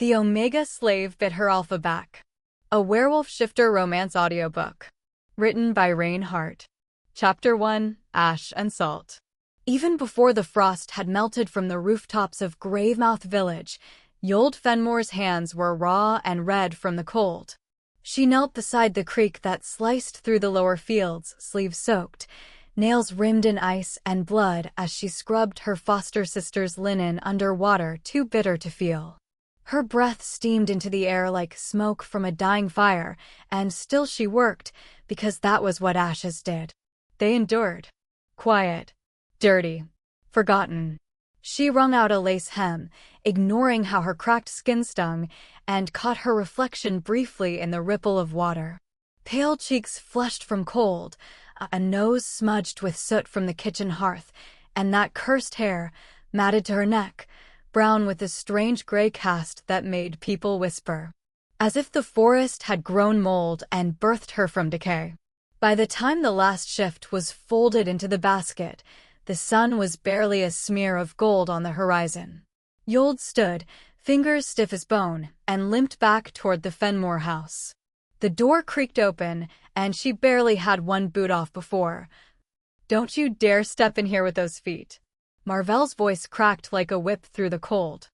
The Omega Slave Bit Her Alpha Back. A Werewolf Shifter Romance Audiobook. Written by Rain Hart. Chapter 1, Ash and Salt. Even before the frost had melted from the rooftops of Gravemouth Village, Ysolde Fenmoor's hands were raw and red from the cold. She knelt beside the creek that sliced through the lower fields, sleeves soaked, nails rimmed in ice and blood as she scrubbed her foster sister's linen under water too bitter to feel. Her breath steamed into the air like smoke from a dying fire, and still she worked, because that was what ashes did. They endured. Quiet. Dirty. Forgotten. She wrung out a lace hem, ignoring how her cracked skin stung, and caught her reflection briefly in the ripple of water. Pale cheeks flushed from cold, a nose smudged with soot from the kitchen hearth, and that cursed hair, matted to her neck, brown with a strange gray cast that made people whisper. As if the forest had grown mold and birthed her from decay. By the time the last shift was folded into the basket, the sun was barely a smear of gold on the horizon. Ysolde stood, fingers stiff as bone, and limped back toward the Fenmoor house. The door creaked open, and she barely had one boot off before. "Don't you dare step in here with those feet." Marvel's voice cracked like a whip through the cold.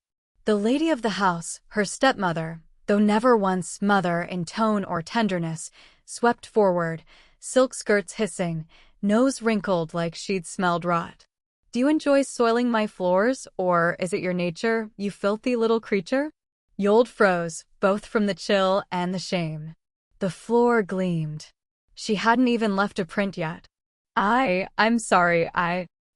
The lady of the house, her stepmother, though never once mother in tone or tenderness, swept forward, silk skirts hissing, nose wrinkled like she'd smelled rot. "Do you enjoy soiling my floors, or is it your nature, you filthy little creature?" Ysolde froze, both from the chill and the shame. The floor gleamed. She hadn't even left a print yet. I'm sorry,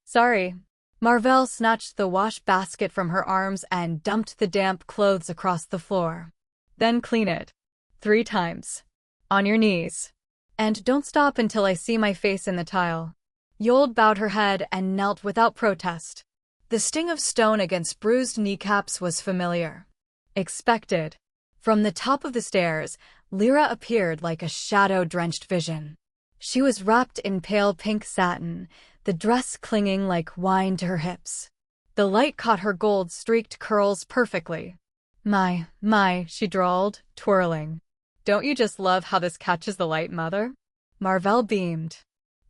Sorry. Marvel snatched the wash basket from her arms and dumped the damp clothes across the floor. "Then clean it. 3 times. On your knees. And don't stop until I see my face in the tile." Ysolde bowed her head and knelt without protest. The sting of stone against bruised kneecaps was familiar. Expected. From the top of the stairs, Lyra appeared like a shadow-drenched vision. She was wrapped in pale pink satin, the dress clinging like wine to her hips. The light caught her gold-streaked curls perfectly. My, she drawled, twirling. "Don't you just love how this catches the light, Mother?" Marvel beamed.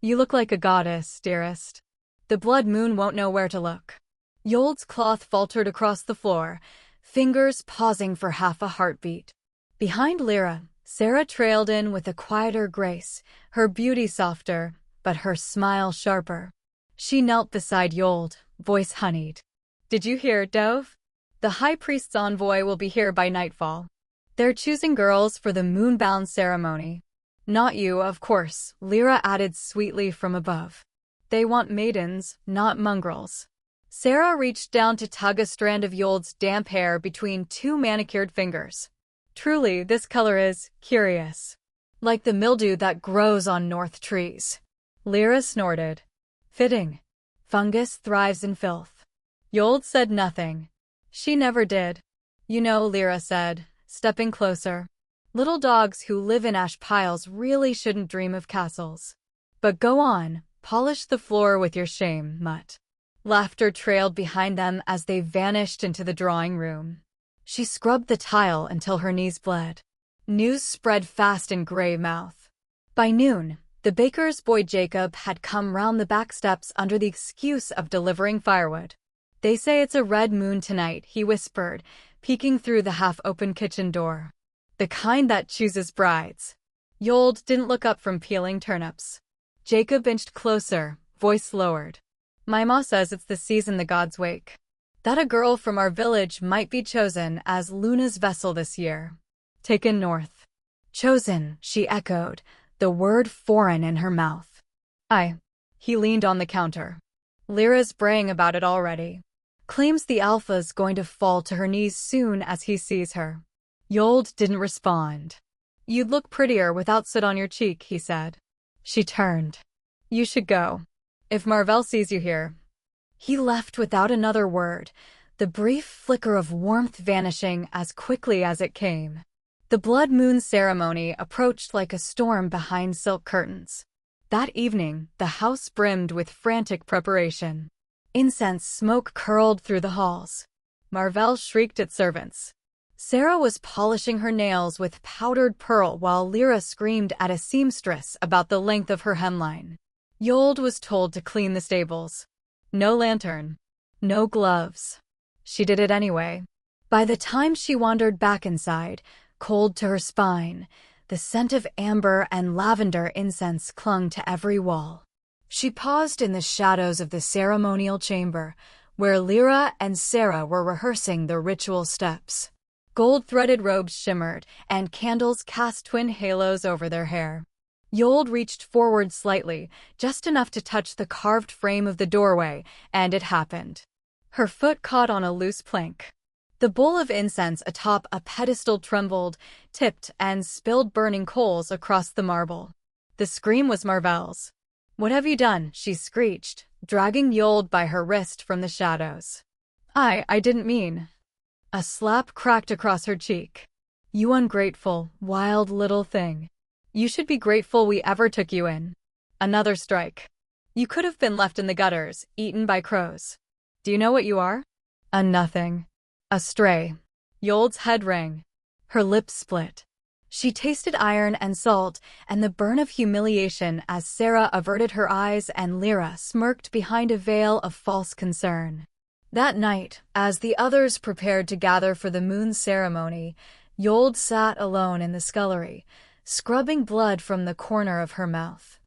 "You look like a goddess, dearest. The blood moon won't know where to look." Ysolde's cloth faltered across the floor, fingers pausing for half a heartbeat. Behind Lyra, Sarah trailed in with a quieter grace, her beauty softer, but her smile sharper. She knelt beside Ysolde, voice honeyed. "Did you hear, Dove? The High Priest's envoy will be here by nightfall. They're choosing girls for the moonbound ceremony. Not you, of course," Lyra added sweetly from above. "They want maidens, not mongrels." Sarah reached down to tug a strand of Ysolde's damp hair between 2 manicured fingers. "Truly, this color is curious. Like the mildew that grows on north trees." Lyra snorted. "Fitting. Fungus thrives in filth." Ysolde said nothing. She never did. "You know," Lyra said, stepping closer, "little dogs who live in ash piles really shouldn't dream of castles. But go on, polish the floor with your shame, mutt." Laughter trailed behind them as they vanished into the drawing room. She scrubbed the tile until her knees bled. News spread fast in Gravemouth. By noon, the baker's boy Jacob had come round the back steps under the excuse of delivering firewood. "They say it's a red moon tonight," he whispered, peeking through the half-open kitchen door. "The kind that chooses brides." Ysolde didn't look up from peeling turnips. Jacob inched closer, voice lowered. "My ma says it's the season the gods wake. That a girl from our village might be chosen as Luna's vessel this year. Taken north." "Chosen," she echoed, the word foreign in her mouth. "Aye." He leaned on the counter. "Lyra's braying about it already. Claims the alpha's going to fall to her knees soon as he sees her." Ysolde didn't respond. "You'd look prettier without soot on your cheek," he said. She turned. "You should go. If Marvel sees you here." He left without another word, the brief flicker of warmth vanishing as quickly as it came. The blood moon ceremony approached like a storm behind silk curtains. That evening, the house brimmed with frantic preparation. Incense smoke curled through the halls. Marvel shrieked at servants. Sarah was polishing her nails with powdered pearl while Lyra screamed at a seamstress about the length of her hemline. Ysolde was told to clean the stables. No lantern. No gloves. She did it anyway. By the time she wandered back inside, cold to her spine, the scent of amber and lavender incense clung to every wall. She paused in the shadows of the ceremonial chamber, where Lyra and Sarah were rehearsing the ritual steps. Gold-threaded robes shimmered, and candles cast twin halos over their hair. Ysolde reached forward slightly, just enough to touch the carved frame of the doorway, and it happened. Her foot caught on a loose plank. The bowl of incense atop a pedestal trembled, tipped, and spilled burning coals across the marble. The scream was Marvel's. "What have you done?" she screeched, dragging Ysolde by her wrist from the shadows. I didn't mean." A slap cracked across her cheek. "You ungrateful, wild little thing. You should be grateful we ever took you in." Another strike. "You could have been left in the gutters, eaten by crows. Do you know what you are? A nothing. A stray." Ysolde's head rang. Her lips split. She tasted iron and salt and the burn of humiliation as Sarah averted her eyes and Lyra smirked behind a veil of false concern. That night, as the others prepared to gather for the moon ceremony, Ysolde sat alone in the scullery, scrubbing blood from the corner of her mouth.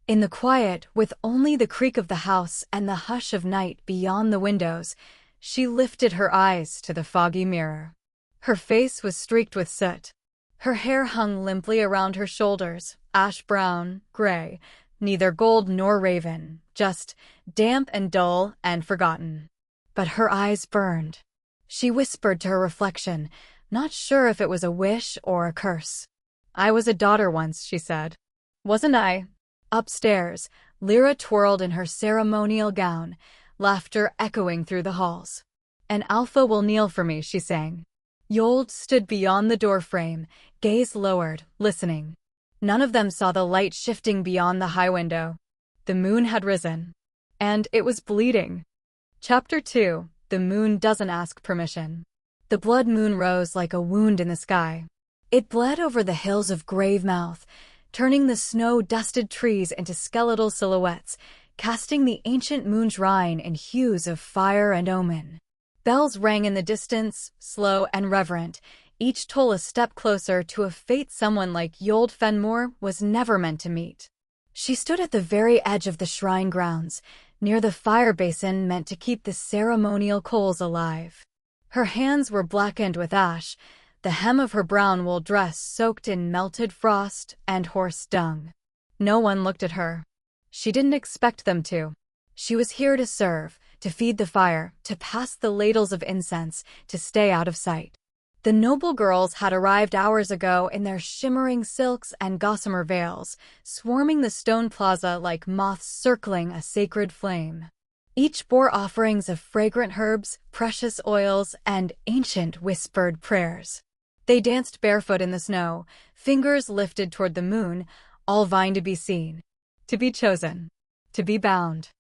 In the quiet, with only the creak of the house and the hush of night beyond the windows, she lifted her eyes to the foggy mirror. Her face was streaked with soot. Her hair hung limply around her shoulders, ash-brown, gray, neither gold nor raven, just damp and dull and forgotten. But her eyes burned. She whispered to her reflection, not sure if it was a wish or a curse. "I was a daughter once," she said. "Wasn't I?" Upstairs, Lyra twirled in her ceremonial gown, laughter echoing through the halls. "An alpha will kneel for me," she sang. Ysolde stood beyond the doorframe, gaze lowered, listening. None of them saw the light shifting beyond the high window. The moon had risen. And it was bleeding. Chapter 2. The moon doesn't ask permission. The blood moon rose like a wound in the sky. It bled over the hills of Gravemouth, turning the snow-dusted trees into skeletal silhouettes, casting the ancient moon's rine in hues of fire and omen. Bells rang in the distance, slow and reverent, each toll a step closer to a fate someone like Ysolde Fenmoor was never meant to meet. She stood at the very edge of the shrine grounds, near the fire basin meant to keep the ceremonial coals alive. Her hands were blackened with ash, the hem of her brown wool dress soaked in melted frost and horse dung. No one looked at her. She didn't expect them to. She was here to serve, to feed the fire, to pass the ladles of incense, to stay out of sight. The noble girls had arrived hours ago in their shimmering silks and gossamer veils, swarming the stone plaza like moths circling a sacred flame. Each bore offerings of fragrant herbs, precious oils, and ancient whispered prayers. They danced barefoot in the snow, fingers lifted toward the moon, all vying to be seen, to be chosen, to be bound.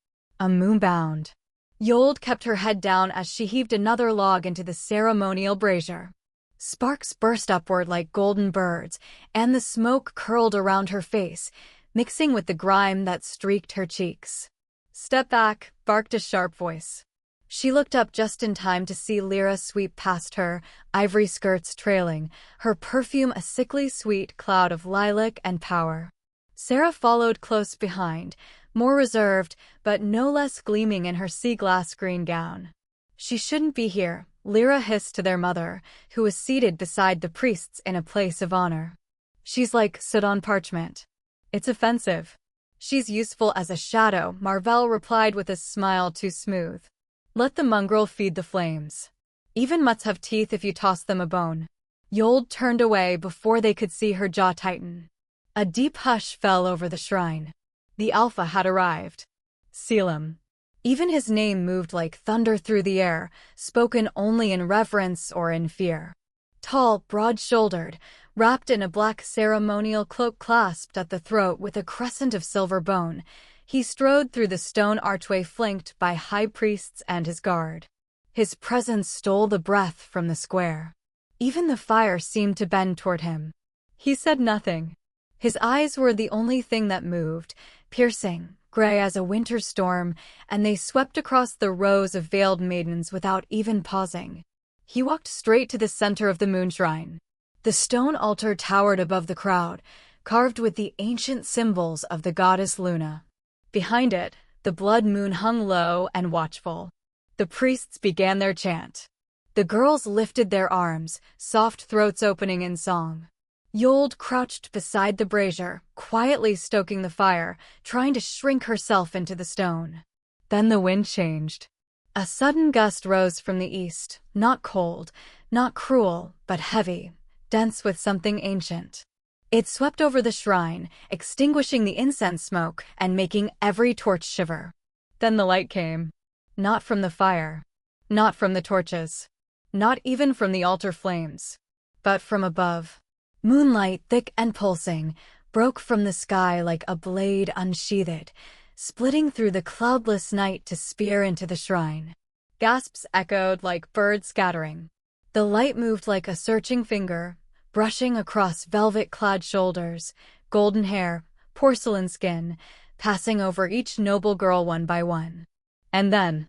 A moon-bound. Ysolde kept her head down as she heaved another log into the ceremonial brazier. Sparks burst upward like golden birds, and the smoke curled around her face, mixing with the grime that streaked her cheeks. "Step back," barked a sharp voice. She looked up just in time to see Lyra sweep past her, ivory skirts trailing, her perfume a sickly sweet cloud of lilac and power. Sarah followed close behind, more reserved, but no less gleaming in her sea-glass green gown. "She shouldn't be here," Lyra hissed to their mother, who was seated beside the priests in a place of honor. "She's like soot on parchment. It's offensive." "She's useful as a shadow," Marvell replied with a smile too smooth. "Let the mongrel feed the flames. Even mutts have teeth if you toss them a bone." Ysolde turned away before they could see her jaw tighten. A deep hush fell over the shrine. The Alpha had arrived. Caelum. Even his name moved like thunder through the air, spoken only in reverence or in fear. Tall, broad-shouldered, wrapped in a black ceremonial cloak clasped at the throat with a crescent of silver bone, he strode through the stone archway flanked by high priests and his guard. His presence stole the breath from the square. Even the fire seemed to bend toward him. He said nothing. His eyes were the only thing that moved, piercing, gray as a winter storm, and they swept across the rows of veiled maidens without even pausing. He walked straight to the center of the moon shrine. The stone altar towered above the crowd, carved with the ancient symbols of the goddess Luna. Behind it, the blood moon hung low and watchful. The priests began their chant. The girls lifted their arms, soft throats opening in song. Ysolde crouched beside the brazier, quietly stoking the fire, trying to shrink herself into the stone. Then the wind changed. A sudden gust rose from the east, not cold, not cruel, but heavy, dense with something ancient. It swept over the shrine, extinguishing the incense smoke and making every torch shiver. Then the light came. Not from the fire. Not from the torches. Not even from the altar flames. But from above. Moonlight, thick and pulsing, broke from the sky like a blade unsheathed, splitting through the cloudless night to spear into the shrine. Gasps echoed like birds scattering. The light moved like a searching finger, brushing across velvet-clad shoulders, golden hair, porcelain skin, passing over each noble girl one by one. And then,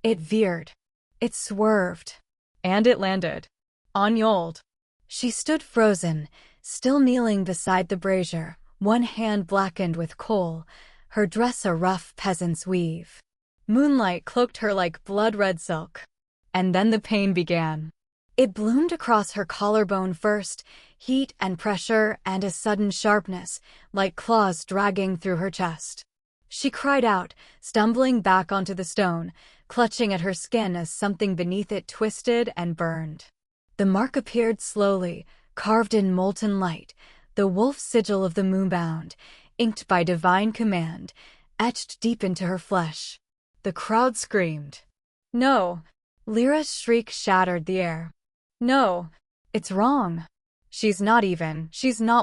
it veered. It swerved. And it landed. On Ysolde. She stood frozen, still kneeling beside the brazier, one hand blackened with coal, her dress a rough peasant's weave. Moonlight cloaked her like blood-red silk. And then the pain began. It bloomed across her collarbone first, heat and pressure and a sudden sharpness, like claws dragging through her chest. She cried out, stumbling back onto the stone, clutching at her skin as something beneath it twisted and burned. The mark appeared slowly, carved in molten light, the wolf sigil of the moonbound, inked by divine command, etched deep into her flesh. The crowd screamed. No! Lyra's shriek shattered the air. No! It's wrong. She's not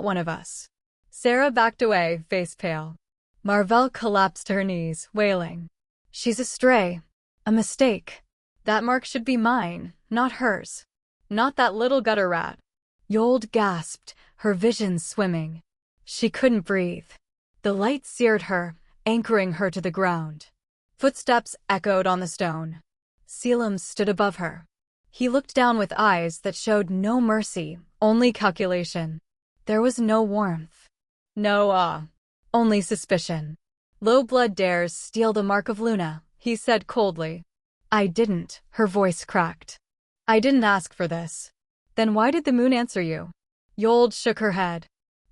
one of us. Sarah backed away, face pale. Marvell collapsed to her knees, wailing. She's a stray. A mistake. That mark should be mine, not hers. Not that little gutter rat. Ysolde gasped, her vision swimming. She couldn't breathe. The light seared her, anchoring her to the ground. Footsteps echoed on the stone. Caelum stood above her. He looked down with eyes that showed no mercy, only calculation. There was no warmth. No awe. Only suspicion. Low blood dares steal the mark of Luna, he said coldly. I didn't, her voice cracked. I didn't ask for this. Then why did the moon answer you? Ysolde shook her head.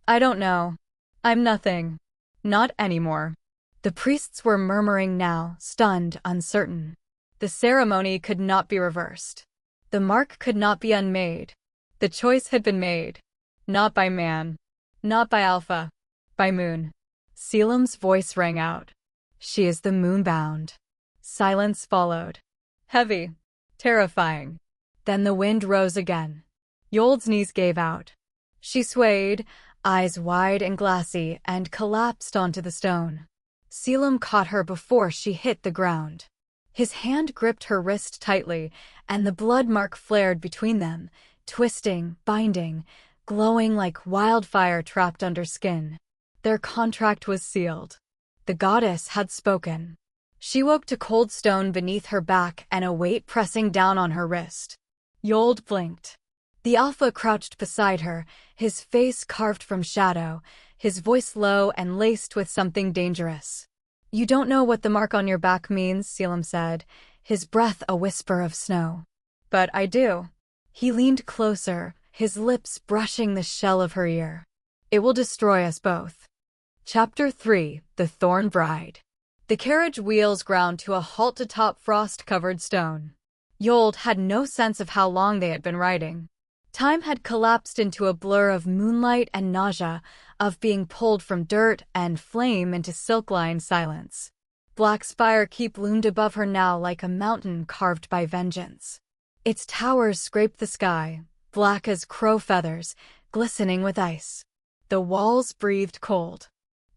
I don't know. I'm nothing. Not anymore. The priests were murmuring now, stunned, uncertain. The ceremony could not be reversed. The mark could not be unmade. The choice had been made. Not by man. Not by Alpha. By moon. Caelum's voice rang out. She is the moonbound. Silence followed. Heavy. Terrifying. Then the wind rose again. Ysolde's knees gave out. She swayed, eyes wide and glassy, and collapsed onto the stone. Caelum caught her before she hit the ground. His hand gripped her wrist tightly, and the blood mark flared between them, twisting, binding, glowing like wildfire trapped under skin. Their contract was sealed. The goddess had spoken. She woke to cold stone beneath her back and a weight pressing down on her wrist. Ysolde blinked. The Alpha crouched beside her, his face carved from shadow, his voice low and laced with something dangerous. You don't know what the mark on your back means, Caelum said, his breath a whisper of snow. But I do. He leaned closer, his lips brushing the shell of her ear. It will destroy us both. Chapter 3: The Thorn Bride. The carriage wheels ground to a halt atop frost-covered stone. Ysolde had no sense of how long they had been riding. Time had collapsed into a blur of moonlight and nausea, of being pulled from dirt and flame into silk-lined silence. Black Spire Keep loomed above her now like a mountain carved by vengeance. Its towers scraped the sky, black as crow feathers, glistening with ice. The walls breathed cold.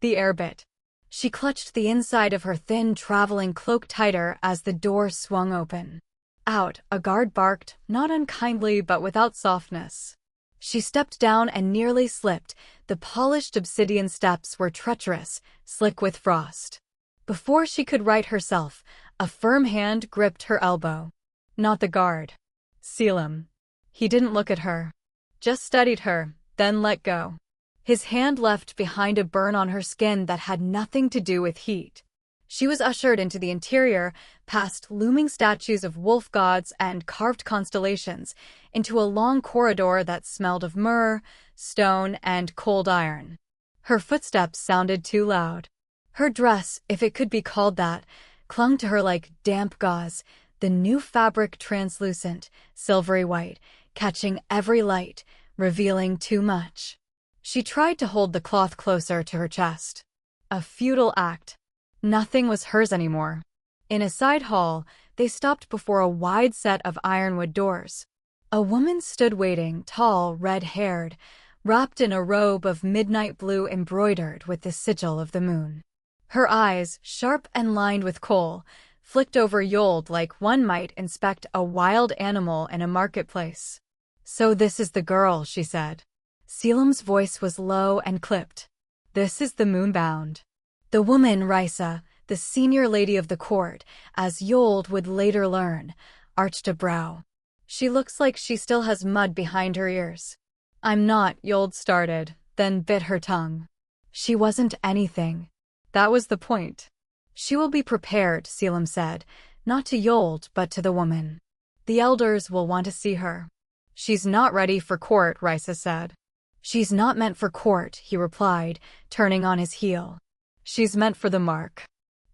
The air bit. She clutched the inside of her thin traveling cloak tighter as the door swung open. Out, a guard barked, not unkindly but without softness. She stepped down and nearly slipped. The polished obsidian steps were treacherous, slick with frost. Before she could right herself, a firm hand gripped her elbow. Not the guard. Caelum. He didn't look at her. Just steadied her, then let go. His hand left behind a burn on her skin that had nothing to do with heat. She was ushered into the interior, past looming statues of wolf gods and carved constellations, into a long corridor that smelled of myrrh, stone, and cold iron. Her footsteps sounded too loud. Her dress, if it could be called that, clung to her like damp gauze, the new fabric translucent, silvery white, catching every light, revealing too much. She tried to hold the cloth closer to her chest. A futile act. Nothing was hers anymore. In a side hall, they stopped before a wide set of ironwood doors. A woman stood waiting, tall, red-haired, wrapped in a robe of midnight blue embroidered with the sigil of the moon. Her eyes, sharp and lined with kohl, flicked over Ysolde like one might inspect a wild animal in a marketplace. "So this is the girl," she said. Caelum's voice was low and clipped. "This is the moonbound." The woman, Risa, the senior lady of the court, as Ysolde would later learn, arched a brow. "She looks like she still has mud behind her ears." "I'm not," Ysolde started, then bit her tongue. She wasn't anything. That was the point. "She will be prepared," Caelum said, not to Ysolde but to the woman. "The elders will want to see her." "She's not ready for court," Risa said. "She's not meant for court," he replied, turning on his heel. "She's meant for the mark."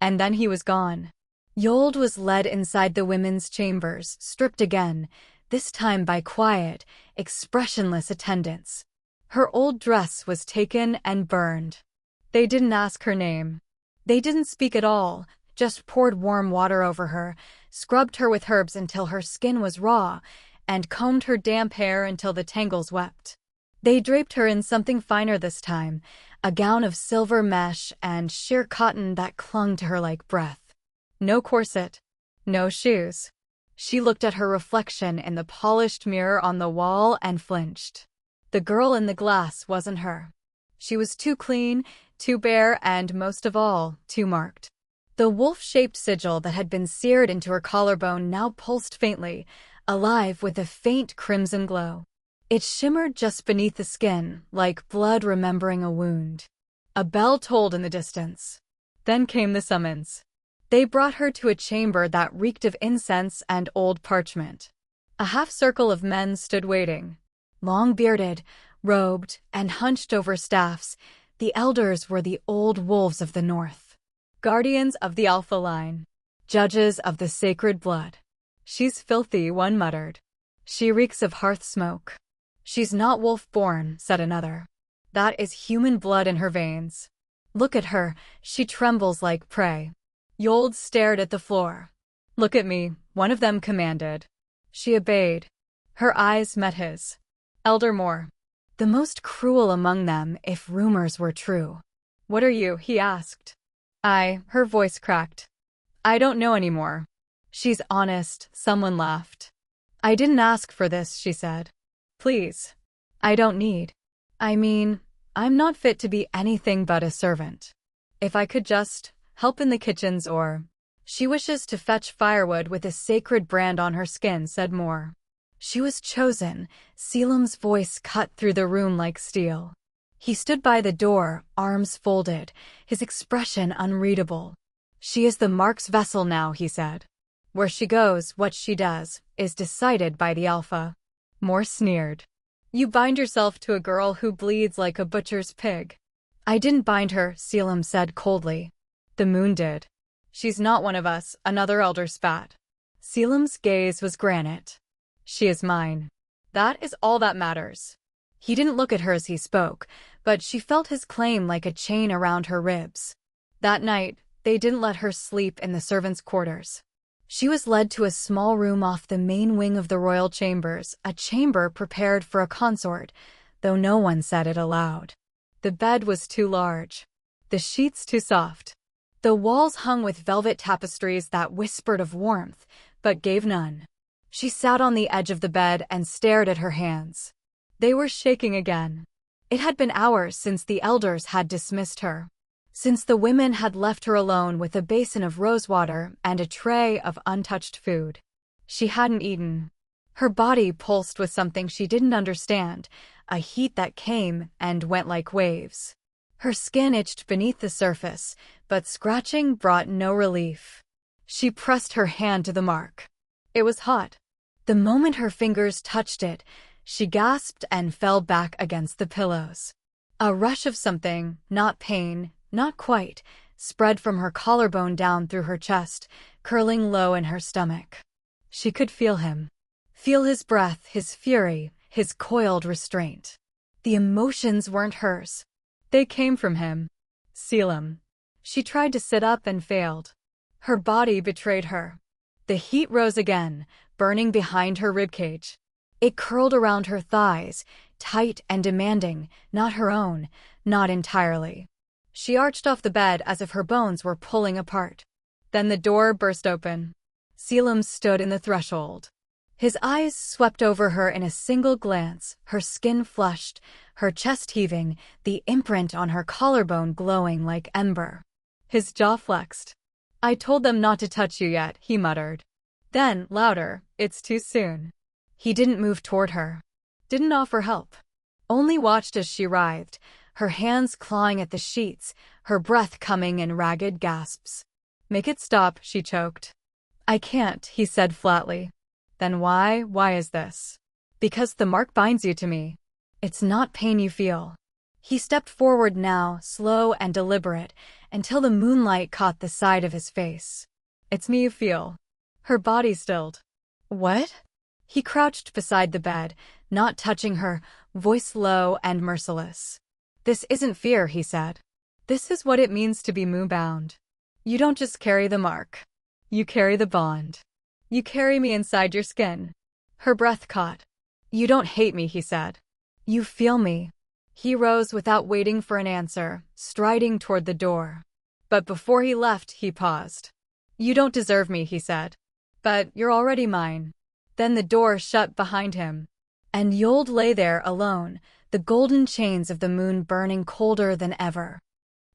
And then he was gone. Ysolde was led inside the women's chambers, stripped again, this time by quiet, expressionless attendants. Her old dress was taken and burned. They didn't ask her name. They didn't speak at all, just poured warm water over her, scrubbed her with herbs until her skin was raw, and combed her damp hair until the tangles wept. They draped her in something finer this time, a gown of silver mesh and sheer cotton that clung to her like breath. No corset. No shoes. She looked at her reflection in the polished mirror on the wall and flinched. The girl in the glass wasn't her. She was too clean, too bare, and most of all, too marked. The wolf-shaped sigil that had been seared into her collarbone now pulsed faintly, alive with a faint crimson glow. It shimmered just beneath the skin, like blood remembering a wound. A bell tolled in the distance. Then came the summons. They brought her to a chamber that reeked of incense and old parchment. A half-circle of men stood waiting. Long-bearded, robed, and hunched over staffs, the elders were the old wolves of the north. Guardians of the Alpha line. Judges of the sacred blood. "She's filthy," one muttered. "She reeks of hearth smoke." "She's not wolf-born," said another. "That is human blood in her veins. Look at her, she trembles like prey." Ysolde stared at the floor. "Look at me," one of them commanded. She obeyed. Her eyes met his. "Elder Moore." The most cruel among them, if rumors were true. "What are you?" he asked. Her voice cracked. "I don't know anymore." "She's honest," someone laughed. "I didn't ask for this," she said. "Please. I don't need. I mean, I'm not fit to be anything but a servant. If I could just help in the kitchens or—" "She wishes to fetch firewood with a sacred brand on her skin," said Moore. She was chosen. Caelum's voice cut through the room like steel. He stood by the door, arms folded, his expression unreadable. "She is the mark's vessel now," he said. "Where she goes, what she does, is decided by the Alpha." Moore sneered. "You bind yourself to a girl who bleeds like a butcher's pig." "I didn't bind her," Caelum said coldly. "The moon did." "She's not one of us," another elder spat. Caelum's gaze was granite. "She is mine. That is all that matters." He didn't look at her as he spoke, but she felt his claim like a chain around her ribs. That night, they didn't let her sleep in the servants' quarters. She was led to a small room off the main wing of the royal chambers, a chamber prepared for a consort, though no one said it aloud. The bed was too large. The sheets too soft. The walls hung with velvet tapestries that whispered of warmth, but gave none. She sat on the edge of the bed and stared at her hands. They were shaking again. It had been hours since the elders had dismissed her, since the women had left her alone with a basin of rosewater and a tray of untouched food. She hadn't eaten. Her body pulsed with something she didn't understand, a heat that came and went like waves. Her skin itched beneath the surface, but scratching brought no relief. She pressed her hand to the mark. It was hot. The moment her fingers touched it, she gasped and fell back against the pillows. A rush of something, not pain, not quite, spread from her collarbone down through her chest, curling low in her stomach. She could feel him. Feel his breath, his fury, his coiled restraint. The emotions weren't hers. They came from him. Caelum. She tried to sit up and failed. Her body betrayed her. The heat rose again, burning behind her ribcage. It curled around her thighs, tight and demanding, not her own, not entirely. She arched off the bed as if her bones were pulling apart. Then the door burst open. Caelum stood in the threshold. His eyes swept over her in a single glance, her skin flushed, her chest heaving, the imprint on her collarbone glowing like ember. His jaw flexed. "I told them not to touch you yet," he muttered. Then, louder, "It's too soon." He didn't move toward her. Didn't offer help. Only watched as she writhed, her hands clawing at the sheets, her breath coming in ragged gasps. "Make it stop," she choked. "I can't," he said flatly. "Then why is this?" "Because the mark binds you to me. It's not pain you feel." He stepped forward now, slow and deliberate, until the moonlight caught the side of his face. "It's me you feel." Her body stilled. "What?" He crouched beside the bed, not touching her, voice low and merciless. "This isn't fear," he said. "This is what it means to be moonbound. You don't just carry the mark. You carry the bond. You carry me inside your skin." Her breath caught. "You don't hate me," he said. "You feel me." He rose without waiting for an answer, striding toward the door. But before he left, he paused. "You don't deserve me," he said. "But you're already mine." Then the door shut behind him. And Ysolde lay there alone, the golden chains of the moon burning colder than ever.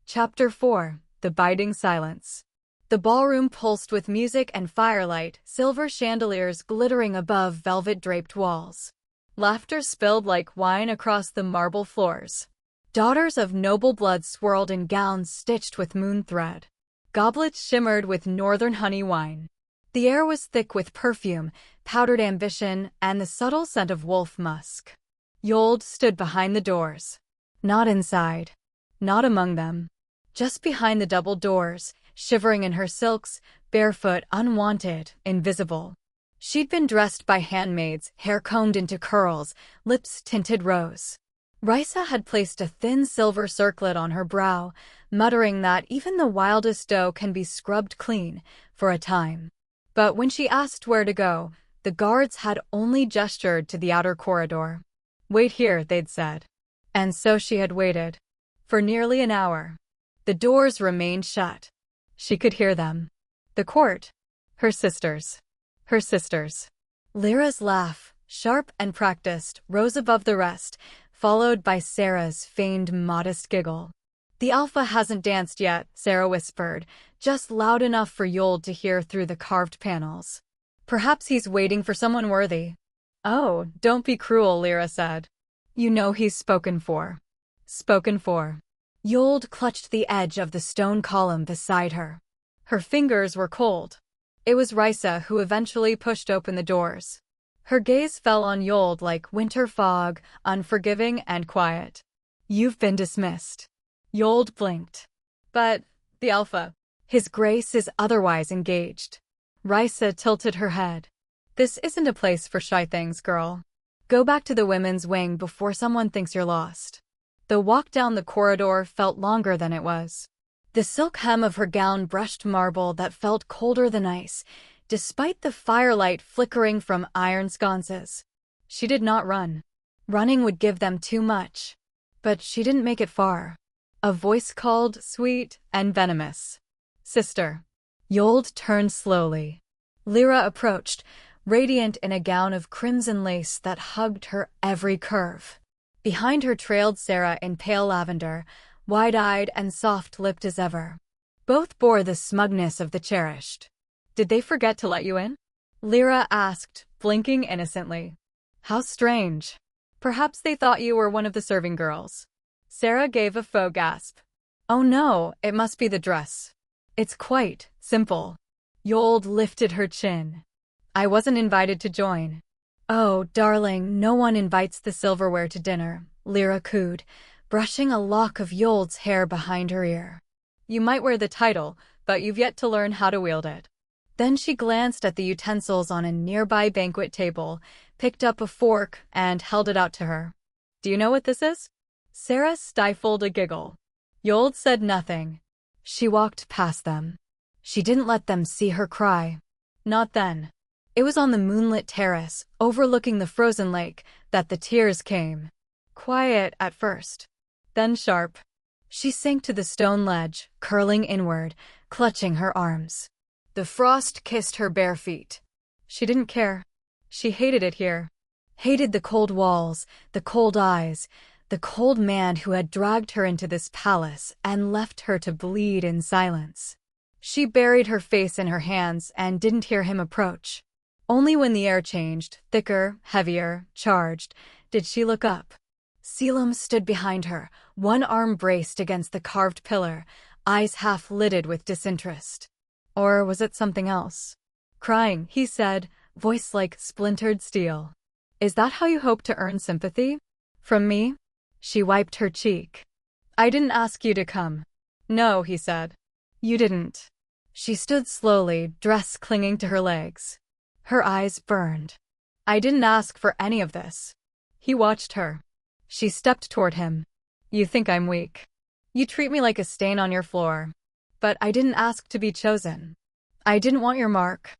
Chapter 4. The Biting Silence. The ballroom pulsed with music and firelight, silver chandeliers glittering above velvet-draped walls. Laughter spilled like wine across the marble floors. Daughters of noble blood swirled in gowns stitched with moon thread. Goblets shimmered with northern honey wine. The air was thick with perfume, powdered ambition, and the subtle scent of wolf musk. Ysolde stood behind the doors. Not inside. Not among them. Just behind the double doors, shivering in her silks, barefoot, unwanted, invisible. She'd been dressed by handmaids, hair combed into curls, lips tinted rose. Risa had placed a thin silver circlet on her brow, muttering that even the wildest dough can be scrubbed clean, for a time. But when she asked where to go, the guards had only gestured to the outer corridor. "Wait here," they'd said. And so she had waited. For nearly an hour. The doors remained shut. She could hear them. The court. Her sisters. Her sisters. Lyra's laugh, sharp and practiced, rose above the rest, followed by Sarah's feigned modest giggle. "The Alpha hasn't danced yet," Sarah whispered, just loud enough for Ysolde to hear through the carved panels. "Perhaps he's waiting for someone worthy." "Oh, don't be cruel," Lyra said. "You know he's spoken for." Spoken for. Ysolde clutched the edge of the stone column beside her. Her fingers were cold. It was Risa who eventually pushed open the doors. Her gaze fell on Ysolde like winter fog, unforgiving and quiet. "You've been dismissed." Ysolde blinked. "But the Alpha." "His Grace is otherwise engaged." Risa tilted her head. "This isn't a place for shy things, girl. Go back to the women's wing before someone thinks you're lost." The walk down the corridor felt longer than it was. The silk hem of her gown brushed marble that felt colder than ice, despite the firelight flickering from iron sconces. She did not run. Running would give them too much. But she didn't make it far. A voice called, sweet and venomous. "Sister." Ysolde turned slowly. Lyra approached, radiant in a gown of crimson lace that hugged her every curve. Behind her trailed Sarah in pale lavender, wide-eyed and soft-lipped as ever. Both bore the smugness of the cherished. "Did they forget to let you in?" Lyra asked, blinking innocently. "How strange. Perhaps they thought you were one of the serving girls." Sarah gave a faux gasp. "Oh no, it must be the dress. It's quite simple." Ysolde lifted her chin. "I wasn't invited to join." "Oh, darling, no one invites the silverware to dinner," Lyra cooed, brushing a lock of Ysolde's hair behind her ear. "You might wear the title, but you've yet to learn how to wield it." Then she glanced at the utensils on a nearby banquet table, picked up a fork, and held it out to her. "Do you know what this is?" Sarah stifled a giggle. Ysolde said nothing. She walked past them. She didn't let them see her cry. Not then. It was on the moonlit terrace, overlooking the frozen lake, that the tears came. Quiet at first, then sharp. She sank to the stone ledge, curling inward, clutching her arms. The frost kissed her bare feet. She didn't care. She hated it here. Hated the cold walls, the cold eyes, the cold man who had dragged her into this palace and left her to bleed in silence. She buried her face in her hands and didn't hear him approach. Only when the air changed, thicker, heavier, charged, did she look up. Caelum stood behind her, one arm braced against the carved pillar, eyes half-lidded with disinterest. Or was it something else? "Crying," he said, voice like splintered steel. "Is that how you hope to earn sympathy? From me?" She wiped her cheek. "I didn't ask you to come." "No," he said. "You didn't." She stood slowly, dress clinging to her legs. Her eyes burned. "I didn't ask for any of this." He watched her. She stepped toward him. "You think I'm weak. You treat me like a stain on your floor. But I didn't ask to be chosen. I didn't want your mark.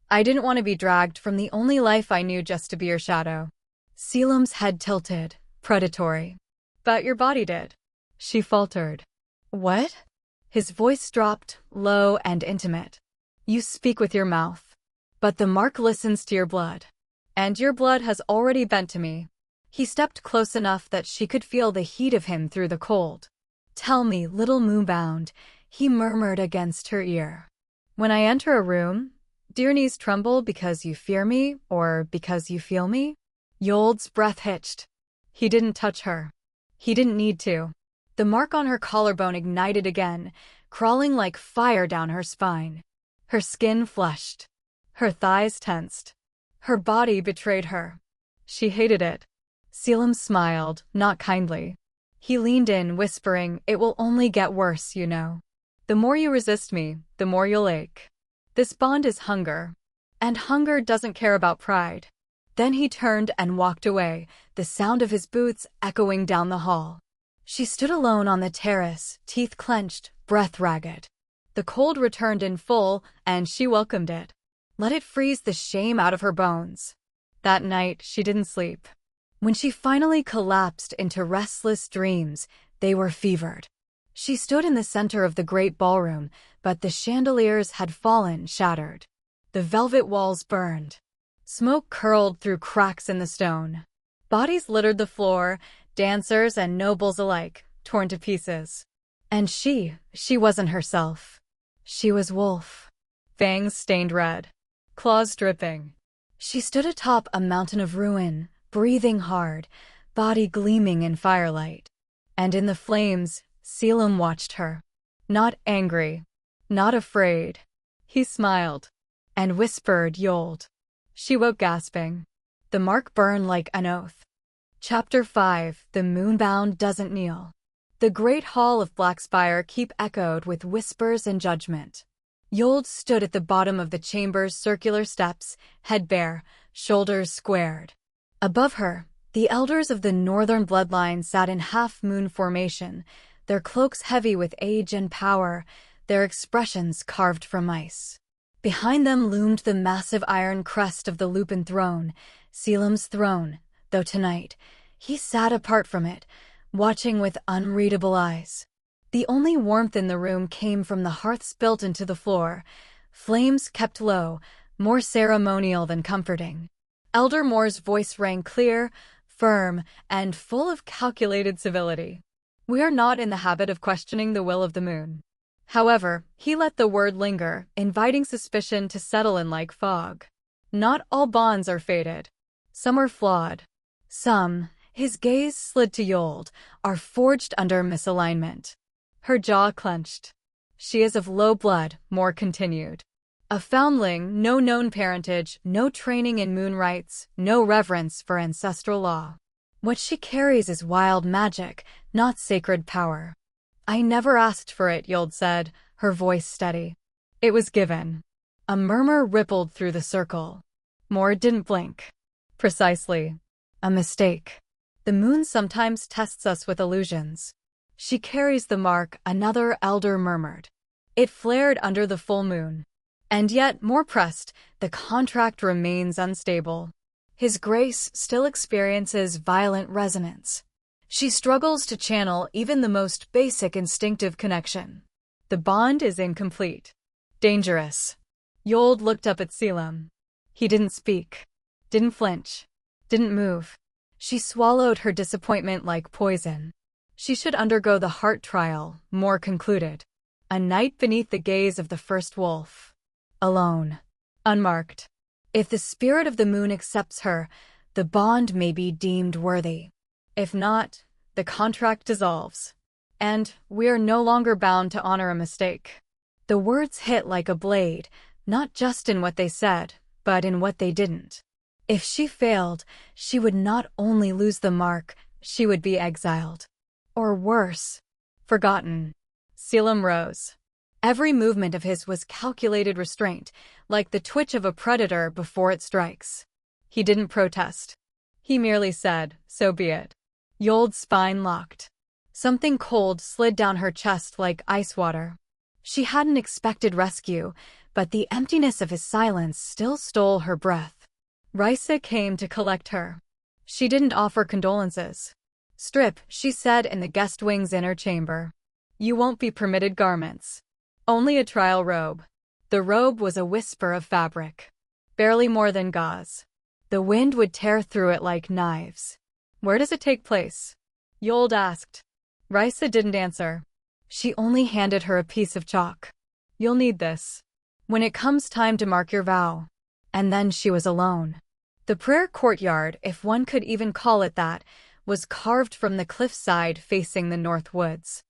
I didn't want to be dragged from the only life I knew just to be your shadow." Caelum's head tilted, predatory. "But your body did." She faltered. "What?" His voice dropped, low and intimate. "You speak with your mouth. But the mark listens to your blood. And your blood has already bent to me." He stepped close enough that she could feel the heat of him through the cold. "Tell me, little moonbound," he murmured against her ear. "When I enter a room, do your knees tremble because you fear me, or because you feel me?" Ysolde's breath hitched. He didn't touch her. He didn't need to. The mark on her collarbone ignited again, crawling like fire down her spine. Her skin flushed. Her thighs tensed. Her body betrayed her. She hated it. Caelum smiled, not kindly. He leaned in, whispering, "It will only get worse, you know. The more you resist me, the more you'll ache. This bond is hunger. And hunger doesn't care about pride." Then he turned and walked away, the sound of his boots echoing down the hall. She stood alone on the terrace, teeth clenched, breath ragged. The cold returned in full, and she welcomed it. Let it freeze the shame out of her bones. That night, she didn't sleep. When she finally collapsed into restless dreams, they were fevered. She stood in the center of the great ballroom, but the chandeliers had fallen, shattered. The velvet walls burned. Smoke curled through cracks in the stone. Bodies littered the floor, dancers and nobles alike, torn to pieces. And she wasn't herself. She was Wolf. Fangs stained red. Claws dripping. She stood atop a mountain of ruin, breathing hard, body gleaming in firelight. And in the flames, Caelum watched her. Not angry. Not afraid. He smiled. And whispered, "Ysolde." She woke gasping. The mark burned like an oath. Chapter 5. The Moonbound Doesn't Kneel. The great hall of Blackspire keep echoed with whispers and judgment. Ysolde stood at the bottom of the chamber's circular steps, head bare, shoulders squared. Above her, the elders of the northern bloodline sat in half-moon formation, their cloaks heavy with age and power, their expressions carved from ice. Behind them loomed the massive iron crest of the Lupin throne, Caelum's throne, though tonight, he sat apart from it, watching with unreadable eyes. The only warmth in the room came from the hearths built into the floor, flames kept low, more ceremonial than comforting. Elder Moore's voice rang clear, firm, and full of calculated civility. We are not in the habit of questioning the will of the moon. However, he let the word linger, inviting suspicion to settle in like fog. Not all bonds are fated. Some are flawed. Some, his gaze slid to Ysolde, are forged under misalignment. Her jaw clenched. She is of low blood, Moore continued. A foundling, no known parentage, no training in moon rites, no reverence for ancestral law. What she carries is wild magic, not sacred power. I never asked for it, Ysolde said, her voice steady. It was given. A murmur rippled through the circle. Moore didn't blink. Precisely. A mistake. The moon sometimes tests us with illusions. She carries the mark, another elder murmured. It flared under the full moon. And yet, Moore pressed, the contract remains unstable. His grace still experiences violent resonance. She struggles to channel even the most basic instinctive connection. The bond is incomplete. Dangerous. Ysolde looked up at Caelum. He didn't speak. Didn't flinch. Didn't move. She swallowed her disappointment like poison. She should undergo the heart trial, Moore concluded. A night beneath the gaze of the first wolf. Alone. Unmarked. If the spirit of the moon accepts her, the bond may be deemed worthy. If not, the contract dissolves. And we are no longer bound to honor a mistake. The words hit like a blade, not just in what they said, but in what they didn't. If she failed, she would not only lose the mark, she would be exiled. Or worse, forgotten. Caelum rose. Every movement of his was calculated restraint, like the twitch of a predator before it strikes. He didn't protest. He merely said, so be it. Ysolde's spine locked. Something cold slid down her chest like ice water. She hadn't expected rescue, but the emptiness of his silence still stole her breath. Risa came to collect her. She didn't offer condolences. Strip, she said in the guest wing's inner chamber. You won't be permitted garments. Only a trial robe. The robe was a whisper of fabric. Barely more than gauze. The wind would tear through it like knives. Where does it take place? Ysolde asked. Risa didn't answer. She only handed her a piece of chalk. You'll need this. When it comes time to mark your vow. And then she was alone. The prayer courtyard, if one could even call it that, was carved from the cliffside facing the north woods.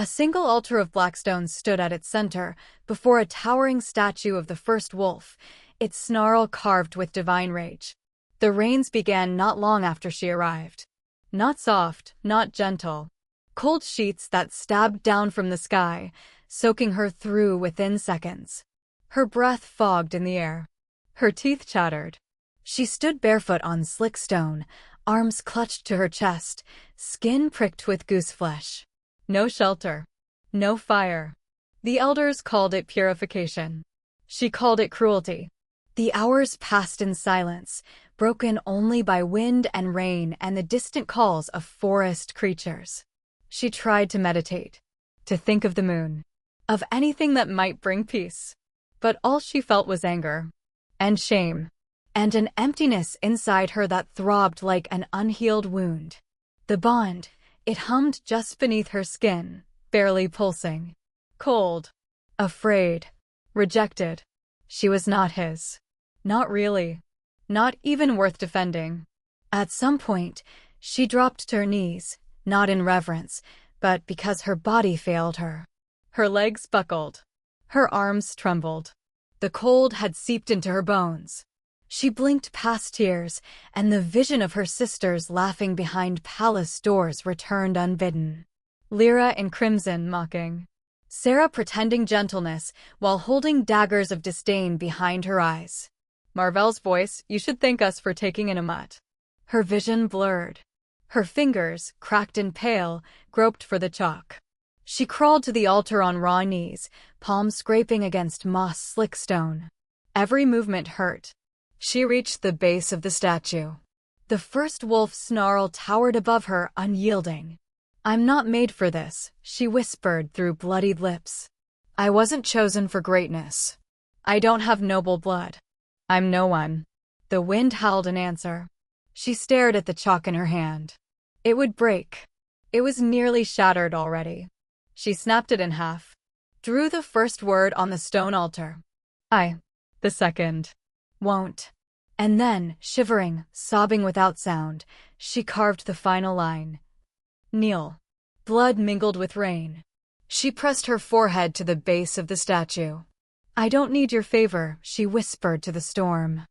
A single altar of blackstone stood at its center, before a towering statue of the first wolf, its snarl carved with divine rage. The rains began not long after she arrived. Not soft, not gentle. Cold sheets that stabbed down from the sky, soaking her through within seconds. Her breath fogged in the air. Her teeth chattered. She stood barefoot on slick stone, arms clutched to her chest, skin pricked with gooseflesh. No shelter. No fire. The elders called it purification. She called it cruelty. The hours passed in silence, broken only by wind and rain and the distant calls of forest creatures. She tried to meditate, to think of the moon, of anything that might bring peace. But all she felt was anger. And shame. And an emptiness inside her that throbbed like an unhealed wound. The bond, it hummed just beneath her skin, barely pulsing. Cold. Afraid. Rejected. She was not his. Not really. Not even worth defending. At some point, she dropped to her knees, not in reverence, but because her body failed her. Her legs buckled. Her arms trembled. The cold had seeped into her bones. She blinked past tears, and the vision of her sisters laughing behind palace doors returned unbidden. Lyra in crimson mocking. Sarah pretending gentleness while holding daggers of disdain behind her eyes. Marvell's voice, you should thank us for taking in a mutt. Her vision blurred. Her fingers, cracked and pale, groped for the chalk. She crawled to the altar on raw knees, palms scraping against moss-slick stone. Every movement hurt. She reached the base of the statue. The first wolf snarl towered above her, unyielding. I'm not made for this, she whispered through bloodied lips. I wasn't chosen for greatness. I don't have noble blood. I'm no one. The wind howled in answer. She stared at the chalk in her hand. It would break. It was nearly shattered already. She snapped it in half, drew the first word on the stone altar. I. The second. Won't. And then, shivering, sobbing without sound, she carved the final line. Kneel. Blood mingled with rain. She pressed her forehead to the base of the statue. I don't need your favor, she whispered to the storm.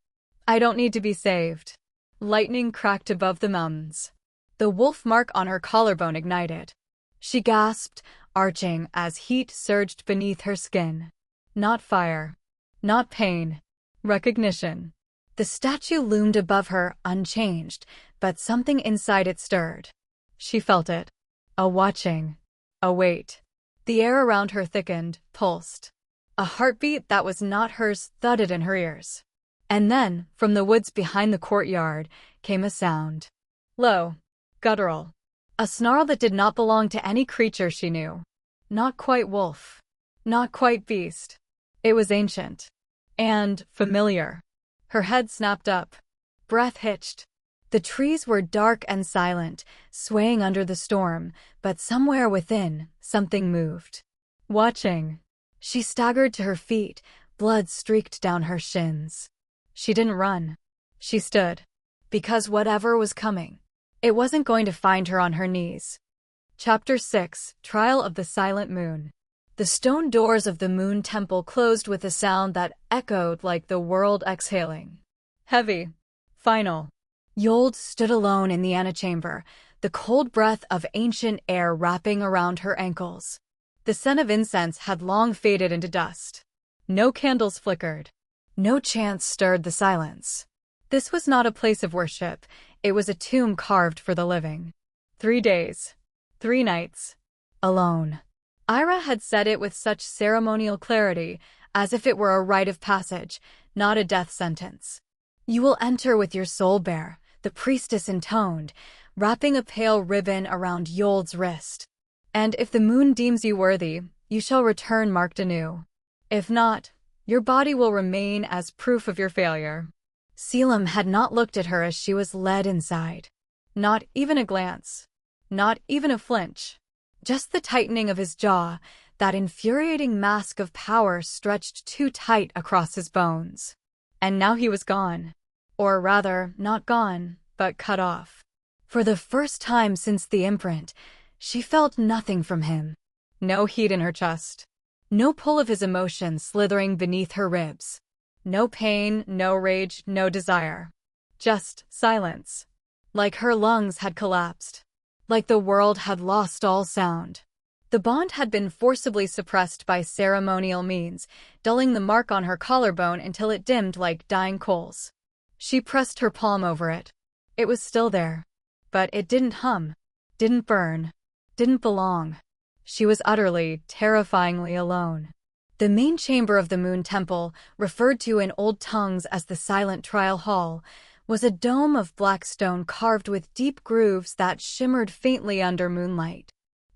I don't need to be saved. Lightning cracked above the mountains. The wolf mark on her collarbone ignited. She gasped, arching as heat surged beneath her skin. Not fire. Not pain. Recognition. The statue loomed above her, unchanged, but something inside it stirred. She felt it. A watching. A weight. The air around her thickened, pulsed. A heartbeat that was not hers thudded in her ears. And then, from the woods behind the courtyard, came a sound. Low. Guttural. A snarl that did not belong to any creature she knew. Not quite wolf. Not quite beast. It was ancient. And familiar. Her head snapped up. Breath hitched. The trees were dark and silent, swaying under the storm, but somewhere within, something moved. Watching. She staggered to her feet, blood streaked down her shins. She didn't run. She stood. Because whatever was coming, it wasn't going to find her on her knees. Chapter 6, Trial of the Silent Moon. The stone doors of the moon temple closed with a sound that echoed like the world exhaling. Heavy. Final. Ysolde stood alone in the antechamber, the cold breath of ancient air wrapping around her ankles. The scent of incense had long faded into dust. No candles flickered. No chants stirred the silence. This was not a place of worship, it was a tomb carved for the living. 3 days. 3 nights. Alone. Ira had said it with such ceremonial clarity, as if it were a rite of passage, not a death sentence. You will enter with your soul bare, the priestess intoned, wrapping a pale ribbon around Ysolde's wrist. And if the moon deems you worthy, you shall return marked anew. If not, your body will remain as proof of your failure. Caelum had not looked at her as she was led inside. Not even a glance. Not even a flinch. Just the tightening of his jaw, that infuriating mask of power stretched too tight across his bones. And now he was gone. Or rather, not gone, but cut off. For the first time since the imprint, she felt nothing from him. No heat in her chest. No pull of his emotion slithering beneath her ribs. No pain, no rage, no desire. Just silence. Like her lungs had collapsed. Like the world had lost all sound. The bond had been forcibly suppressed by ceremonial means, dulling the mark on her collarbone until it dimmed like dying coals. She pressed her palm over it. It was still there. But it didn't hum. Didn't burn. Didn't belong. She was utterly, terrifyingly alone. The main chamber of the Moon Temple, referred to in old tongues as the Silent Trial Hall, was a dome of black stone carved with deep grooves that shimmered faintly under moonlight.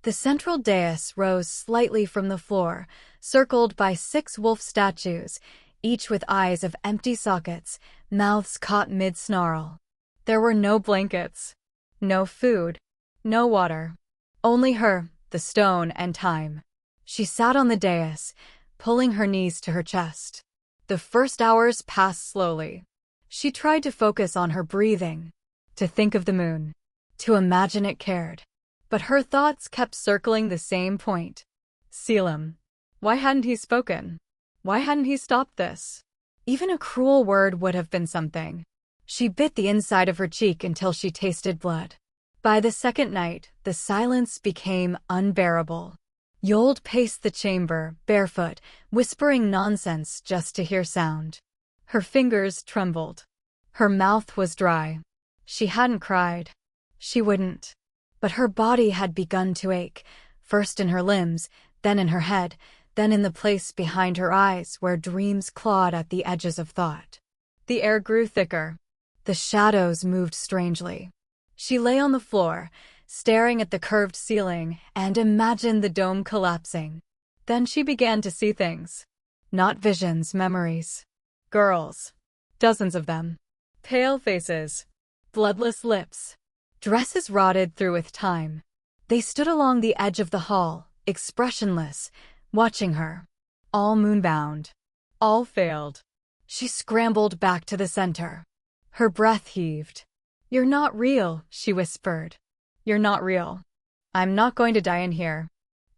The central dais rose slightly from the floor, circled by 6 wolf statues, each with eyes of empty sockets, mouths caught mid-snarl. There were no blankets. No food. No water. Only her, the stone, and time. She sat on the dais, pulling her knees to her chest. The first hours passed slowly. She tried to focus on her breathing, to think of the moon, to imagine it cared. But her thoughts kept circling the same point. Caelum. Why hadn't he spoken? Why hadn't he stopped this? Even a cruel word would have been something. She bit the inside of her cheek until she tasted blood. By the second night, the silence became unbearable. Ysolde paced the chamber, barefoot, whispering nonsense just to hear sound. Her fingers trembled. Her mouth was dry. She hadn't cried. She wouldn't. But her body had begun to ache, first in her limbs, then in her head, then in the place behind her eyes where dreams clawed at the edges of thought. The air grew thicker. The shadows moved strangely. She lay on the floor, staring at the curved ceiling, and imagined the dome collapsing. Then she began to see things. Not visions, memories. Girls. Dozens of them. Pale faces. Bloodless lips. Dresses rotted through with time. They stood along the edge of the hall, expressionless, watching her. All moonbound. All failed. She scrambled back to the center. Her breath heaved. "You're not real," she whispered. "You're not real. I'm not going to die in here."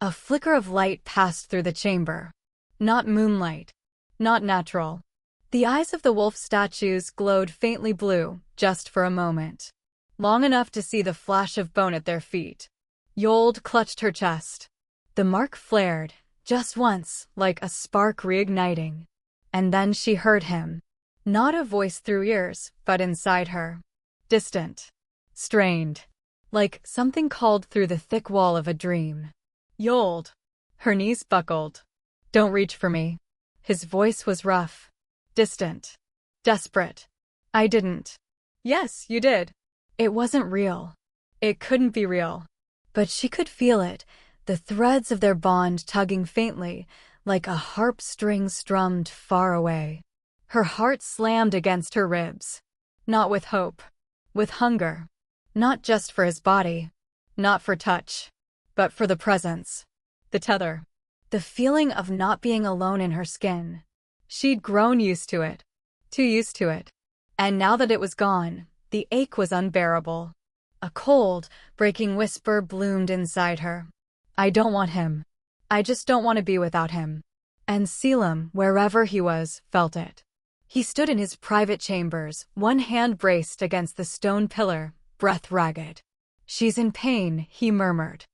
A flicker of light passed through the chamber. Not moonlight. Not natural. The eyes of the wolf statues glowed faintly blue, just for a moment. Long enough to see the flash of bone at their feet. Ysolde clutched her chest. The mark flared, just once, like a spark reigniting. And then she heard him. Not a voice through ears, but inside her. Distant. Strained. Like something called through the thick wall of a dream. "Ysolde." Her knees buckled. "Don't reach for me." His voice was rough. Distant. Desperate. "I didn't." "Yes, you did." It wasn't real. It couldn't be real. But she could feel it, the threads of their bond tugging faintly, like a harp string strummed far away. Her heart slammed against her ribs. Not with hope. With hunger. Not just for his body. Not for touch. But for the presence. The tether. The feeling of not being alone in her skin. She'd grown used to it. Too used to it. And now that it was gone, the ache was unbearable. A cold, breaking whisper bloomed inside her. "I don't want him. I just don't want to be without him." And Caelum, wherever he was, felt it. He stood in his private chambers, one hand braced against the stone pillar, breath ragged. "She's in pain," he murmured.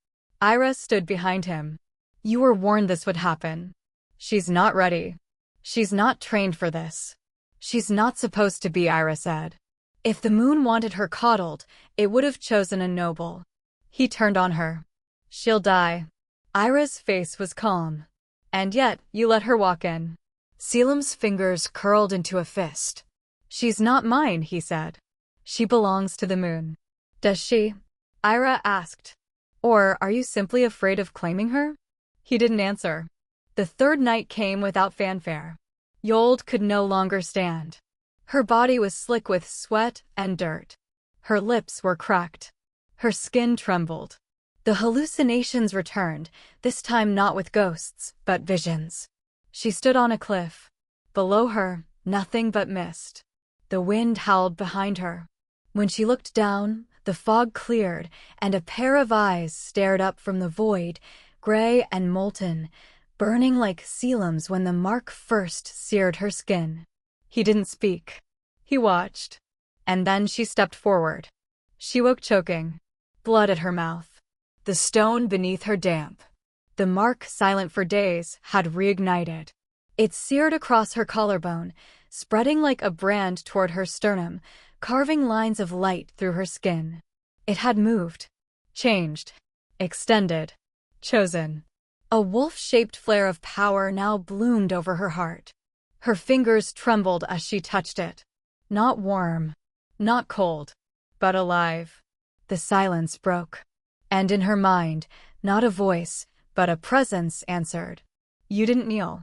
Ira stood behind him. "You were warned this would happen. She's not ready. She's not trained for this. She's not supposed to be," Ira said. If the moon wanted her coddled, it would have chosen a noble. He turned on her. "She'll die." Ira's face was calm. "And yet, you let her walk in." Caelum's fingers curled into a fist. "She's not mine," he said. "She belongs to the moon." "Does she?" Ira asked. "Or are you simply afraid of claiming her?" He didn't answer. The third night came without fanfare. Ysolde could no longer stand. Her body was slick with sweat and dirt. Her lips were cracked. Her skin trembled. The hallucinations returned, this time not with ghosts, but visions. She stood on a cliff. Below her, nothing but mist. The wind howled behind her. When she looked down, the fog cleared, and a pair of eyes stared up from the void, gray and molten, burning like Caelum's when the mark first seared her skin. He didn't speak. He watched. And then she stepped forward. She woke choking. Blood at her mouth. The stone beneath her damp. The mark, silent for days, had reignited. It seared across her collarbone, spreading like a brand toward her sternum, carving lines of light through her skin. It had moved. Changed. Extended. Chosen. A wolf-shaped flare of power now bloomed over her heart. Her fingers trembled as she touched it. Not warm. Not cold. But alive. The silence broke. And in her mind, not a voice, but a presence answered. "You didn't kneel."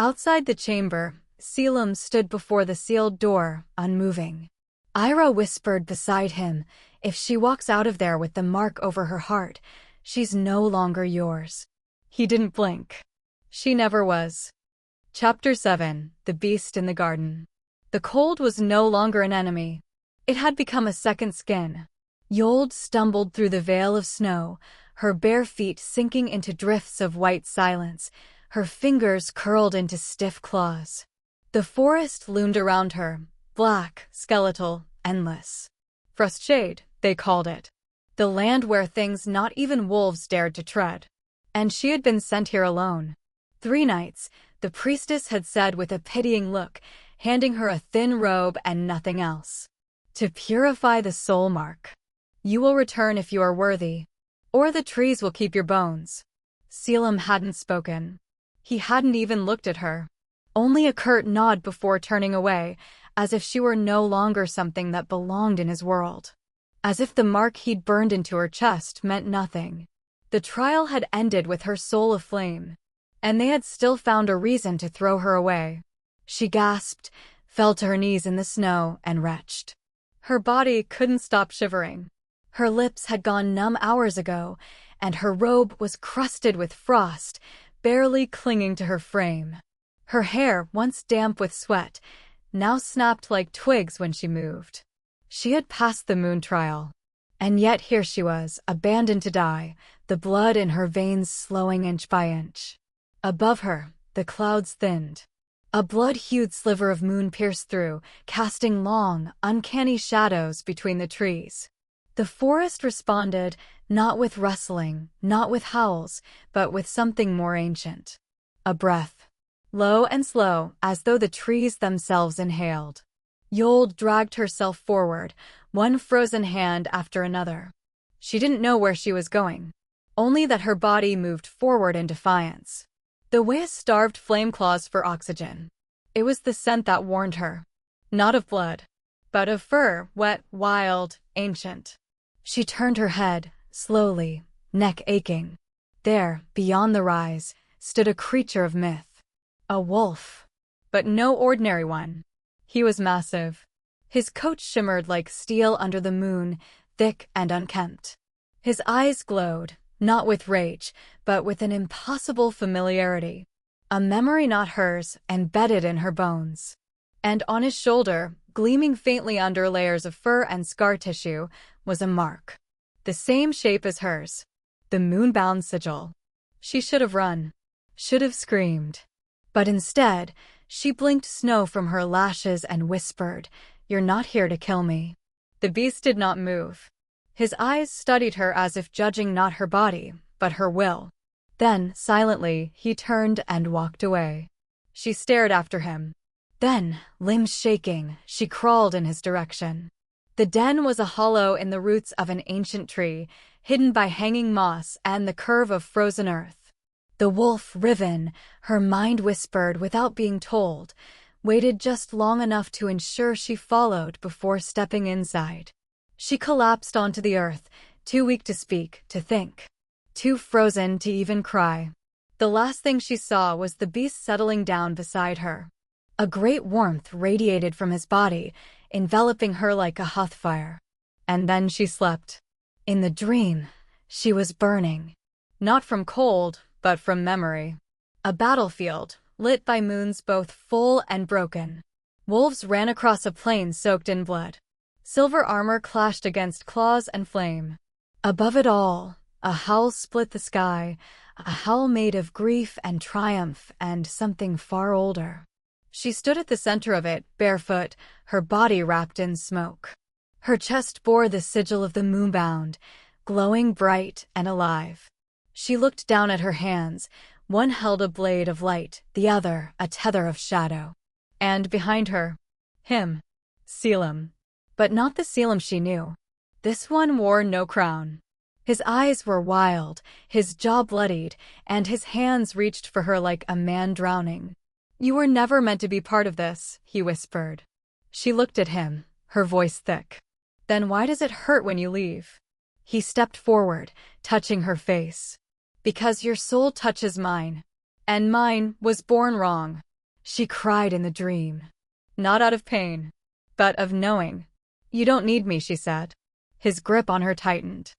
Outside the chamber, Caelum stood before the sealed door, unmoving. Ira whispered beside him, "If she walks out of there with the mark over her heart, she's no longer yours." He didn't blink. She never was. Chapter 7: The Beast in the Garden. The cold was no longer an enemy. It had become a second skin. Ysolde stumbled through the veil of snow, her bare feet sinking into drifts of white silence, her fingers curled into stiff claws. The forest loomed around her, black, skeletal, endless. Frostshade, they called it. The land where things not even wolves dared to tread. And she had been sent here alone. 3 nights, the priestess had said with a pitying look, handing her a thin robe and nothing else. "To purify the soul mark. You will return if you are worthy. Or the trees will keep your bones." Caelum hadn't spoken. He hadn't even looked at her. Only a curt nod before turning away, as if she were no longer something that belonged in his world. As if the mark he'd burned into her chest meant nothing. The trial had ended with her soul aflame, and they had still found a reason to throw her away. She gasped, fell to her knees in the snow and retched. Her body couldn't stop shivering. Her lips had gone numb hours ago, and her robe was crusted with frost, barely clinging to her frame. Her hair, once damp with sweat, now snapped like twigs when she moved. She had passed the moon trial. And yet here she was, abandoned to die, the blood in her veins slowing inch by inch. Above her, the clouds thinned. A blood-hued sliver of moon pierced through, casting long, uncanny shadows between the trees. The forest responded, not with rustling, not with howls, but with something more ancient. A breath. Low and slow, as though the trees themselves inhaled. Ysolde dragged herself forward, one frozen hand after another. She didn't know where she was going, only that her body moved forward in defiance. The way a starved flame claws for oxygen. It was the scent that warned her. Not of blood, but of fur, wet, wild, ancient. She turned her head, slowly, neck aching. There, beyond the rise, stood a creature of myth. A wolf. But no ordinary one. He was massive. His coat shimmered like steel under the moon, thick and unkempt. His eyes glowed, not with rage, but with an impossible familiarity. A memory not hers, embedded in her bones. And on his shoulder, gleaming faintly under layers of fur and scar tissue, was a mark. The same shape as hers. The moon-bound sigil. She should have run. Should have screamed. But instead, she blinked snow from her lashes and whispered, "You're not here to kill me." The beast did not move. His eyes studied her as if judging not her body, but her will. Then, silently, he turned and walked away. She stared after him. Then, limbs shaking, she crawled in his direction. The den was a hollow in the roots of an ancient tree, hidden by hanging moss and the curve of frozen earth. The wolf, riven, her mind whispered without being told, waited just long enough to ensure she followed before stepping inside. She collapsed onto the earth, too weak to speak, to think. Too frozen to even cry. The last thing she saw was the beast settling down beside her. A great warmth radiated from his body, enveloping her like a hearth fire. And then she slept. In the dream, she was burning. Not from cold, but from memory. A battlefield, lit by moons both full and broken. Wolves ran across a plain soaked in blood. Silver armor clashed against claws and flame. Above it all, a howl split the sky, a howl made of grief and triumph and something far older. She stood at the center of it, barefoot, her body wrapped in smoke. Her chest bore the sigil of the moonbound, glowing bright and alive. She looked down at her hands. One held a blade of light, the other a tether of shadow. And behind her, him, Caelum. But not the Caelum she knew. This one wore no crown. His eyes were wild, his jaw bloodied, and his hands reached for her like a man drowning. "You were never meant to be part of this," he whispered. She looked at him, her voice thick. "Then why does it hurt when you leave?" He stepped forward, touching her face. "Because your soul touches mine. And mine was born wrong," she cried in the dream. Not out of pain, but of knowing. "You don't need me," she said. His grip on her tightened.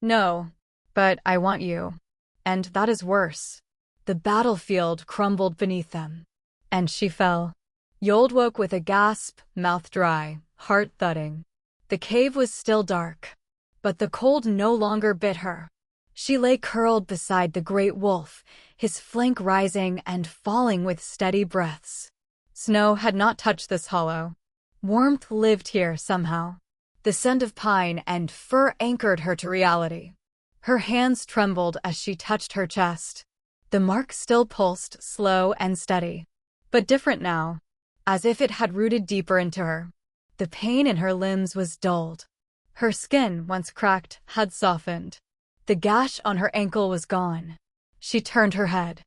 "No, but I want you. And that is worse." The battlefield crumbled beneath them. And she fell. Ysolde woke with a gasp, mouth dry, heart thudding. The cave was still dark. But the cold no longer bit her. She lay curled beside the great wolf, his flank rising and falling with steady breaths. Snow had not touched this hollow. Warmth lived here somehow. The scent of pine and fur anchored her to reality. Her hands trembled as she touched her chest. The mark still pulsed, slow and steady. But different now, as if it had rooted deeper into her. The pain in her limbs was dulled. Her skin, once cracked, had softened. The gash on her ankle was gone. She turned her head.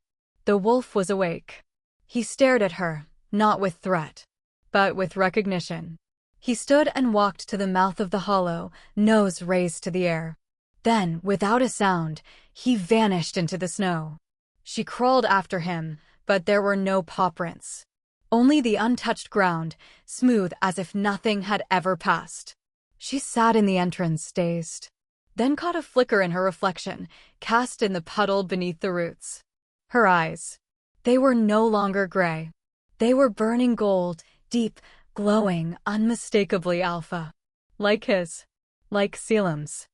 The wolf was awake. He stared at her, not with threat, but with recognition. He stood and walked to the mouth of the hollow, nose raised to the air. Then, without a sound, he vanished into the snow. She crawled after him, but there were no paw prints. Only the untouched ground, smooth as if nothing had ever passed. She sat in the entrance, dazed, then caught a flicker in her reflection, cast in the puddle beneath the roots. Her eyes. They were no longer gray. They were burning gold, deep, glowing, unmistakably alpha. Like his. Like Caelum's.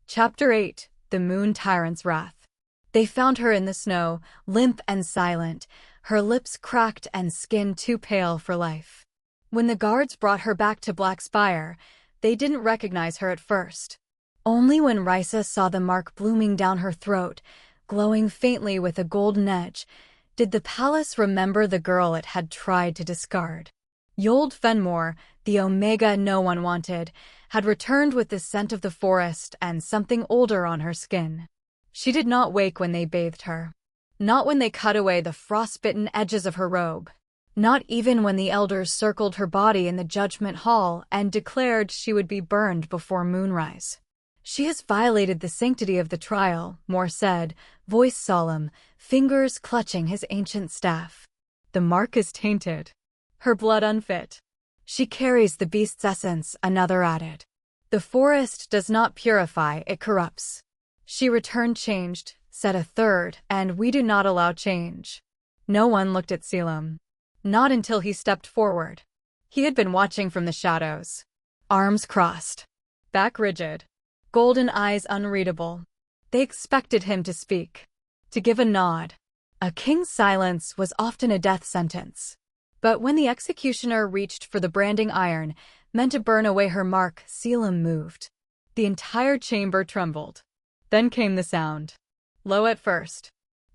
Chapter 8. The Moon Tyrant's Wrath. They found her in the snow, limp and silent, her lips cracked and skin too pale for life. When the guards brought her back to Black Spire, they didn't recognize her at first. Only when Risa saw the mark blooming down her throat, glowing faintly with a golden edge, did the palace remember the girl it had tried to discard. Ysolde Fenmoor, the Omega no one wanted, had returned with the scent of the forest and something older on her skin. She did not wake when they bathed her. Not when they cut away the frostbitten edges of her robe. Not even when the elders circled her body in the judgment hall and declared she would be burned before moonrise. She has violated the sanctity of the trial, Moore said, voice solemn, fingers clutching his ancient staff. The mark is tainted. Her blood unfit. She carries the beast's essence, another added. The forest does not purify, it corrupts. She returned changed, said a third, and we do not allow change. No one looked at Caelum. Not until he stepped forward. He had been watching from the shadows. Arms crossed. Back rigid. Golden eyes unreadable. They expected him to speak. To give a nod. A king's silence was often a death sentence. But when the executioner reached for the branding iron, meant to burn away her mark, Caelum moved. The entire chamber trembled. Then came the sound. Low at first.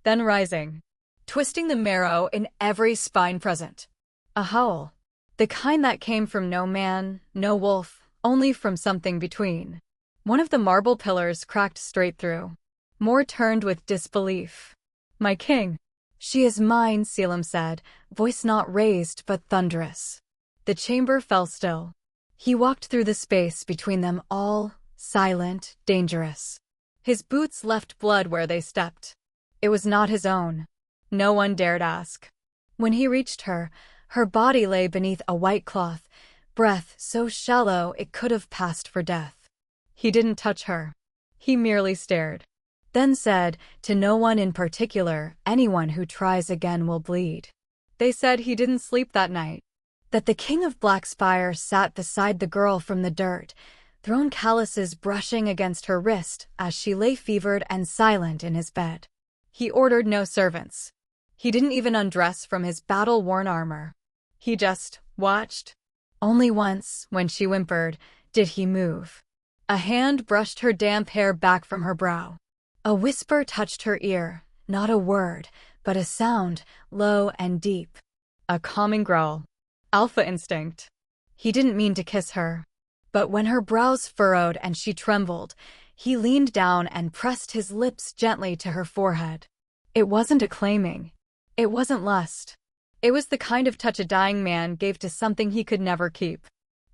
Then rising. Twisting the marrow in every spine present. A howl. The kind that came from no man, no wolf, only from something between. One of the marble pillars cracked straight through. Moore turned with disbelief. My king. She is mine, Caelum said, voice not raised but thunderous. The chamber fell still. He walked through the space between them all, silent, dangerous. His boots left blood where they stepped. It was not his own. No one dared ask. When he reached her, her body lay beneath a white cloth, breath so shallow it could have passed for death. He didn't touch her. He merely stared. Then said, to no one in particular, anyone who tries again will bleed. They said he didn't sleep that night. That the king of Black Spire sat beside the girl from the dirt, thrown calluses brushing against her wrist as she lay fevered and silent in his bed. He ordered no servants. He didn't even undress from his battle-worn armor. He just watched. Only once, when she whimpered, did he move. A hand brushed her damp hair back from her brow. A whisper touched her ear, not a word, but a sound, low and deep. A calming growl. Alpha instinct. He didn't mean to kiss her. But when her brows furrowed and she trembled, he leaned down and pressed his lips gently to her forehead. It wasn't a claiming. It wasn't lust. It was the kind of touch a dying man gave to something he could never keep.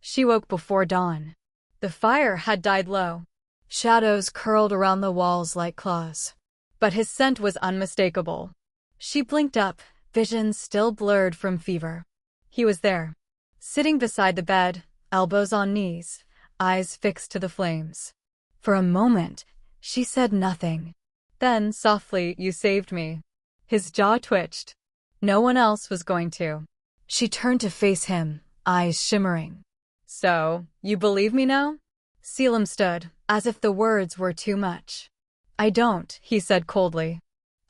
She woke before dawn. The fire had died low. Shadows curled around the walls like claws. But his scent was unmistakable. She blinked up, vision still blurred from fever. He was there. Sitting beside the bed, elbows on knees, eyes fixed to the flames. For a moment, she said nothing. Then, softly, you saved me. His jaw twitched. No one else was going to. She turned to face him, eyes shimmering. So, you believe me now? Caelum stood, as if the words were too much. I don't, he said coldly.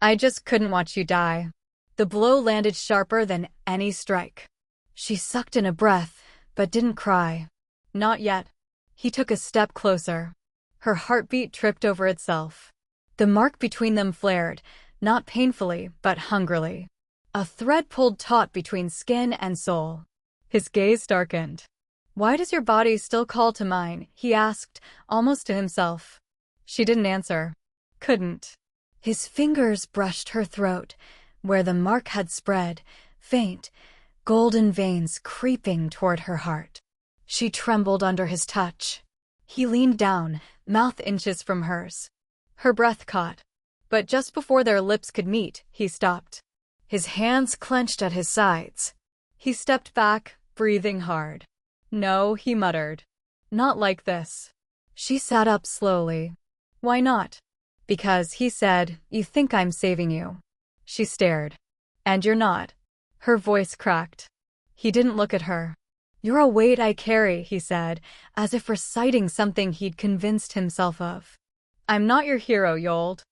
I just couldn't watch you die. The blow landed sharper than any strike. She sucked in a breath, but didn't cry. Not yet. He took a step closer. Her heartbeat tripped over itself. The mark between them flared, not painfully, but hungrily. A thread pulled taut between skin and soul. His gaze darkened. Why does your body still call to mine? He asked, almost to himself. She didn't answer. Couldn't. His fingers brushed her throat, where the mark had spread, faint, golden veins creeping toward her heart. She trembled under his touch. He leaned down, mouth inches from hers. Her breath caught. But just before their lips could meet, he stopped. His hands clenched at his sides. He stepped back, breathing hard. No, he muttered. Not like this. She sat up slowly. Why not? Because, he said, you think I'm saving you. She stared. And you're not. Her voice cracked. He didn't look at her. You're a weight I carry, he said, as if reciting something he'd convinced himself of. I'm not your hero, Ysolde.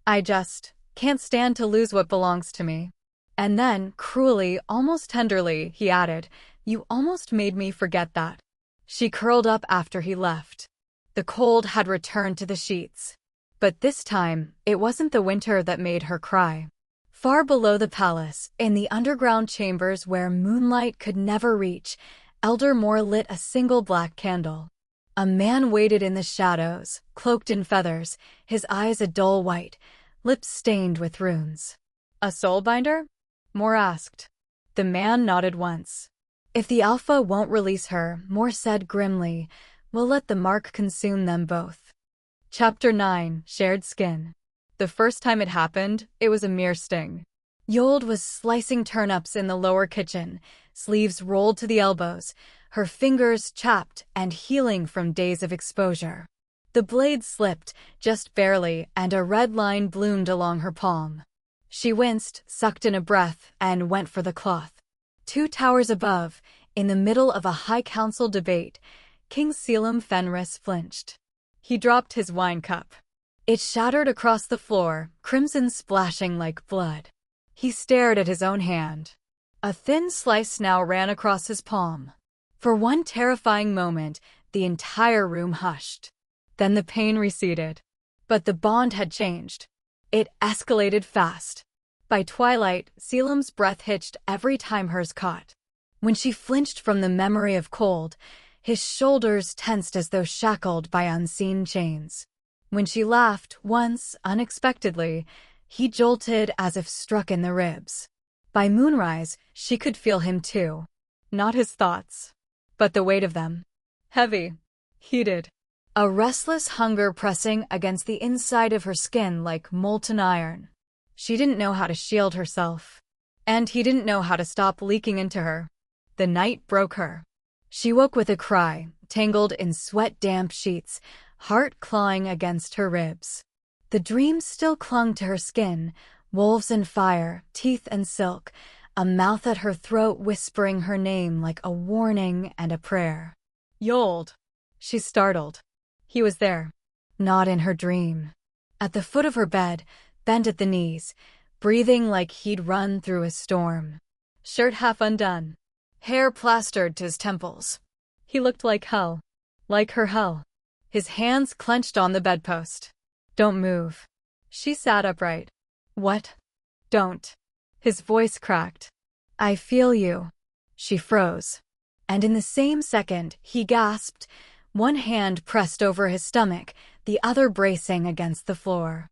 I just can't stand to lose what belongs to me. And then, cruelly, almost tenderly, he added, you almost made me forget that. She curled up after he left. The cold had returned to the sheets. But this time, it wasn't the winter that made her cry. Far below the palace, in the underground chambers where moonlight could never reach, Elder Moore lit a single black candle. A man waited in the shadows, cloaked in feathers, his eyes a dull white, lips stained with runes. A soulbinder? Moore asked. The man nodded once. If the Alpha won't release her, Moore said grimly, we'll let the mark consume them both. Chapter 9, Shared Skin. The first time it happened, it was a mere sting. Ysolde was slicing turnips in the lower kitchen, sleeves rolled to the elbows, her fingers chapped and healing from days of exposure. The blade slipped, just barely, and a red line bloomed along her palm. She winced, sucked in a breath, and went for the cloth. 2 towers above, in the middle of a high council debate, King Caelum flinched. He dropped his wine cup. It shattered across the floor, crimson splashing like blood. He stared at his own hand. A thin slice now ran across his palm. For one terrifying moment, the entire room hushed. Then the pain receded. But the bond had changed. It escalated fast. By twilight, Caelum's breath hitched every time hers caught. When she flinched from the memory of cold, his shoulders tensed as though shackled by unseen chains. When she laughed, once, unexpectedly, he jolted as if struck in the ribs. By moonrise, she could feel him too. Not his thoughts, but the weight of them. Heavy. Heated. A restless hunger pressing against the inside of her skin like molten iron. She didn't know how to shield herself. And he didn't know how to stop leaking into her. The night broke her. She woke with a cry, tangled in sweat-damp sheets, heart clawing against her ribs. The dream still clung to her skin, wolves and fire, teeth and silk, a mouth at her throat whispering her name like a warning and a prayer. Ysolde. She startled. He was there. Not in her dream. At the foot of her bed, bent at the knees, breathing like he'd run through a storm. Shirt half undone. Hair plastered to his temples. He looked like hell. Like her hell. His hands clenched on the bedpost. Don't move. She sat upright. What? Don't. His voice cracked. I feel you. She froze. And in the same second, he gasped, one hand pressed over his stomach, the other bracing against the floor.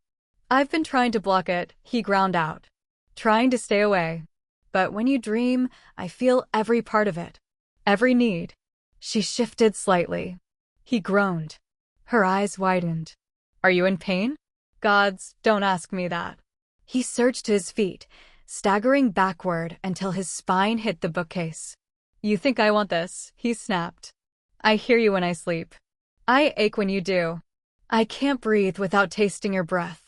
I've been trying to block it, he ground out. Trying to stay away. But when you dream, I feel every part of it. Every need. She shifted slightly. He groaned. Her eyes widened. Are you in pain? Gods, don't ask me that. He surged to his feet, staggering backward until his spine hit the bookcase. You think I want this, he snapped. I hear you when I sleep. I ache when you do. I can't breathe without tasting your breath.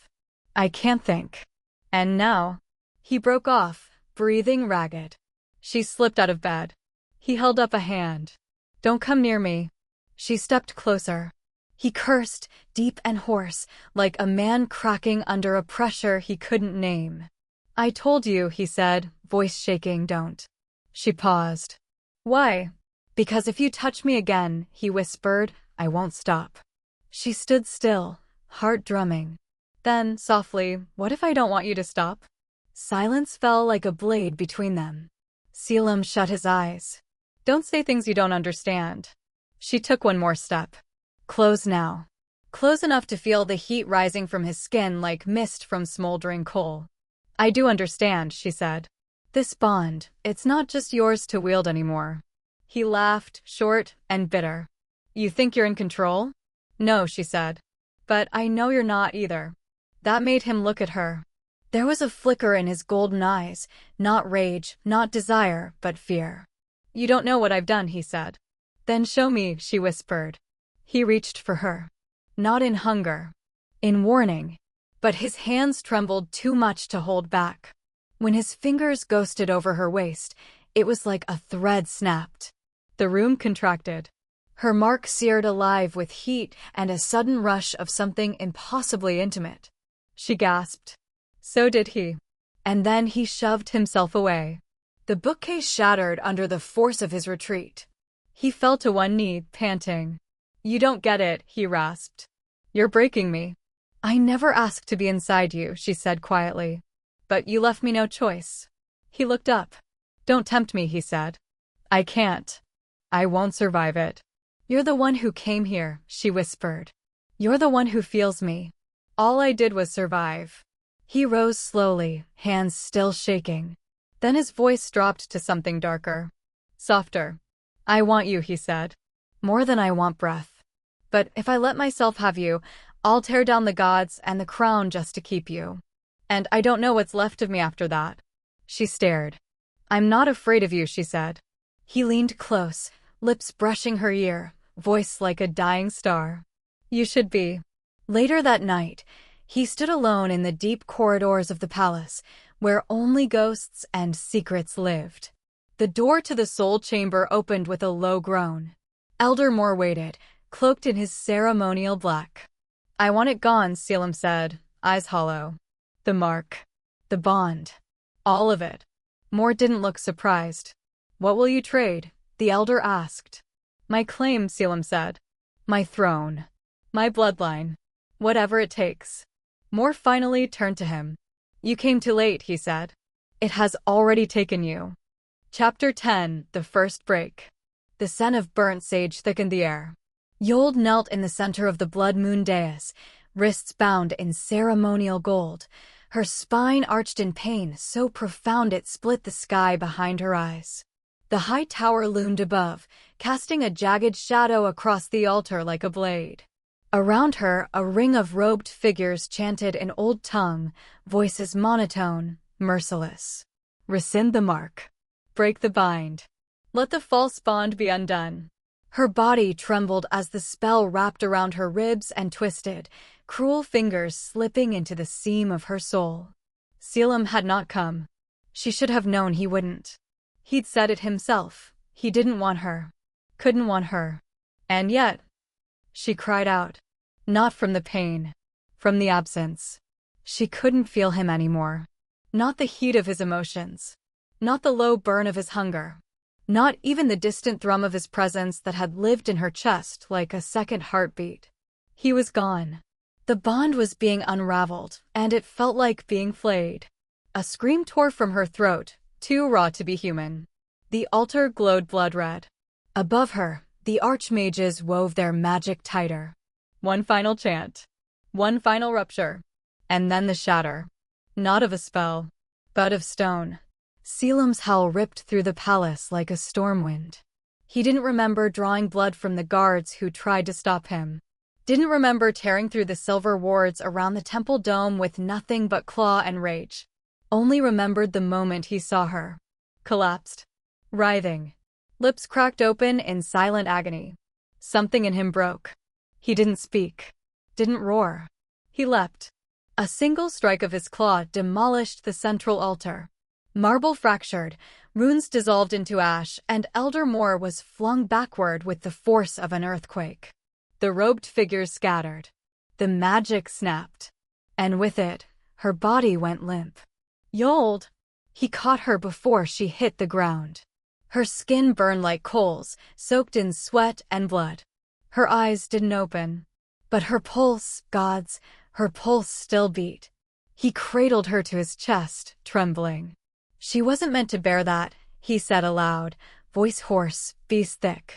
I can't think. And now, he broke off, breathing ragged. She slipped out of bed. He held up a hand. Don't come near me. She stepped closer. He cursed, deep and hoarse, like a man cracking under a pressure he couldn't name. I told you, he said, voice shaking, don't. She paused. Why? Because if you touch me again, he whispered, I won't stop. She stood still, heart drumming. Then, softly, what if I don't want you to stop? Silence fell like a blade between them. Caelum shut his eyes. Don't say things you don't understand. She took one more step. Close now. Close enough to feel the heat rising from his skin like mist from smoldering coal. I do understand, she said. This bond, it's not just yours to wield anymore. He laughed, short and bitter. You think you're in control? No, she said. But I know you're not either. That made him look at her. There was a flicker in his golden eyes, not rage, not desire, but fear. "You don't know what I've done," he said. "Then show me," she whispered. He reached for her. Not in hunger, in warning, but his hands trembled too much to hold back. When his fingers ghosted over her waist, it was like a thread snapped. The room contracted. Her mark seared alive with heat and a sudden rush of something impossibly intimate. She gasped. So did he. And then he shoved himself away. The bookcase shattered under the force of his retreat. He fell to one knee, panting. "You don't get it," he rasped. "You're breaking me." "I never asked to be inside you," she said quietly. "But you left me no choice." He looked up. "Don't tempt me," he said. "I can't. I won't survive it." "You're the one who came here," she whispered. "You're the one who feels me. All I did was survive." He rose slowly, hands still shaking. Then his voice dropped to something darker. Softer. "I want you," he said. "More than I want breath. But if I let myself have you, I'll tear down the gods and the crown just to keep you. And I don't know what's left of me after that." She stared. "I'm not afraid of you," she said. He leaned close, lips brushing her ear, voice like a dying star. "You should be." Later that night, he stood alone in the deep corridors of the palace, where only ghosts and secrets lived. The door to the soul chamber opened with a low groan. Elder Moore waited, cloaked in his ceremonial black. "I want it gone," Caelum said, eyes hollow. "The mark. The bond. All of it." Moore didn't look surprised. "What will you trade?" the elder asked. "My claim," Caelum said. "My throne. My bloodline. Whatever it takes." Moore finally turned to him. "You came too late," he said. "It has already taken you." Chapter 10, The First Break. The scent of burnt sage thickened the air. Ysolde knelt in the center of the blood moon dais, wrists bound in ceremonial gold, her spine arched in pain so profound it split the sky behind her eyes. The high tower loomed above, casting a jagged shadow across the altar like a blade. Around her, a ring of robed figures chanted in old tongue, voices monotone, merciless. "Rescind the mark. Break the bind. Let the false bond be undone." Her body trembled as the spell wrapped around her ribs and twisted, cruel fingers slipping into the seam of her soul. Caelum had not come. She should have known he wouldn't. He'd said it himself. He didn't want her. Couldn't want her. And yet, she cried out. Not from the pain. From the absence. She couldn't feel him anymore. Not the heat of his emotions. Not the low burn of his hunger. Not even the distant thrum of his presence that had lived in her chest like a second heartbeat. He was gone. The bond was being unraveled, and it felt like being flayed. A scream tore from her throat, too raw to be human. The altar glowed blood red. Above her, the archmages wove their magic tighter. One final chant. One final rupture. And then the shatter. Not of a spell, but of stone. Caelum's howl ripped through the palace like a storm wind. He didn't remember drawing blood from the guards who tried to stop him. Didn't remember tearing through the silver wards around the temple dome with nothing but claw and rage. Only remembered the moment he saw her. Collapsed. Writhing. Lips cracked open in silent agony. Something in him broke. He didn't speak. Didn't roar. He leapt. A single strike of his claw demolished the central altar. Marble fractured, runes dissolved into ash, and Elder Moore was flung backward with the force of an earthquake. The robed figures scattered. The magic snapped. And with it, her body went limp. Ysolde! He caught her before she hit the ground. Her skin burned like coals, soaked in sweat and blood. Her eyes didn't open. But her pulse, gods, her pulse still beat. He cradled her to his chest, trembling. "She wasn't meant to bear that," he said aloud, voice hoarse, beast thick.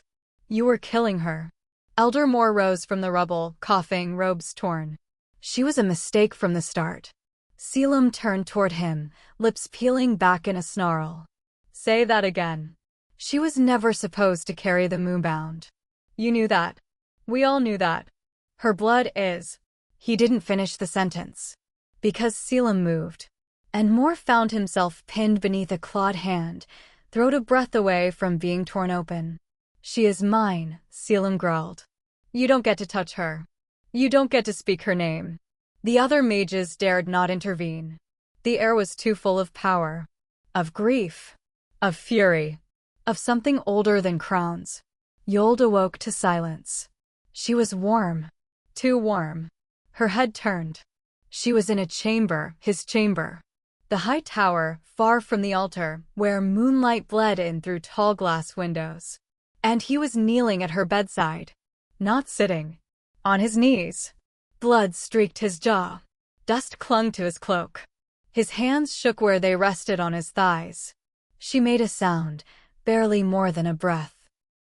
"You were killing her." Elder Moore rose from the rubble, coughing, robes torn. "She was a mistake from the start." Caelum turned toward him, lips peeling back in a snarl. "Say that again." "She was never supposed to carry the moonbound." "You knew that. We all knew that. Her blood is—" He didn't finish the sentence. Because Caelum moved. and Moore found himself pinned beneath a clawed hand, throat a breath away from being torn open. "She is mine," Caelum growled. "You don't get to touch her. You don't get to speak her name." The other mages dared not intervene. The air was too full of power, of grief, of fury, of something older than crowns. Ysolde awoke to silence. She was warm, too warm. Her head turned. She was in a chamber, his chamber. The high tower, far from the altar, where moonlight bled in through tall glass windows. And he was kneeling at her bedside. Not sitting. On his knees. Blood streaked his jaw. Dust clung to his cloak. His hands shook where they rested on his thighs. She made a sound, barely more than a breath.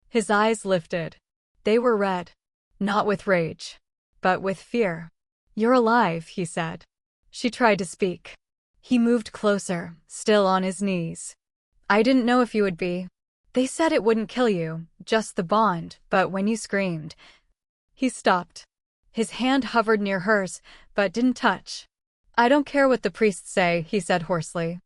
His eyes lifted. They were red. Not with rage, but with fear. "You're alive," he said. She tried to speak. He moved closer, still on his knees. "I didn't know if you would be. They said it wouldn't kill you, just the bond, but when you screamed..." He stopped. His hand hovered near hers, but didn't touch. "I don't care what the priests say," he said hoarsely.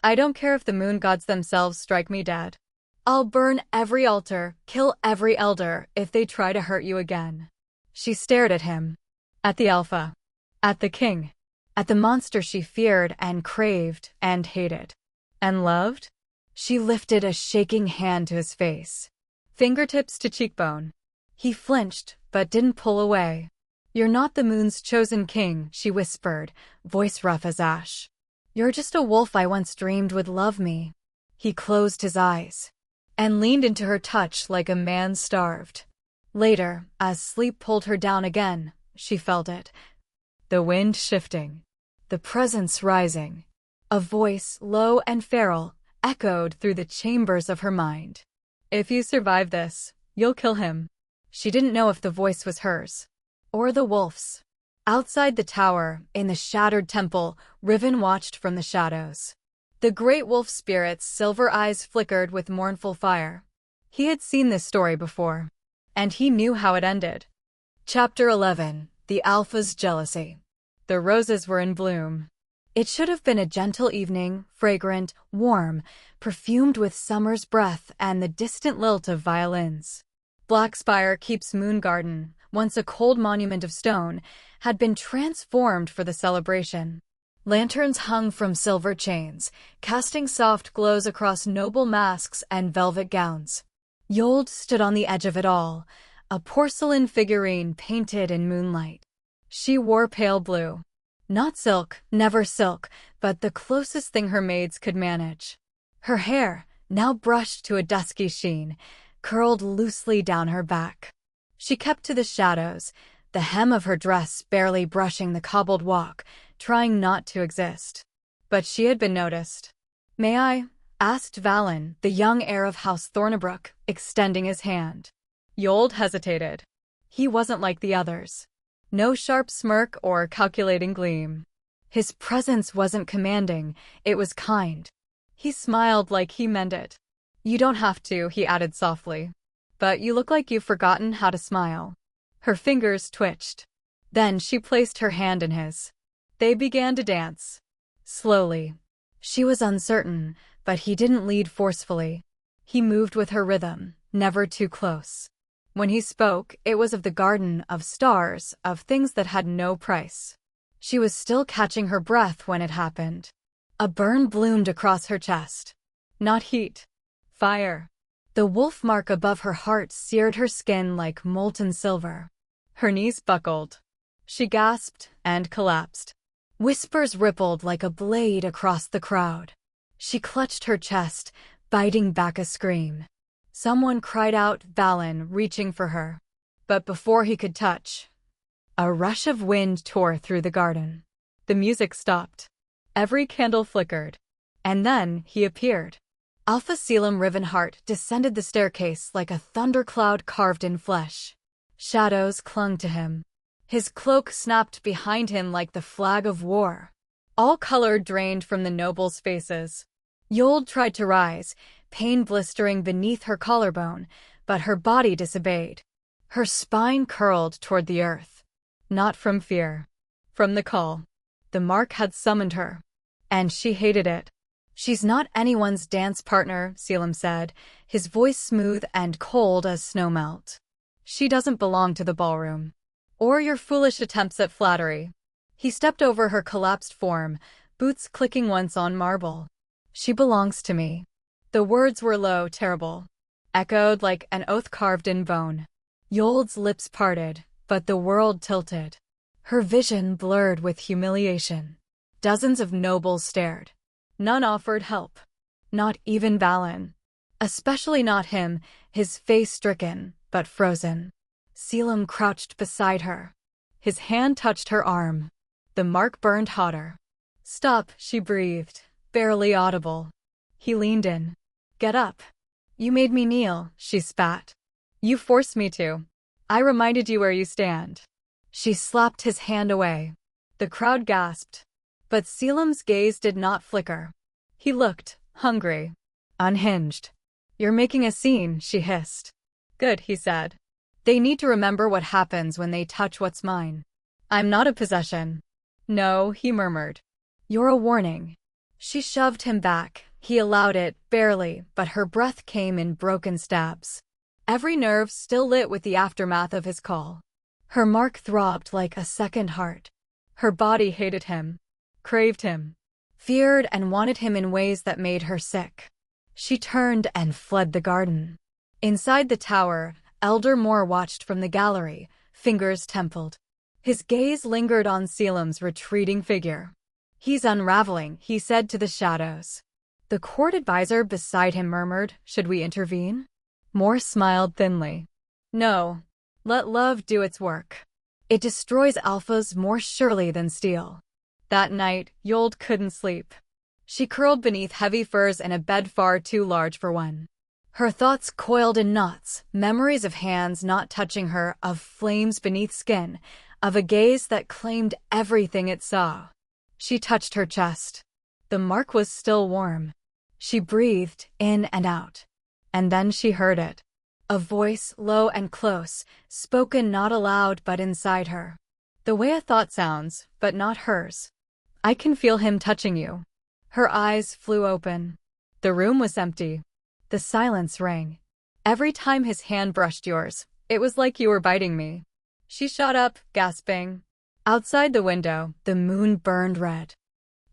"I don't care if the moon gods themselves strike me dead. I'll burn every altar, kill every elder, if they try to hurt you again." She stared at him. At the Alpha. At the king. At the monster she feared and craved and hated. And loved? She lifted a shaking hand to his face. Fingertips to cheekbone. He flinched, but didn't pull away. "You're not the moon's chosen king," she whispered, voice rough as ash. "You're just a wolf I once dreamed would love me." He closed his eyes and leaned into her touch like a man starved. Later, as sleep pulled her down again, she felt it. The wind shifting. The presence rising. A voice, low and feral, echoed through the chambers of her mind. "If you survive this, you'll kill him." She didn't know if the voice was hers. Or the wolf's. Outside the tower, in the shattered temple, Riven watched from the shadows. The great wolf spirit's silver eyes flickered with mournful fire. He had seen this story before. And he knew how it ended. Chapter 11. The Alpha's Jealousy. The roses were in bloom. It should have been a gentle evening, fragrant, warm, perfumed with summer's breath and the distant lilt of violins. Blackspire Keep's moon garden, once a cold monument of stone, had been transformed for the celebration. Lanterns hung from silver chains, casting soft glows across noble masks and velvet gowns. Ysolde stood on the edge of it all, a porcelain figurine painted in moonlight. She wore pale blue. Not silk, never silk, but the closest thing her maids could manage. Her hair, now brushed to a dusky sheen, curled loosely down her back. She kept to the shadows, the hem of her dress barely brushing the cobbled walk, trying not to exist. But she had been noticed. "May I?" asked Valen, the young heir of House Thornabrook, extending his hand. Ysolde hesitated. He wasn't like the others. No sharp smirk or calculating gleam. His presence wasn't commanding, it was kind. He smiled like he meant it. "You don't have to," he added softly. "But you look like you've forgotten how to smile." Her fingers twitched. Then she placed her hand in his. They began to dance. Slowly. She was uncertain, but he didn't lead forcefully. He moved with her rhythm, never too close. When he spoke, it was of the garden, of stars, of things that had no price. She was still catching her breath when it happened. A burn bloomed across her chest. Not heat. Fire. The wolf mark above her heart seared her skin like molten silver. Her knees buckled. She gasped and collapsed. Whispers rippled like a blade across the crowd. She clutched her chest, biting back a scream. Someone cried out, Valen, reaching for her. But before he could touch, a rush of wind tore through the garden. The music stopped. Every candle flickered. And then he appeared. Alpha Caelum Rivenheart descended the staircase like a thundercloud carved in flesh. Shadows clung to him. His cloak snapped behind him like the flag of war. All color drained from the nobles' faces. Ysolde tried to rise, pain blistering beneath her collarbone, but her body disobeyed. Her spine curled toward the earth. Not from fear. From the call. The mark had summoned her. And she hated it. She's not anyone's dance partner, Caelum said, his voice smooth and cold as snowmelt. She doesn't belong to the ballroom. Or your foolish attempts at flattery. He stepped over her collapsed form, boots clicking once on marble. She belongs to me. The words were low, terrible, echoed like an oath carved in bone. Ysolde's lips parted, but the world tilted. Her vision blurred with humiliation. Dozens of nobles stared. None offered help. Not even Balin. Especially not him, his face stricken, but frozen. Caelum crouched beside her. His hand touched her arm. The mark burned hotter. Stop, she breathed, barely audible. He leaned in. Get up. You made me kneel, she spat. You forced me to. I reminded you where you stand. She slapped his hand away. The crowd gasped. But Caelum's gaze did not flicker. He looked, hungry, unhinged. You're making a scene, she hissed. Good, he said. They need to remember what happens when they touch what's mine. I'm not a possession. No, he murmured. You're a warning. She shoved him back. He allowed it, barely, but her breath came in broken stabs. Every nerve still lit with the aftermath of his call. Her mark throbbed like a second heart. Her body hated him, craved him, feared and wanted him in ways that made her sick. She turned and fled the garden. Inside the tower, Elder Moore watched from the gallery, fingers templed. His gaze lingered on Caelum's retreating figure. He's unraveling, he said to the shadows. The court advisor beside him murmured, should we intervene? Moore smiled thinly. No. Let love do its work. It destroys alphas more surely than steel. That night, Ysolde couldn't sleep. She curled beneath heavy furs in a bed far too large for one. Her thoughts coiled in knots, memories of hands not touching her, of flames beneath skin, of a gaze that claimed everything it saw. She touched her chest. The mark was still warm. She breathed in and out. And then she heard it. A voice, low and close, spoken not aloud but inside her. The way a thought sounds, but not hers. I can feel him touching you. Her eyes flew open. The room was empty. The silence rang. Every time his hand brushed yours, it was like you were biting me. She shot up, gasping. Outside the window, the moon burned red.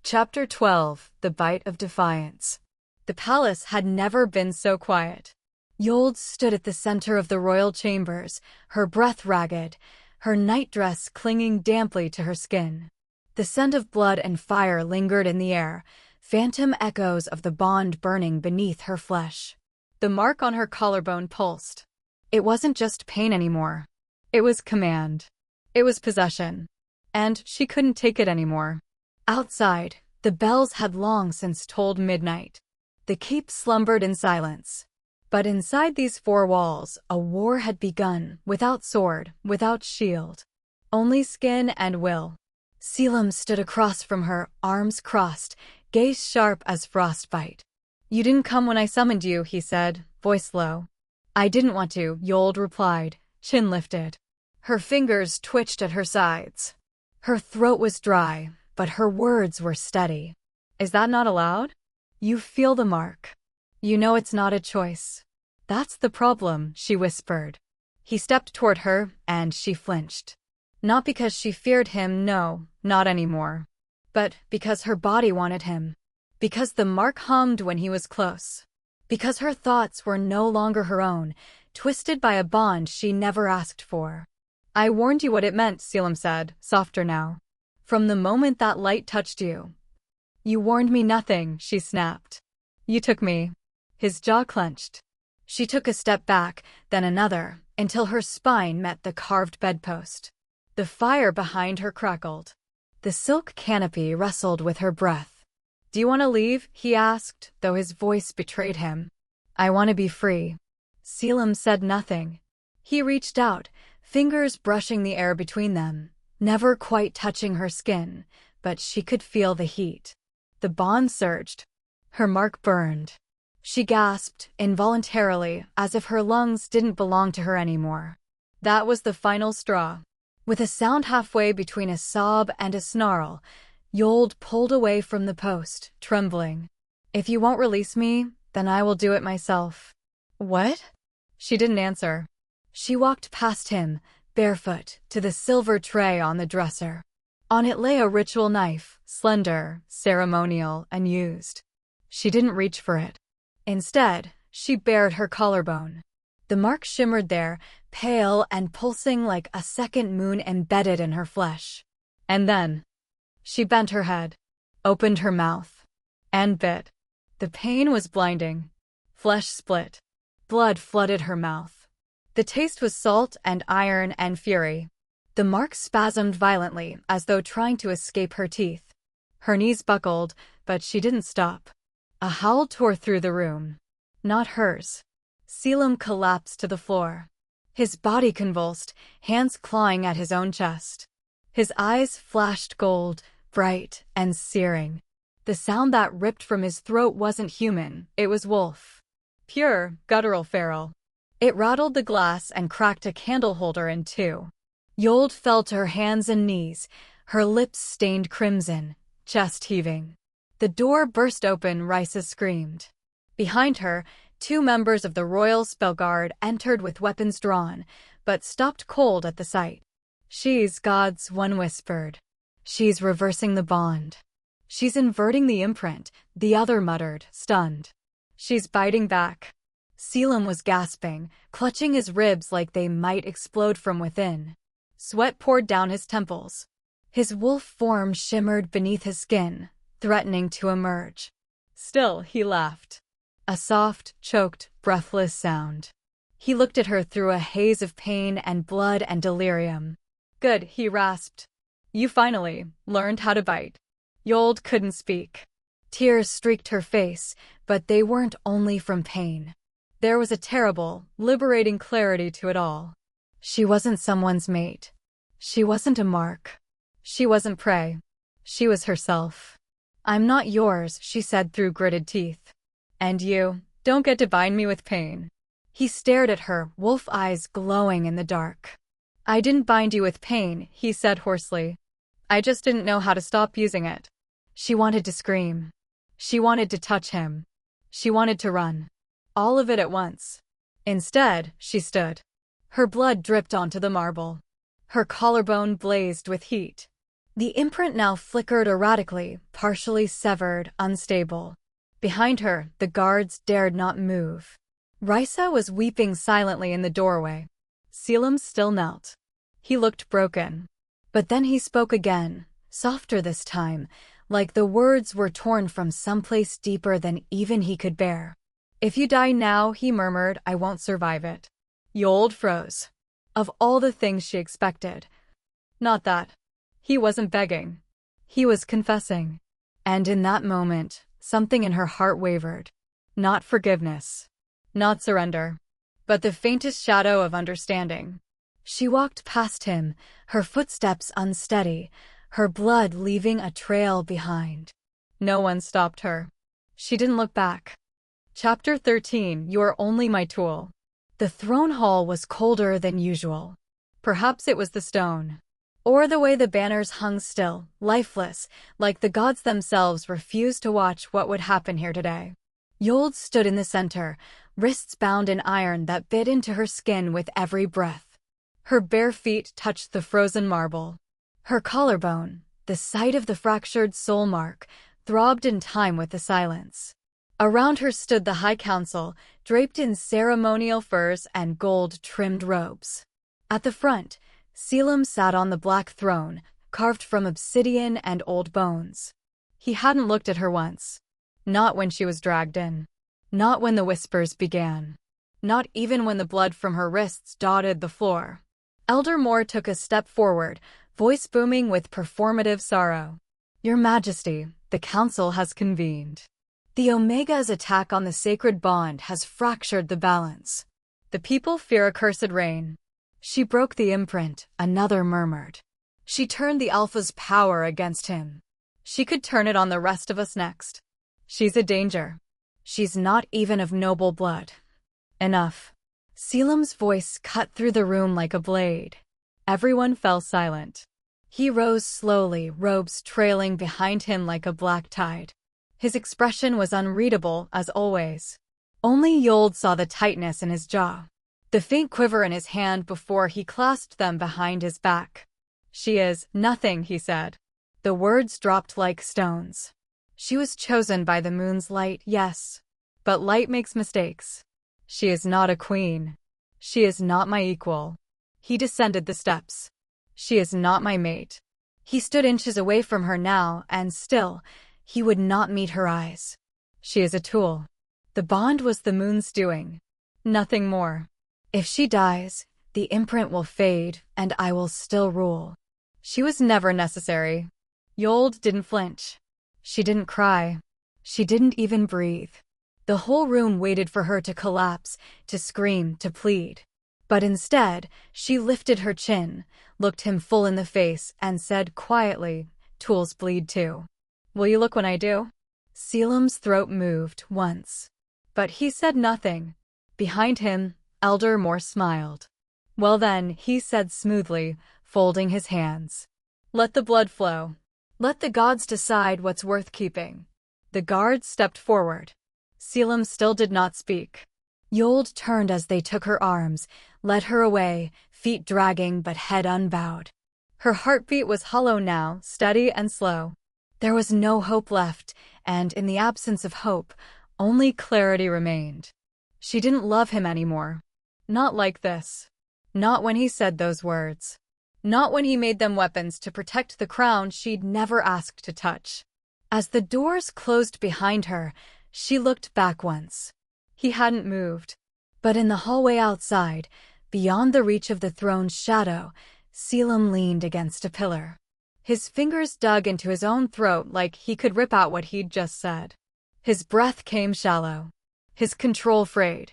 Chapter 12, The Bite of Defiance. The palace had never been so quiet. Ysolde stood at the center of the royal chambers, her breath ragged, her nightdress clinging damply to her skin. The scent of blood and fire lingered in the air, phantom echoes of the bond burning beneath her flesh. The mark on her collarbone pulsed. It wasn't just pain anymore. It was command. It was possession. And she couldn't take it anymore. Outside, the bells had long since tolled midnight. The keep slumbered in silence. But inside these four walls, a war had begun, without sword, without shield. Only skin and will. Caelum stood across from her, arms crossed, gaze sharp as frostbite. You didn't come when I summoned you, he said, voice low. I didn't want to, Ysolde replied, chin lifted. Her fingers twitched at her sides. Her throat was dry, but her words were steady. Is that not allowed? You feel the mark. You know it's not a choice. That's the problem, she whispered. He stepped toward her, and she flinched. Not because she feared him, no, not anymore. But because her body wanted him. Because the mark hummed when he was close. Because her thoughts were no longer her own, twisted by a bond she never asked for. I warned you what it meant, Caelum said, softer now. From the moment that light touched you. You warned me nothing, she snapped. You took me. His jaw clenched. She took a step back, then another, until her spine met the carved bedpost. The fire behind her crackled. The silk canopy rustled with her breath. Do you want to leave? He asked, though his voice betrayed him. I want to be free. Caelum said nothing. He reached out, fingers brushing the air between them, never quite touching her skin, but she could feel the heat. The bond surged. Her mark burned. She gasped, involuntarily, as if her lungs didn't belong to her anymore. That was the final straw. With a sound halfway between a sob and a snarl, Ysolde pulled away from the post, trembling. If you won't release me, then I will do it myself. What? She didn't answer. She walked past him, barefoot, to the silver tray on the dresser. On it lay a ritual knife, slender, ceremonial, and used. She didn't reach for it. Instead, she bared her collarbone. The mark shimmered there, pale and pulsing like a second moon embedded in her flesh. And then, she bent her head, opened her mouth, and bit. The pain was blinding. Flesh split. Blood flooded her mouth. The taste was salt and iron and fury. The mark spasmed violently, as though trying to escape her teeth. Her knees buckled, but she didn't stop. A howl tore through the room. Not hers. Caelum collapsed to the floor. His body convulsed, hands clawing at his own chest. His eyes flashed gold, bright and searing. The sound that ripped from his throat wasn't human, it was wolf. Pure, guttural feral. It rattled the glass and cracked a candle holder in two. Ysolde fell to her hands and knees, her lips stained crimson, chest heaving. The door burst open, Risa screamed. Behind her, 2 members of the Royal Spellguard entered with weapons drawn, but stopped cold at the sight. She's God's, one whispered. She's reversing the bond. She's inverting the imprint, the other muttered, stunned. She's biting back. Caelum was gasping, clutching his ribs like they might explode from within. Sweat poured down his temples. His wolf form shimmered beneath his skin, threatening to emerge. Still, he laughed. A soft, choked, breathless sound. He looked at her through a haze of pain and blood and delirium. Good, he rasped. You finally learned how to bite. Ysolde couldn't speak. Tears streaked her face, but they weren't only from pain. There was a terrible, liberating clarity to it all. She wasn't someone's mate. She wasn't a mark. She wasn't prey. She was herself. I'm not yours, she said through gritted teeth. And you don't get to bind me with pain. He stared at her, wolf eyes glowing in the dark. I didn't bind you with pain, he said hoarsely. I just didn't know how to stop using it. She wanted to scream. She wanted to touch him. She wanted to run. All of it at once. Instead, she stood. Her blood dripped onto the marble. Her collarbone blazed with heat. The imprint now flickered erratically, partially severed, unstable. Behind her, the guards dared not move. Risa was weeping silently in the doorway. Caelum still knelt. He looked broken. But then he spoke again, softer this time, like the words were torn from someplace deeper than even he could bear. If you die now, he murmured, I won't survive it. Ysolde froze. Of all the things she expected. Not that. He wasn't begging. He was confessing. And in that moment, something in her heart wavered. Not forgiveness. Not surrender. But the faintest shadow of understanding. She walked past him, her footsteps unsteady, her blood leaving a trail behind. No one stopped her. She didn't look back. Chapter 13, You Are Only My Tool. The throne hall was colder than usual. Perhaps it was the stone. Or the way the banners hung still, lifeless, like the gods themselves refused to watch what would happen here today. Ysolde stood in the center, wrists bound in iron that bit into her skin with every breath. Her bare feet touched the frozen marble. Her collarbone, the site of the fractured soul mark, throbbed in time with the silence. Around her stood the High Council, draped in ceremonial furs and gold-trimmed robes. At the front, Caelum sat on the black throne, carved from obsidian and old bones. He hadn't looked at her once. Not when she was dragged in. Not when the whispers began. Not even when the blood from her wrists dotted the floor. Elder Moore took a step forward, voice booming with performative sorrow. Your Majesty, the Council has convened. The Omega's attack on the sacred bond has fractured the balance. The people fear a cursed reign. She broke the imprint, another murmured. She turned the Alpha's power against him. She could turn it on the rest of us next. She's a danger. She's not even of noble blood. Enough. Caelum's voice cut through the room like a blade. Everyone fell silent. He rose slowly, robes trailing behind him like a black tide. His expression was unreadable, as always. Only Ysolde saw the tightness in his jaw, the faint quiver in his hand before he clasped them behind his back. "She is nothing," he said. The words dropped like stones. "She was chosen by the moon's light, yes. But light makes mistakes. She is not a queen. She is not my equal." He descended the steps. "She is not my mate." He stood inches away from her now, and still, he would not meet her eyes. "She is a tool. The bond was the moon's doing. Nothing more. If she dies, the imprint will fade, and I will still rule." She was never necessary. Ysolde didn't flinch. She didn't cry. She didn't even breathe. The whole room waited for her to collapse, to scream, to plead. But instead, she lifted her chin, looked him full in the face, and said quietly, "Tools bleed too. Will you look when I do?" Caelum's throat moved once, but he said nothing. Behind him, Elder Moore smiled. "Well then," he said smoothly, folding his hands. "Let the blood flow. Let the gods decide what's worth keeping." The guards stepped forward. Caelum still did not speak. Ysolde turned as they took her arms, led her away, feet dragging but head unbowed. Her heartbeat was hollow now, steady and slow. There was no hope left, and in the absence of hope, only clarity remained. She didn't love him anymore. Not like this. Not when he said those words. Not when he made them weapons to protect the crown she'd never asked to touch. As the doors closed behind her, she looked back once. He hadn't moved. But in the hallway outside, beyond the reach of the throne's shadow, Caelum leaned against a pillar. His fingers dug into his own throat like he could rip out what he'd just said. His breath came shallow. His control frayed.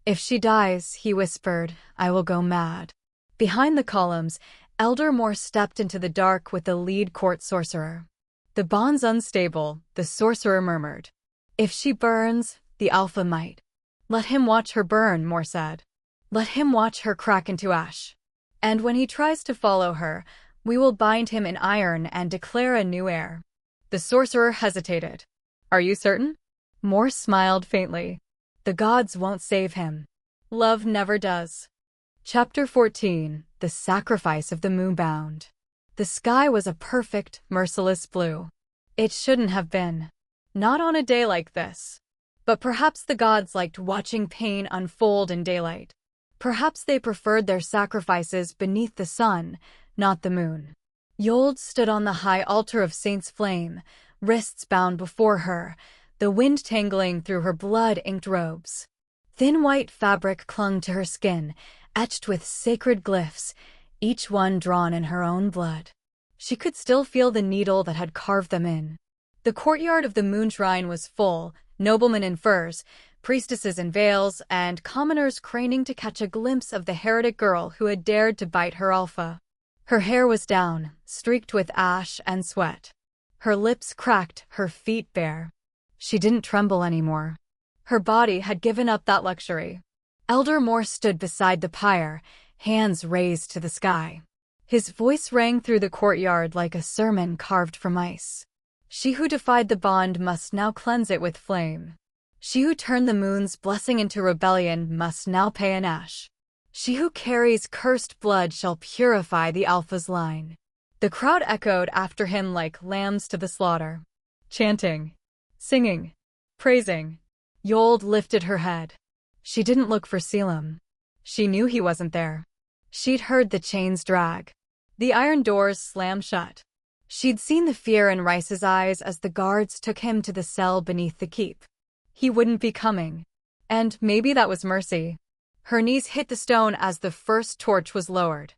"If she dies," he whispered, "I will go mad." Behind the columns, Elder Moore stepped into the dark with the lead court sorcerer. "The bond's unstable," the sorcerer murmured. "If she burns, the Alpha might." "Let him watch her burn," Moore said. "Let him watch her crack into ash. And when he tries to follow her, we will bind him in iron and declare a new heir." The sorcerer hesitated. "Are you certain?" Moore smiled faintly. "The gods won't save him. Love never does." Chapter 14. The Sacrifice of the Moonbound. The sky was a perfect, merciless blue. It shouldn't have been. Not on a day like this. But perhaps the gods liked watching pain unfold in daylight. Perhaps they preferred their sacrifices beneath the sun, not the moon. Ysolde stood on the high altar of Saint's flame, wrists bound before her, the wind tangling through her blood-inked robes. Thin white fabric clung to her skin, etched with sacred glyphs, each one drawn in her own blood. She could still feel the needle that had carved them in. The courtyard of the moon shrine was full, noblemen in furs, priestesses in veils, and commoners craning to catch a glimpse of the heretic girl who had dared to bite her alpha. Her hair was down, streaked with ash and sweat. Her lips cracked, her feet bare. She didn't tremble anymore. Her body had given up that luxury. Elder Moore stood beside the pyre, hands raised to the sky. His voice rang through the courtyard like a sermon carved from ice. She who defied the bond must now cleanse it with flame. She who turned the moon's blessing into rebellion must now pay an ash. She who carries cursed blood shall purify the Alpha's line. The crowd echoed after him like lambs to the slaughter. Chanting, singing, praising. Ysolde lifted her head. She didn't look for Caelum. She knew he wasn't there. She'd heard the chains drag. The iron doors slam shut. She'd seen the fear in Rice's eyes as the guards took him to the cell beneath the keep. He wouldn't be coming. And maybe that was mercy. Her knees hit the stone as the first torch was lowered.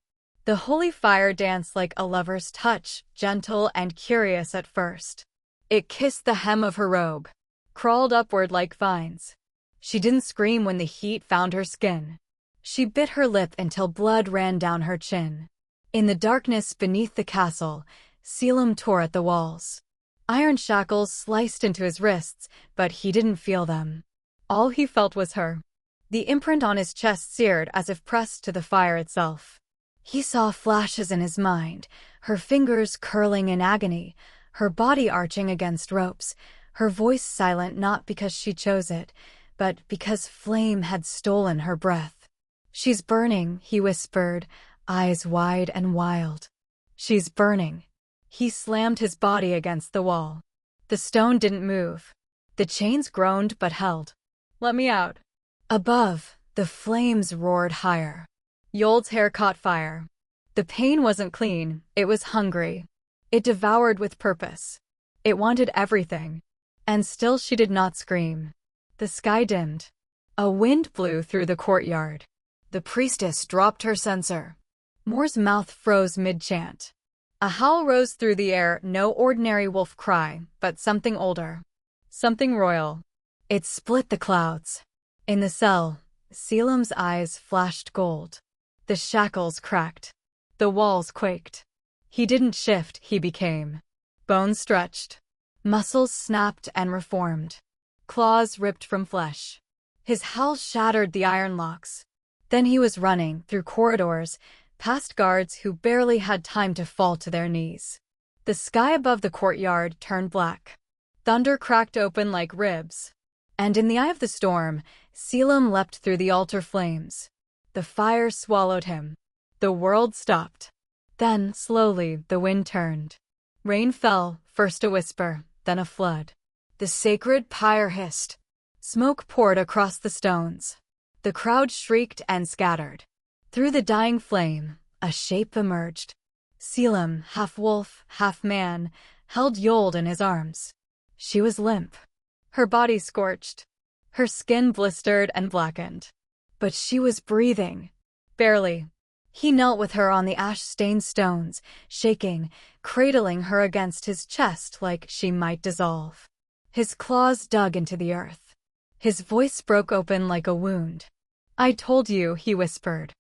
The holy fire danced like a lover's touch, gentle and curious at first. It kissed the hem of her robe, crawled upward like vines. She didn't scream when the heat found her skin. She bit her lip until blood ran down her chin. In the darkness beneath the castle, Caelum tore at the walls. Iron shackles sliced into his wrists, but he didn't feel them. All he felt was her. The imprint on his chest seared as if pressed to the fire itself. He saw flashes in his mind, her fingers curling in agony, her body arching against ropes, her voice silent not because she chose it, but because flame had stolen her breath. "She's burning," he whispered, eyes wide and wild. "She's burning." He slammed his body against the wall. The stone didn't move. The chains groaned but held. "Let me out." Above, the flames roared higher. Ysolde's hair caught fire. The pain wasn't clean, it was hungry. It devoured with purpose. It wanted everything. And still she did not scream. The sky dimmed. A wind blew through the courtyard. The priestess dropped her censer. Moor's mouth froze mid-chant. A howl rose through the air, no ordinary wolf cry, but something older. Something royal. It split the clouds. In the cell, Caelum's eyes flashed gold. The shackles cracked. The walls quaked. He didn't shift, he became. Bones stretched. Muscles snapped and reformed. Claws ripped from flesh. His howl shattered the iron locks. Then he was running through corridors, past guards who barely had time to fall to their knees. The sky above the courtyard turned black. Thunder cracked open like ribs. And in the eye of the storm, Caelum leapt through the altar flames. The fire swallowed him. The world stopped. Then, slowly, the wind turned. Rain fell, first a whisper, then a flood. The sacred pyre hissed. Smoke poured across the stones. The crowd shrieked and scattered. Through the dying flame, a shape emerged. Caelum, half wolf, half man, held Ysolde in his arms. She was limp. Her body scorched. Her skin blistered and blackened. But she was breathing. Barely. He knelt with her on the ash-stained stones, shaking, cradling her against his chest like she might dissolve. His claws dug into the earth. His voice broke open like a wound. "I told you," he whispered.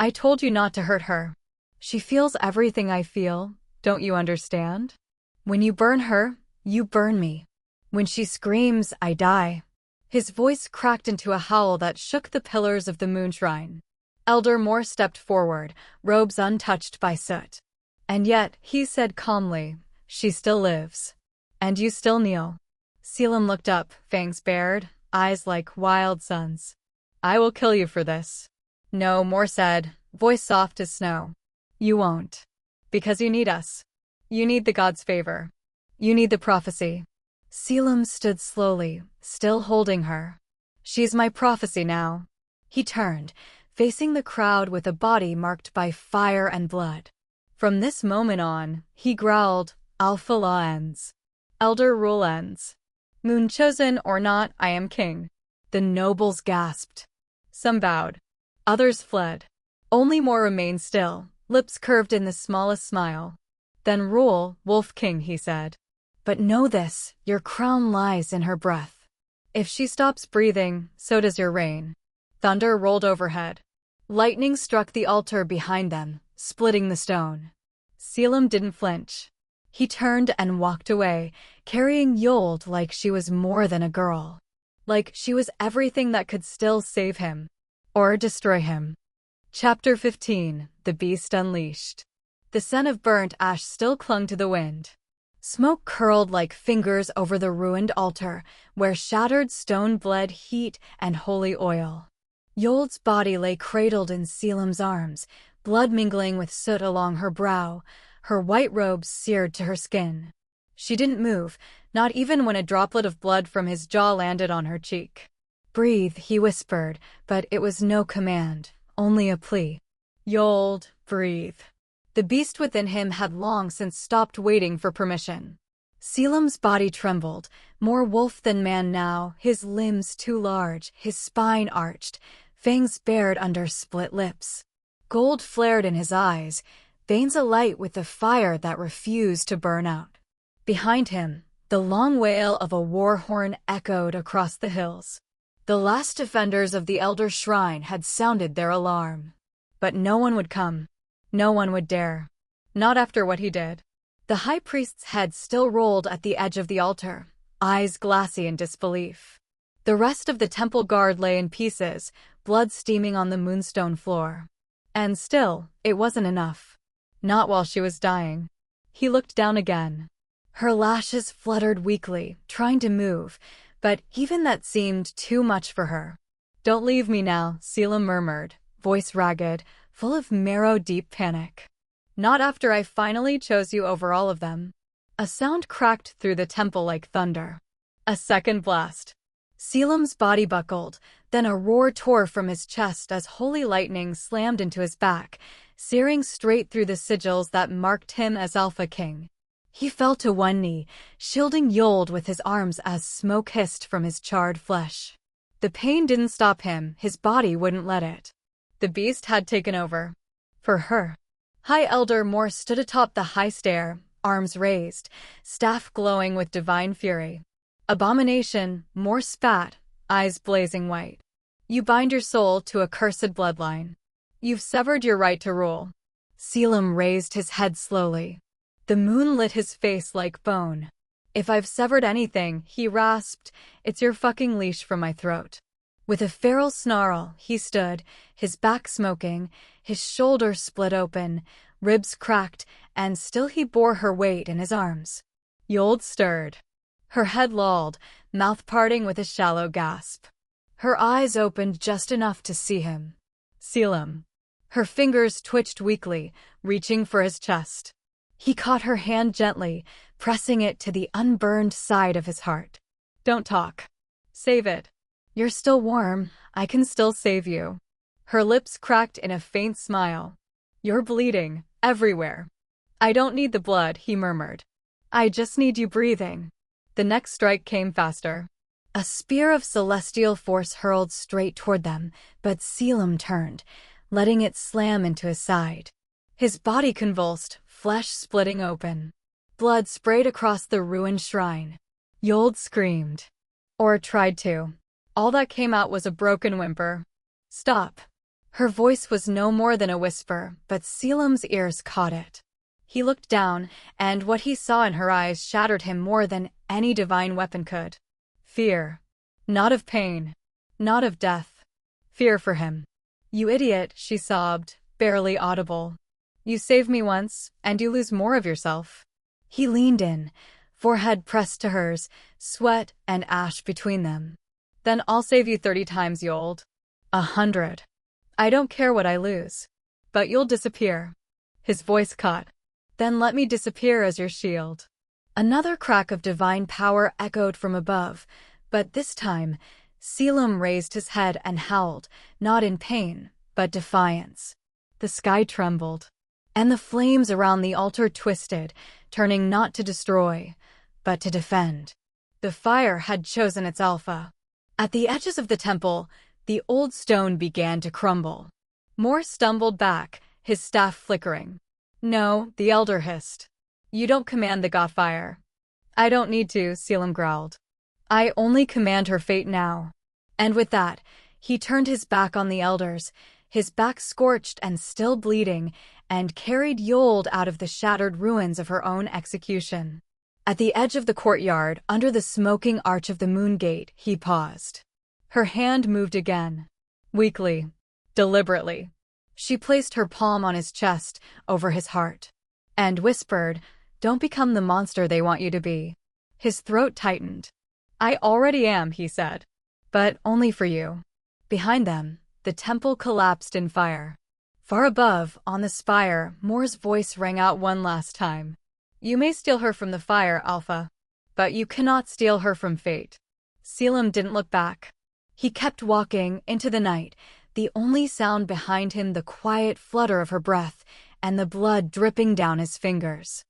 "I told you not to hurt her. She feels everything I feel, don't you understand? When you burn her, you burn me. When she screams, I die." His voice cracked into a howl that shook the pillars of the moonshrine. Elder Moor stepped forward, robes untouched by soot. "And yet," he said calmly, "she still lives. And you still kneel." Caelum looked up, fangs bared, eyes like wild suns. "I will kill you for this." "No," Moor said, voice soft as snow. "You won't. Because you need us. You need the gods' favor. You need the prophecy." Caelum stood slowly, still holding her. "She's my prophecy now." He turned, facing the crowd with a body marked by fire and blood. From this moment on, he growled, "Alpha law ends. Elder rule ends. Moon chosen or not, I am king." The nobles gasped. Some bowed. Others fled. Only Moor remained still, lips curved in the smallest smile. "Then rule, Wolf King," he said. "But know this, your crown lies in her breath. If she stops breathing, so does your reign." Thunder rolled overhead. Lightning struck the altar behind them, splitting the stone. Caelum didn't flinch. He turned and walked away, carrying Ysolde like she was more than a girl. Like she was everything that could still save him. Or destroy him. Chapter 15, The Beast Unleashed. The scent of burnt ash still clung to the wind. Smoke curled like fingers over the ruined altar, where shattered stone bled heat and holy oil. Ysolde's body lay cradled in Caelum's arms, blood mingling with soot along her brow, her white robes seared to her skin. She didn't move, not even when a droplet of blood from his jaw landed on her cheek. "Breathe," he whispered, but it was no command, only a plea. "Ysolde, breathe." The beast within him had long since stopped waiting for permission. Caelum's body trembled, more wolf than man now, his limbs too large, his spine arched, fangs bared under split lips. Gold flared in his eyes, veins alight with the fire that refused to burn out. Behind him, the long wail of a war horn echoed across the hills. The last defenders of the Elder Shrine had sounded their alarm. But no one would come. No one would dare. Not after what he did. The high priest's head still rolled at the edge of the altar, eyes glassy in disbelief. The rest of the temple guard lay in pieces, blood steaming on the moonstone floor. And still, it wasn't enough. Not while she was dying. He looked down again. Her lashes fluttered weakly, trying to move, but even that seemed too much for her. "Don't leave me now," Caelum murmured, voice ragged, full of marrow-deep panic. "Not after I finally chose you over all of them." A sound cracked through the temple like thunder. A second blast. Caelum's body buckled, then a roar tore from his chest as holy lightning slammed into his back, searing straight through the sigils that marked him as Alpha King. He fell to one knee, shielding Ysolde with his arms as smoke hissed from his charred flesh. The pain didn't stop him, his body wouldn't let it. The beast had taken over. For her. High Elder Moore stood atop the high stair, arms raised, staff glowing with divine fury. "Abomination," Moore spat, eyes blazing white. "You bind your soul to a cursed bloodline. You've severed your right to rule." Caelum raised his head slowly. The moon lit his face like bone. "If I've severed anything," he rasped, "it's your fucking leash from my throat." With a feral snarl, he stood, his back smoking, his shoulder split open, ribs cracked, and still he bore her weight in his arms. Ysolde stirred. Her head lolled, mouth parting with a shallow gasp. Her eyes opened just enough to see him. Caelum. Her fingers twitched weakly, reaching for his chest. He caught her hand gently, pressing it to the unburned side of his heart. "Don't talk. Save it. You're still warm, I can still save you." Her lips cracked in a faint smile. "You're bleeding, everywhere." "I don't need the blood," he murmured. "I just need you breathing." The next strike came faster. A spear of celestial force hurled straight toward them, but Caelum turned, letting it slam into his side. His body convulsed, flesh splitting open. Blood sprayed across the ruined shrine. Ysolde screamed. Or tried to. All that came out was a broken whimper. "Stop." Her voice was no more than a whisper, but Caelum's ears caught it. He looked down, and what he saw in her eyes shattered him more than any divine weapon could. Fear. Not of pain. Not of death. Fear for him. "You idiot," she sobbed, barely audible. "You save me once, and you lose more of yourself." He leaned in, forehead pressed to hers, sweat and ash between them. "Then I'll save you 30 times, Ysolde. 100. I don't care what I lose. But you'll disappear." His voice caught. "Then let me disappear as your shield." Another crack of divine power echoed from above, but this time, Caelum raised his head and howled, not in pain, but defiance. The sky trembled, and the flames around the altar twisted, turning not to destroy, but to defend. The fire had chosen its alpha. At the edges of the temple, the old stone began to crumble. Moore stumbled back, his staff flickering. "No," the elder hissed. "You don't command the god fire." "I don't need to," Caelum growled. "I only command her fate now." And with that, he turned his back on the elders, his back scorched and still bleeding, and carried Ysolde out of the shattered ruins of her own execution. At the edge of the courtyard, under the smoking arch of the moon gate, he paused. Her hand moved again. Weakly. Deliberately. She placed her palm on his chest, over his heart. And whispered, "Don't become the monster they want you to be." His throat tightened. "I already am," he said. "But only for you." Behind them, the temple collapsed in fire. Far above, on the spire, Moore's voice rang out one last time. "You may steal her from the fire, Alpha. But you cannot steal her from fate." Caelum didn't look back. He kept walking into the night, the only sound behind him the quiet flutter of her breath and the blood dripping down his fingers.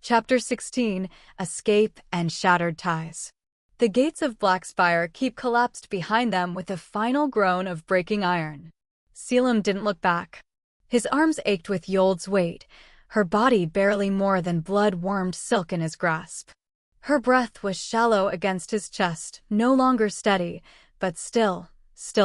Chapter 16: Escape and Shattered Ties. The gates of Blackspire keep collapsed behind them with a final groan of breaking iron. Caelum didn't look back. His arms ached with Ysolde's weight, her body barely more than blood-warmed silk in his grasp. Her breath was shallow against his chest, no longer steady, but still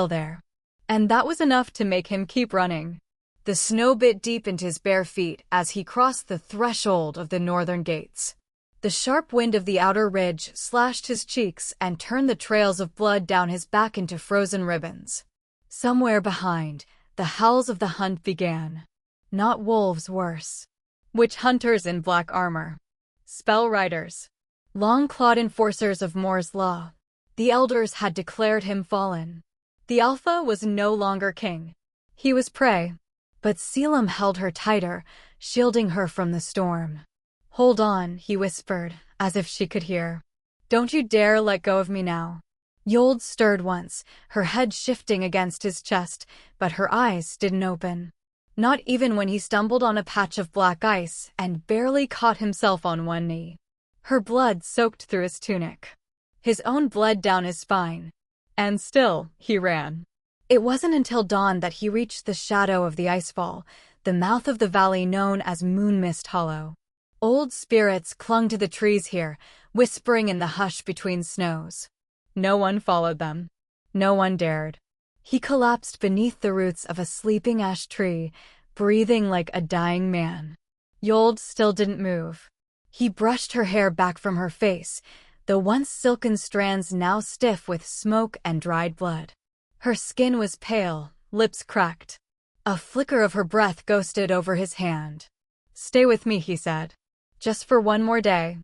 there. And that was enough to make him keep running. The snow bit deep into his bare feet as he crossed the threshold of the northern gates. The sharp wind of the outer ridge slashed his cheeks and turned the trails of blood down his back into frozen ribbons. Somewhere behind, the howls of the hunt began. Not wolves, worse. Witch hunters in black armor. Spell riders. Long-clawed enforcers of Moor's law. The elders had declared him fallen. The Alpha was no longer king. He was prey. But Caelum held her tighter, shielding her from the storm. "Hold on," he whispered, as if she could hear. "Don't you dare let go of me now." Ysolde stirred once, her head shifting against his chest, but her eyes didn't open. Not even when he stumbled on a patch of black ice and barely caught himself on one knee. Her blood soaked through his tunic. His own bled down his spine. And still, he ran. It wasn't until dawn that he reached the shadow of the icefall, the mouth of the valley known as Moonmist Hollow. Old spirits clung to the trees here, whispering in the hush between snows. No one followed them. No one dared. He collapsed beneath the roots of a sleeping ash tree, breathing like a dying man. Ysolde still didn't move. He brushed her hair back from her face, the once silken strands now stiff with smoke and dried blood. Her skin was pale, lips cracked. A flicker of her breath ghosted over his hand. "Stay with me," he said. "Just for one more day."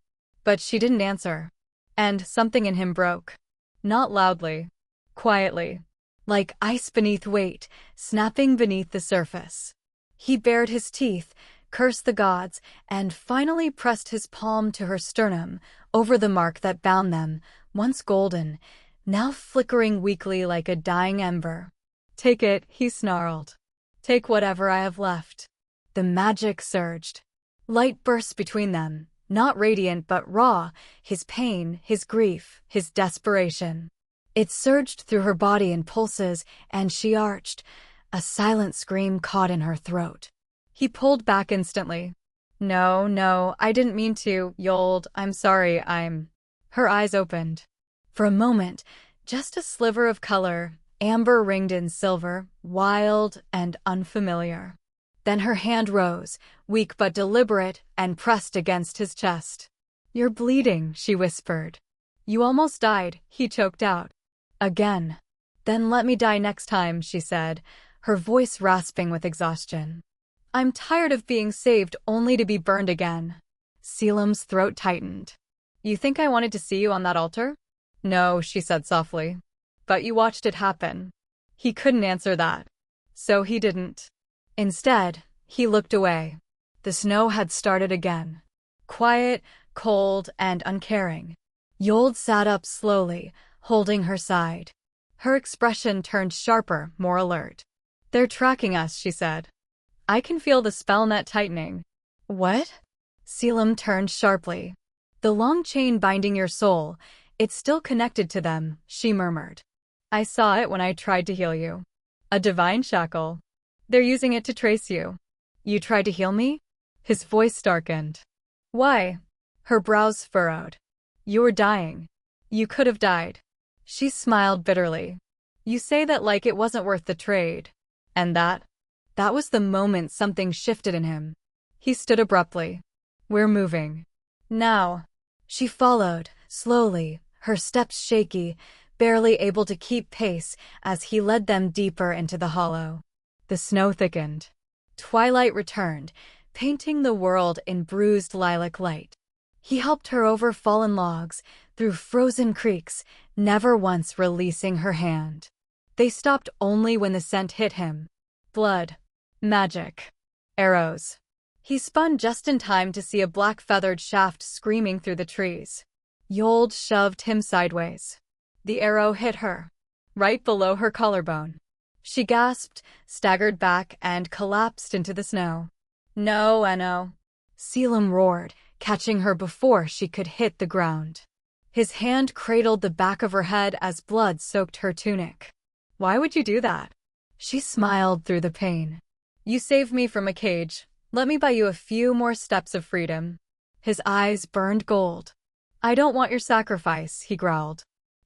But she didn't answer. And something in him broke. Not loudly. Quietly. Like ice beneath weight, snapping beneath the surface. He bared his teeth, cursed the gods, and finally pressed his palm to her sternum, over the mark that bound them, once golden, now flickering weakly like a dying ember. "Take it," he snarled. "Take whatever I have left." The magic surged. Light burst between them, not radiant but raw, his pain, his grief, his desperation. It surged through her body in pulses, and she arched, a silent scream caught in her throat. He pulled back instantly. No, I didn't mean to, Ysolde, I'm sorry, Her eyes opened. For a moment, just a sliver of color, amber ringed in silver, wild and unfamiliar. Then her hand rose, weak but deliberate, and pressed against his chest. "You're bleeding," she whispered. "You almost died," he choked out. "Again." "Then let me die next time," she said, her voice rasping with exhaustion. "I'm tired of being saved only to be burned again." Caelum's throat tightened. "You think I wanted to see you on that altar?" "No," she said softly. "But you watched it happen." He couldn't answer that. So he didn't. Instead, he looked away. The snow had started again. Quiet, cold, and uncaring. Ysolde sat up slowly, holding her side. Her expression turned sharper, more alert. "They're tracking us," she said. "I can feel the spell net tightening." "What?" Caelum turned sharply. "The long chain binding your soul, it's still connected to them," she murmured. "I saw it when I tried to heal you. A divine shackle. They're using it to trace you." "You tried to heal me?" His voice darkened. "Why?" Her brows furrowed. "You were dying. You could have died." She smiled bitterly. "You say that like it wasn't worth the trade. And that was the moment something shifted in him." He stood abruptly. "We're moving. Now." She followed, slowly, her steps shaky, barely able to keep pace as he led them deeper into the hollow. The snow thickened. Twilight returned, painting the world in bruised lilac light. He helped her over fallen logs, through frozen creeks, never once releasing her hand. They stopped only when the scent hit him. Blood. Magic. Arrows. He spun just in time to see a black-feathered shaft screaming through the trees. Ysolde shoved him sideways. The arrow hit her, right below her collarbone. She gasped, staggered back, and collapsed into the snow. "No, Enno." Caelum roared, catching her before she could hit the ground. His hand cradled the back of her head as blood soaked her tunic. "Why would you do that?" She smiled through the pain. "You saved me from a cage. Let me buy you a few more steps of freedom." His eyes burned gold. "I don't want your sacrifice," he growled.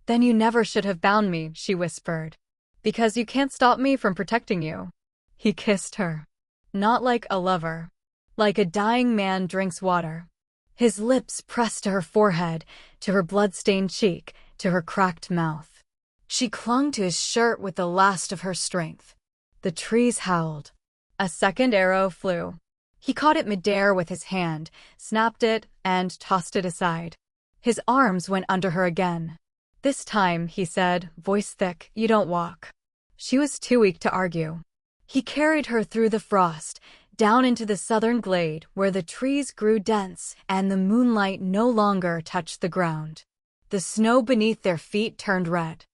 "Then you never should have bound me," she whispered. "Because you can't stop me from protecting you." He kissed her. Not like a lover. Like a dying man drinks water. His lips pressed to her forehead, to her blood-stained cheek, to her cracked mouth. She clung to his shirt with the last of her strength. The trees howled. A second arrow flew. He caught it midair with his hand, snapped it, and tossed it aside. His arms went under her again. "This time," he said, voice thick, "you don't walk." She was too weak to argue. He carried her through the frost, down into the southern glade where the trees grew dense and the moonlight no longer touched the ground. The snow beneath their feet turned red.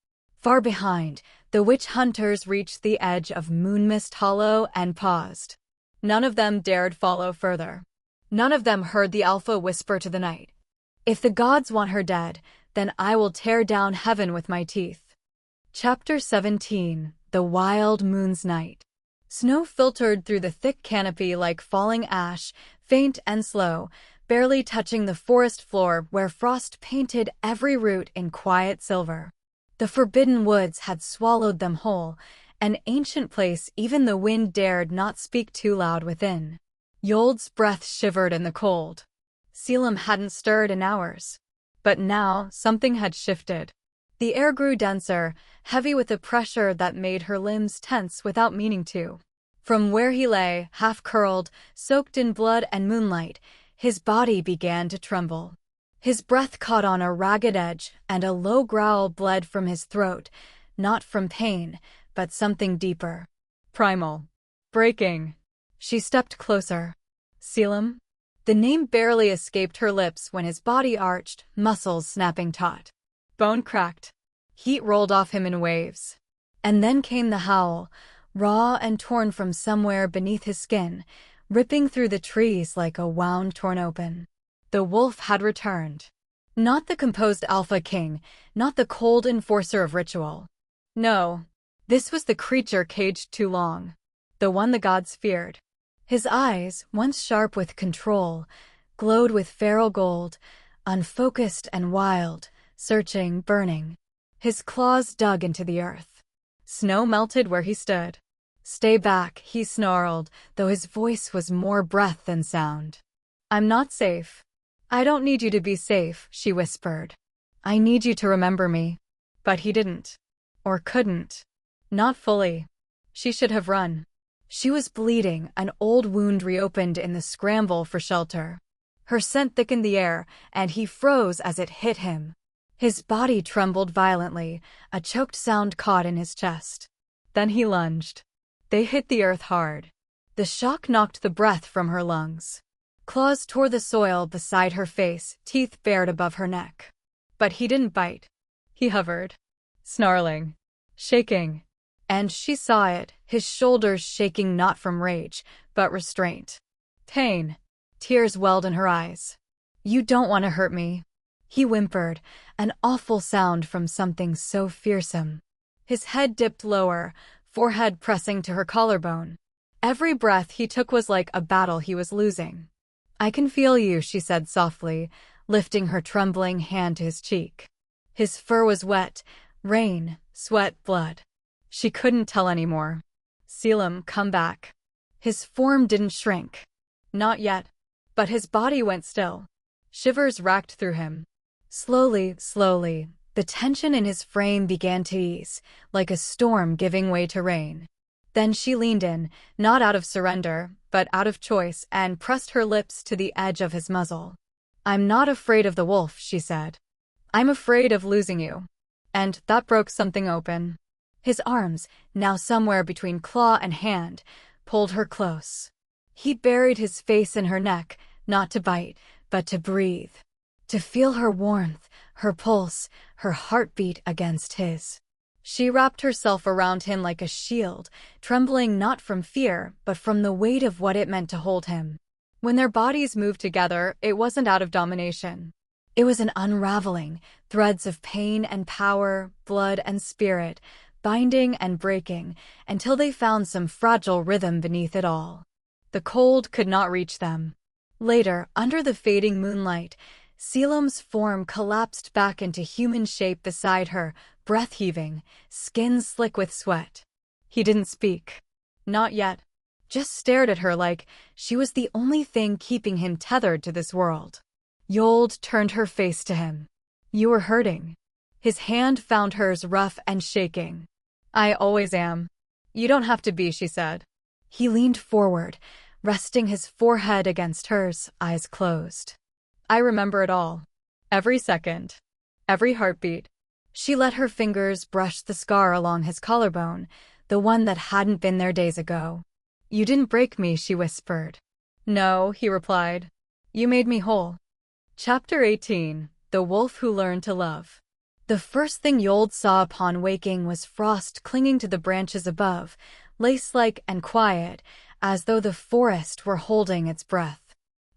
Far behind, the witch hunters reached the edge of Moonmist Hollow and paused. None of them dared follow further. None of them heard the Alpha whisper to the night, "If the gods want her dead, then I will tear down heaven with my teeth." Chapter 17. The Wild Moon's Night. Snow filtered through the thick canopy like falling ash, faint and slow, barely touching the forest floor where frost painted every root in quiet silver. The forbidden woods had swallowed them whole, an ancient place even the wind dared not speak too loud within. Ysolde's breath shivered in the cold. Caelum hadn't stirred in hours. But now something had shifted. The air grew denser, heavy with a pressure that made her limbs tense without meaning to. From where he lay, half-curled, soaked in blood and moonlight, his body began to tremble. His breath caught on a ragged edge, and a low growl bled from his throat, not from pain, but something deeper. Primal. Breaking. She stepped closer. "Caelum?" The name barely escaped her lips when his body arched, muscles snapping taut. Bone cracked. Heat rolled off him in waves. And then came the howl, raw and torn from somewhere beneath his skin, ripping through the trees like a wound torn open. The wolf had returned. Not the composed Alpha King, not the cold enforcer of ritual. No, this was the creature caged too long. The one the gods feared. His eyes, once sharp with control, glowed with feral gold, unfocused and wild, searching, burning. His claws dug into the earth. Snow melted where he stood. "Stay back," he snarled, though his voice was more breath than sound. "I'm not safe." "I don't need you to be safe," she whispered. "I need you to remember me." But he didn't. Or couldn't. Not fully. She should have run. She was bleeding, an old wound reopened in the scramble for shelter. Her scent thickened the air, and he froze as it hit him. His body trembled violently, a choked sound caught in his chest. Then he lunged. They hit the earth hard. The shock knocked the breath from her lungs. Claws tore the soil beside her face, teeth bared above her neck. But he didn't bite. He hovered, snarling, shaking. And she saw it, his shoulders shaking not from rage, but restraint. Pain. Tears welled in her eyes. "You don't want to hurt me," he whimpered, an awful sound from something so fearsome. His head dipped lower, forehead pressing to her collarbone. Every breath he took was like a battle he was losing. "I can feel you," she said softly, lifting her trembling hand to his cheek. His fur was wet, rain, sweat, blood. She couldn't tell anymore. "Caelum, come back." His form didn't shrink. Not yet. But his body went still. Shivers racked through him. Slowly, slowly, the tension in his frame began to ease, like a storm giving way to rain. Then she leaned in, not out of surrender, but out of choice, and pressed her lips to the edge of his muzzle. "I'm not afraid of the wolf," she said. "I'm afraid of losing you." And that broke something open. His arms, now somewhere between claw and hand, pulled her close. He buried his face in her neck, not to bite, but to breathe. To feel her warmth, her pulse, her heartbeat against his. She wrapped herself around him like a shield, trembling not from fear, but from the weight of what it meant to hold him. When their bodies moved together, it wasn't out of domination. It was an unraveling, threads of pain and power, blood and spirit, binding and breaking, until they found some fragile rhythm beneath it all. The cold could not reach them. Later, under the fading moonlight, Caelum's form collapsed back into human shape beside her, breath-heaving, skin slick with sweat. He didn't speak. Not yet. Just stared at her like she was the only thing keeping him tethered to this world. Ysolde turned her face to him. "You were hurting." His hand found hers rough and shaking. "I always am." "You don't have to be," she said. He leaned forward, resting his forehead against hers, eyes closed. I remember it all. Every second. Every heartbeat. She let her fingers brush the scar along his collarbone, the one that hadn't been there days ago. "You didn't break me," she whispered. "No," he replied. "You made me whole." Chapter 18. The Wolf Who Learned to Love. The first thing Ysolde saw upon waking was Frost clinging to the branches above, lace-like and quiet, as though the forest were holding its breath.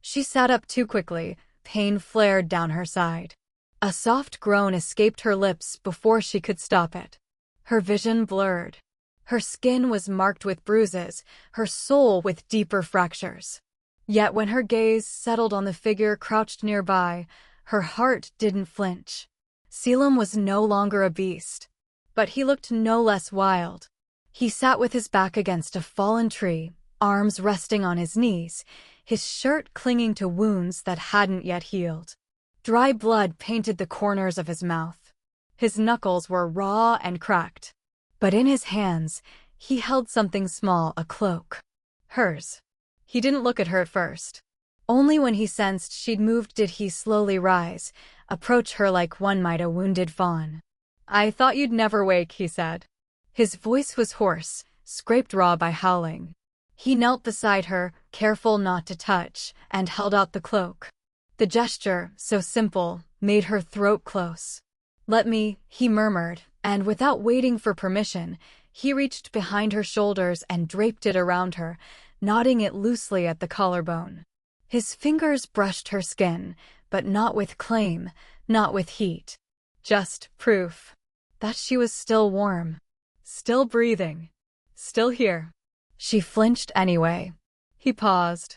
She sat up too quickly, pain flared down her side. A soft groan escaped her lips before she could stop it. Her vision blurred. Her skin was marked with bruises, her soul with deeper fractures. Yet when her gaze settled on the figure crouched nearby, her heart didn't flinch. Caelum was no longer a beast, but he looked no less wild. He sat with his back against a fallen tree, arms resting on his knees, his shirt clinging to wounds that hadn't yet healed. Dry blood painted the corners of his mouth. His knuckles were raw and cracked. But in his hands, he held something small, a cloak. Hers. He didn't look at her at first. Only when he sensed she'd moved did he slowly rise, approach her like one might a wounded fawn. "I thought you'd never wake," he said. His voice was hoarse, scraped raw by howling. He knelt beside her, careful not to touch, and held out the cloak. The gesture, so simple, made her throat close. "Let me," he murmured, and without waiting for permission, he reached behind her shoulders and draped it around her, knotting it loosely at the collarbone. His fingers brushed her skin, but not with claim, not with heat. Just proof that she was still warm, still breathing, still here. She flinched anyway. He paused.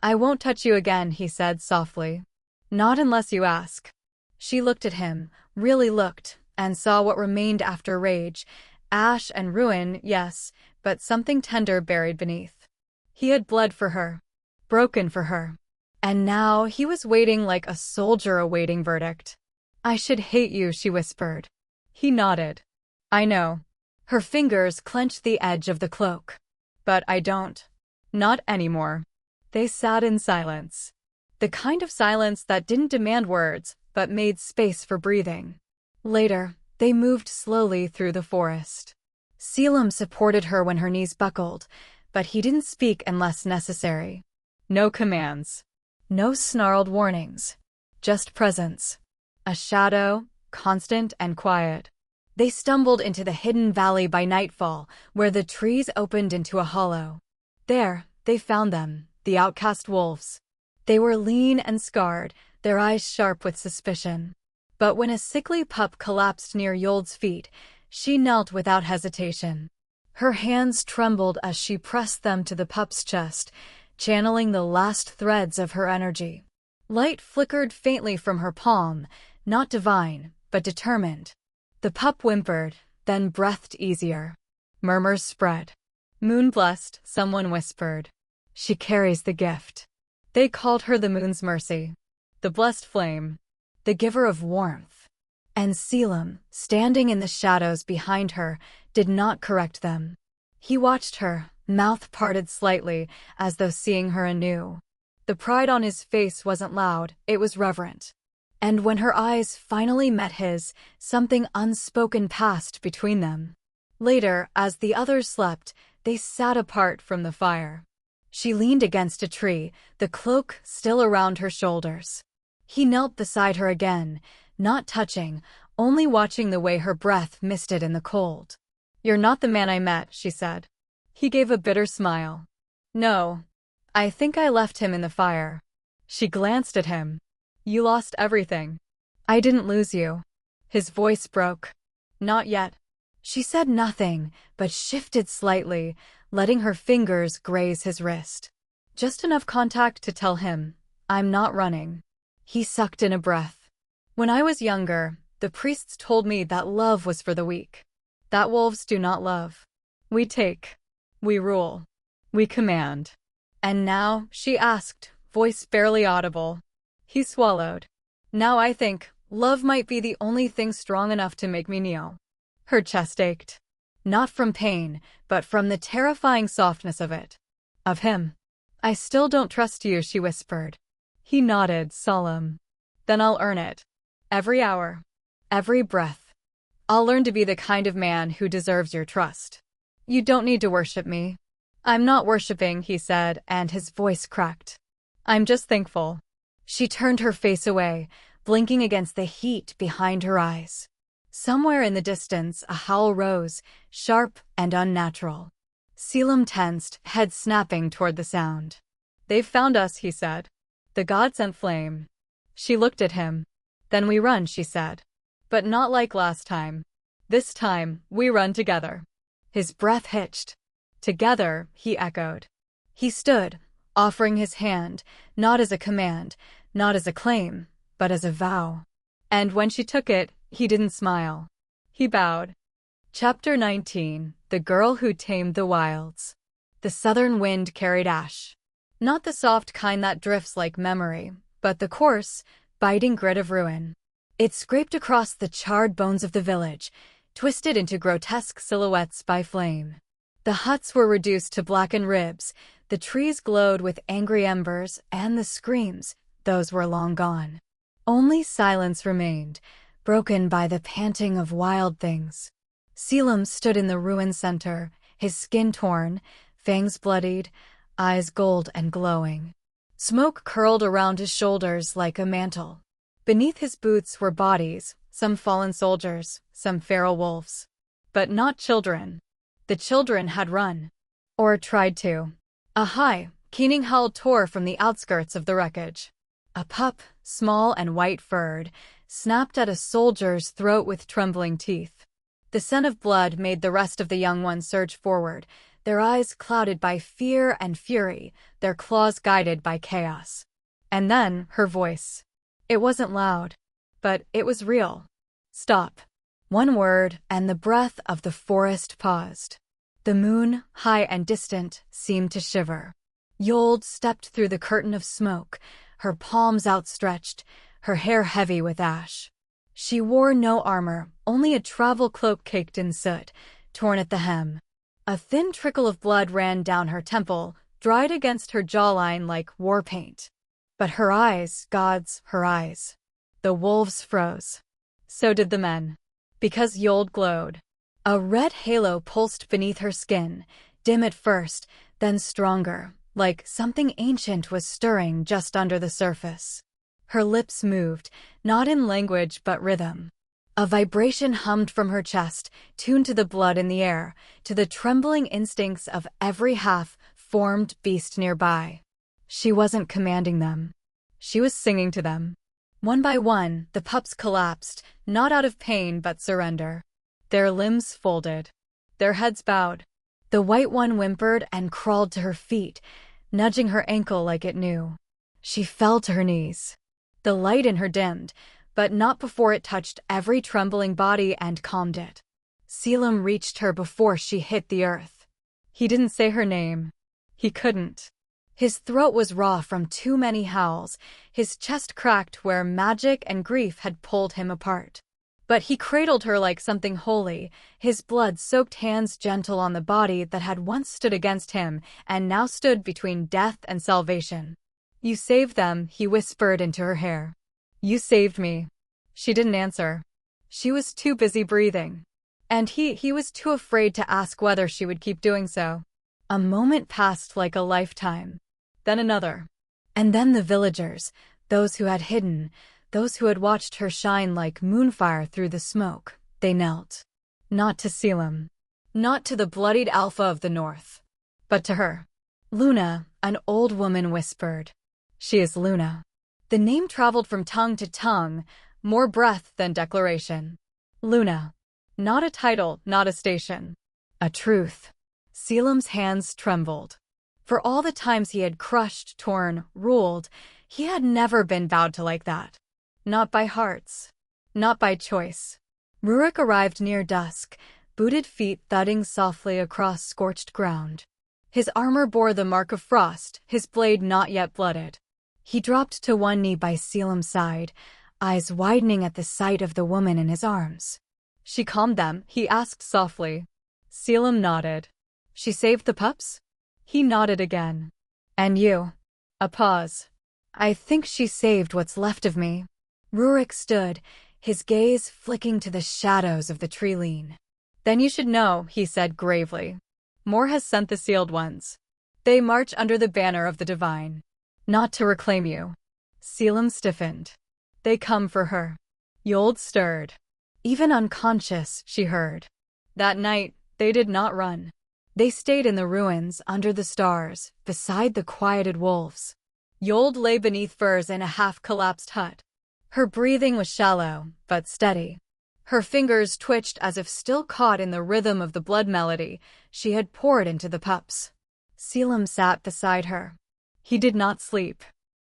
"I won't touch you again," he said softly. "Not unless you ask." She looked at him, really looked, and saw what remained after rage. Ash and ruin, yes, but something tender buried beneath. He had bled for her, broken for her. And now he was waiting like a soldier awaiting verdict. "I should hate you," she whispered. He nodded. "I know." Her fingers clenched the edge of the cloak. "But I don't. Not anymore." They sat in silence. The kind of silence that didn't demand words, but made space for breathing. Later, they moved slowly through the forest. Caelum supported her when her knees buckled, but he didn't speak unless necessary. No commands. No snarled warnings. Just presence. A shadow, constant and quiet. They stumbled into the hidden valley by nightfall, where the trees opened into a hollow. There, they found them, the outcast wolves. They were lean and scarred, their eyes sharp with suspicion. But when a sickly pup collapsed near Ysolde's feet, she knelt without hesitation. Her hands trembled as she pressed them to the pup's chest, channeling the last threads of her energy. Light flickered faintly from her palm, not divine, but determined. The pup whimpered, then breathed easier. Murmurs spread. "Moon-blessed," someone whispered. "She carries the gift." They called her the moon's mercy. The blessed flame. The giver of warmth. And Caelum, standing in the shadows behind her, did not correct them. He watched her, mouth parted slightly, as though seeing her anew. The pride on his face wasn't loud, it was reverent. And when her eyes finally met his, something unspoken passed between them. Later, as the others slept, they sat apart from the fire. She leaned against a tree, the cloak still around her shoulders. He knelt beside her again, not touching, only watching the way her breath misted in the cold. "You're not the man I met," she said. He gave a bitter smile. "No. I think I left him in the fire." She glanced at him. "You lost everything." "I didn't lose you." His voice broke. "Not yet." She said nothing, but shifted slightly, letting her fingers graze his wrist. Just enough contact to tell him, "I'm not running." He sucked in a breath. "When I was younger, the priests told me that love was for the weak. That wolves do not love. We take. We rule. We command." "And now?" she asked, voice barely audible. He swallowed. "Now I think love might be the only thing strong enough to make me kneel." Her chest ached. Not from pain, but from the terrifying softness of it. Of him. I still don't trust you, she whispered. He nodded, solemn. Then I'll earn it. Every hour. Every breath. I'll learn to be the kind of man who deserves your trust. You don't need to worship me. I'm not worshiping, he said, and his voice cracked. I'm just thankful. She turned her face away, blinking against the heat behind her eyes. Somewhere in the distance, a howl rose, sharp and unnatural. Caelum tensed, head snapping toward the sound. They've found us, he said. The god sent flame. She looked at him. Then we run, she said. But not like last time. This time, we run together. His breath hitched. Together, he echoed. He stood, offering his hand, not as a command, not as a claim, but as a vow. And when she took it, he didn't smile. He bowed. Chapter 19. The Girl Who Tamed the Wilds. The southern wind carried ash. Not the soft kind that drifts like memory, but the coarse, biting grit of ruin. It scraped across the charred bones of the village, twisted into grotesque silhouettes by flame. The huts were reduced to blackened ribs, the trees glowed with angry embers, and the screams, those were long gone. Only silence remained, broken by the panting of wild things. Caelum stood in the ruined center, his skin torn, fangs bloodied, eyes gold and glowing. Smoke curled around his shoulders like a mantle. Beneath his boots were bodies, some fallen soldiers, some feral wolves. But not children. The children had run. Or tried to. A high, keening howl tore from the outskirts of the wreckage. A pup, small and white-furred, snapped at a soldier's throat with trembling teeth. The scent of blood made the rest of the young ones surge forward, their eyes clouded by fear and fury, their claws guided by chaos. And then, her voice. It wasn't loud, but it was real. Stop. One word, and the breath of the forest paused. The moon, high and distant, seemed to shiver. Ysolde stepped through the curtain of smoke, her palms outstretched, her hair heavy with ash. She wore no armor, only a travel cloak caked in soot, torn at the hem. A thin trickle of blood ran down her temple, dried against her jawline like war paint. But her eyes, gods, her eyes. The wolves froze. So did the men. Because Ysolde glowed. A red halo pulsed beneath her skin, dim at first, then stronger, like something ancient was stirring just under the surface. Her lips moved, not in language but rhythm. A vibration hummed from her chest, tuned to the blood in the air, to the trembling instincts of every half-formed beast nearby. She wasn't commanding them. She was singing to them. One by one, the pups collapsed, not out of pain but surrender. Their limbs folded. Their heads bowed. The white one whimpered and crawled to her feet, nudging her ankle like it knew. She fell to her knees. The light in her dimmed, but not before it touched every trembling body and calmed it. Caelum reached her before she hit the earth. He didn't say her name. He couldn't. His throat was raw from too many howls, his chest cracked where magic and grief had pulled him apart. But he cradled her like something holy, his blood-soaked hands gentle on the body that had once stood against him and now stood between death and salvation. You saved them, he whispered into her hair. You saved me. She didn't answer. She was too busy breathing. And he was too afraid to ask whether she would keep doing so. A moment passed like a lifetime. Then another. And then the villagers, those who had hidden, those who had watched her shine like moonfire through the smoke, they knelt. Not to Caelum. Not to the bloodied alpha of the north. But to her. Luna, an old woman whispered. She is Luna. The name traveled from tongue to tongue, more breath than declaration. Luna. Not a title, not a station. A truth. Caelum's hands trembled. For all the times he had crushed, torn, ruled, he had never been bowed to like that. Not by hearts. Not by choice. Rurik arrived near dusk, booted feet thudding softly across scorched ground. His armor bore the mark of frost, his blade not yet blooded. He dropped to one knee by Caelum's side, eyes widening at the sight of the woman in his arms. She calmed them, he asked softly. Caelum nodded. She saved the pups? He nodded again. And you? A pause. I think she saved what's left of me. Rurik stood, his gaze flicking to the shadows of the tree lean. Then you should know, he said gravely. Mor has sent the sealed ones. They march under the banner of the divine. Not to reclaim you. Caelum stiffened. They come for her. Ysolde stirred. Even unconscious, she heard. That night, they did not run. They stayed in the ruins, under the stars, beside the quieted wolves. Ysolde lay beneath firs in a half-collapsed hut. Her breathing was shallow, but steady. Her fingers twitched as if still caught in the rhythm of the blood melody she had poured into the pups. Caelum sat beside her. He did not sleep.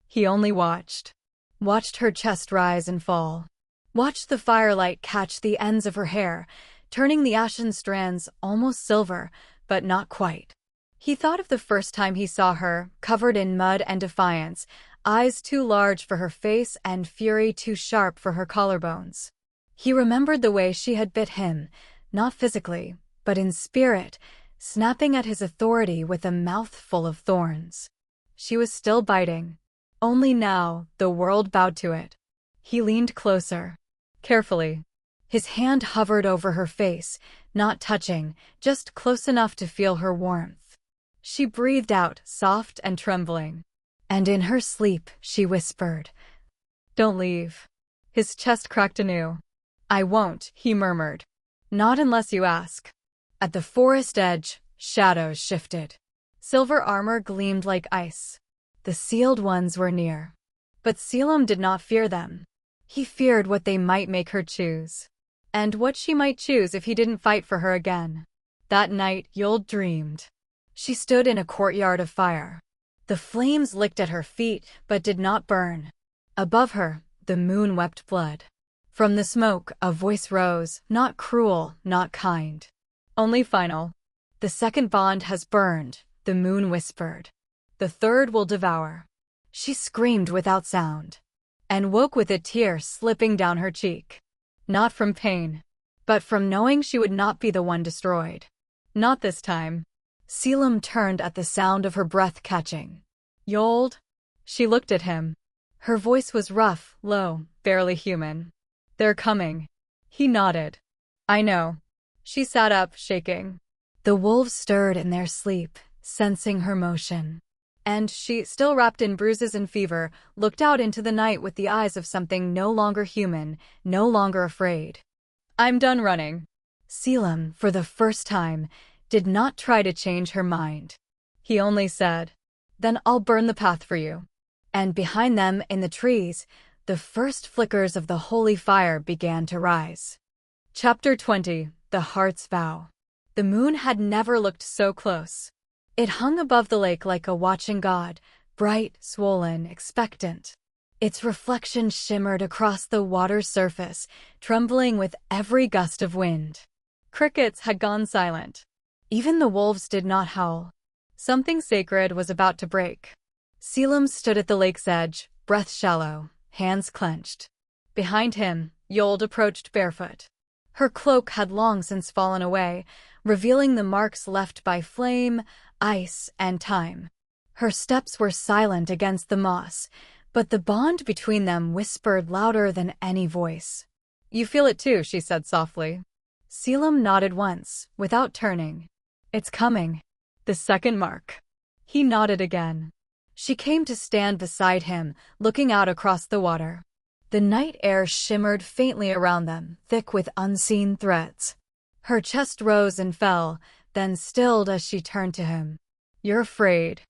He only watched. Watched her chest rise and fall. Watched the firelight catch the ends of her hair, turning the ashen strands almost silver, but not quite. He thought of the first time he saw her, covered in mud and defiance, eyes too large for her face and fury too sharp for her collarbones. He remembered the way she had bit him, not physically, but in spirit, snapping at his authority with a mouth full of thorns. She was still biting. Only now, the world bowed to it. He leaned closer. Carefully. His hand hovered over her face, not touching, just close enough to feel her warmth. She breathed out, soft and trembling. And in her sleep, she whispered, "Don't leave." His chest cracked anew. "I won't," he murmured. "Not unless you ask." At the forest edge, shadows shifted. Silver armor gleamed like ice. The sealed ones were near. But Caelum did not fear them. He feared what they might make her choose. And what she might choose if he didn't fight for her again. That night, Ysolde dreamed. She stood in a courtyard of fire. The flames licked at her feet, but did not burn. Above her, the moon wept blood. From the smoke, a voice rose, not cruel, not kind. Only final. "The second bond has burned," the moon whispered. "The third will devour." She screamed without sound, and woke with a tear slipping down her cheek. Not from pain, but from knowing she would not be the one destroyed. Not this time. Caelum turned at the sound of her breath catching. "Ysolde?" She looked at him. Her voice was rough, low, barely human. "They're coming." He nodded. "I know." She sat up, shaking. The wolves stirred in their sleep, sensing her motion. And she, still wrapped in bruises and fever, looked out into the night with the eyes of something no longer human, no longer afraid. "I'm done running." Caelum, for the first time, did not try to change her mind. He only said, "Then I'll burn the path for you." And behind them, in the trees, the first flickers of the holy fire began to rise. Chapter 20. The Heart's Vow. The moon had never looked so close. It hung above the lake like a watching god, bright, swollen, expectant. Its reflection shimmered across the water's surface, trembling with every gust of wind. Crickets had gone silent. Even the wolves did not howl. Something sacred was about to break. Caelum stood at the lake's edge, breath shallow, hands clenched. Behind him, Ysolde approached barefoot. Her cloak had long since fallen away, revealing the marks left by flame, ice, and time. Her steps were silent against the moss, but the bond between them whispered louder than any voice. "You feel it too," she said softly. Caelum nodded once, without turning. "It's coming." The second mark. He nodded again. She came to stand beside him, looking out across the water. The night air shimmered faintly around them, thick with unseen threads. Her chest rose and fell, then stilled as she turned to him. "You're afraid."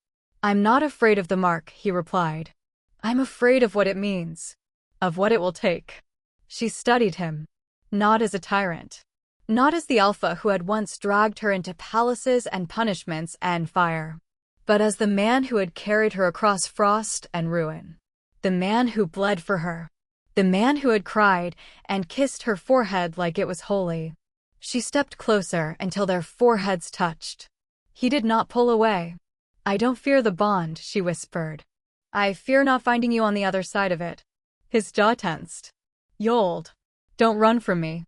"I'm not afraid of the mark," he replied. "I'm afraid of what it means. Of what it will take." She studied him. Not as a tyrant. Not as the alpha who had once dragged her into palaces and punishments and fire. But as the man who had carried her across frost and ruin. The man who bled for her. The man who had cried and kissed her forehead like it was holy. She stepped closer until their foreheads touched. He did not pull away. "I don't fear the bond," she whispered. "I fear not finding you on the other side of it." His jaw tensed. "Ysolde, don't run from me.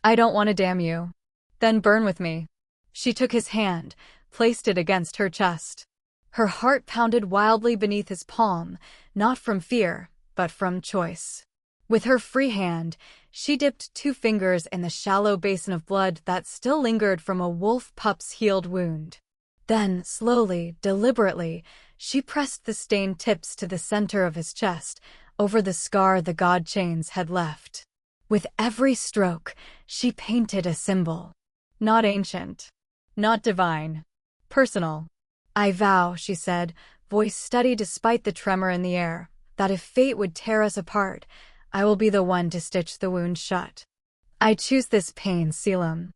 I don't want to damn you. Then burn with me." She took his hand, placed it against her chest. Her heart pounded wildly beneath his palm, not from fear, but from choice. With her free hand, she dipped 2 fingers in the shallow basin of blood that still lingered from a wolf pup's healed wound. Then, slowly, deliberately, she pressed the stained tips to the center of his chest, over the scar the god chains had left. With every stroke, she painted a symbol. Not ancient. Not divine. Personal. "I vow," she said, voice steady despite the tremor in the air, "that if fate would tear us apart, I will be the one to stitch the wound shut. I choose this pain, Caelum.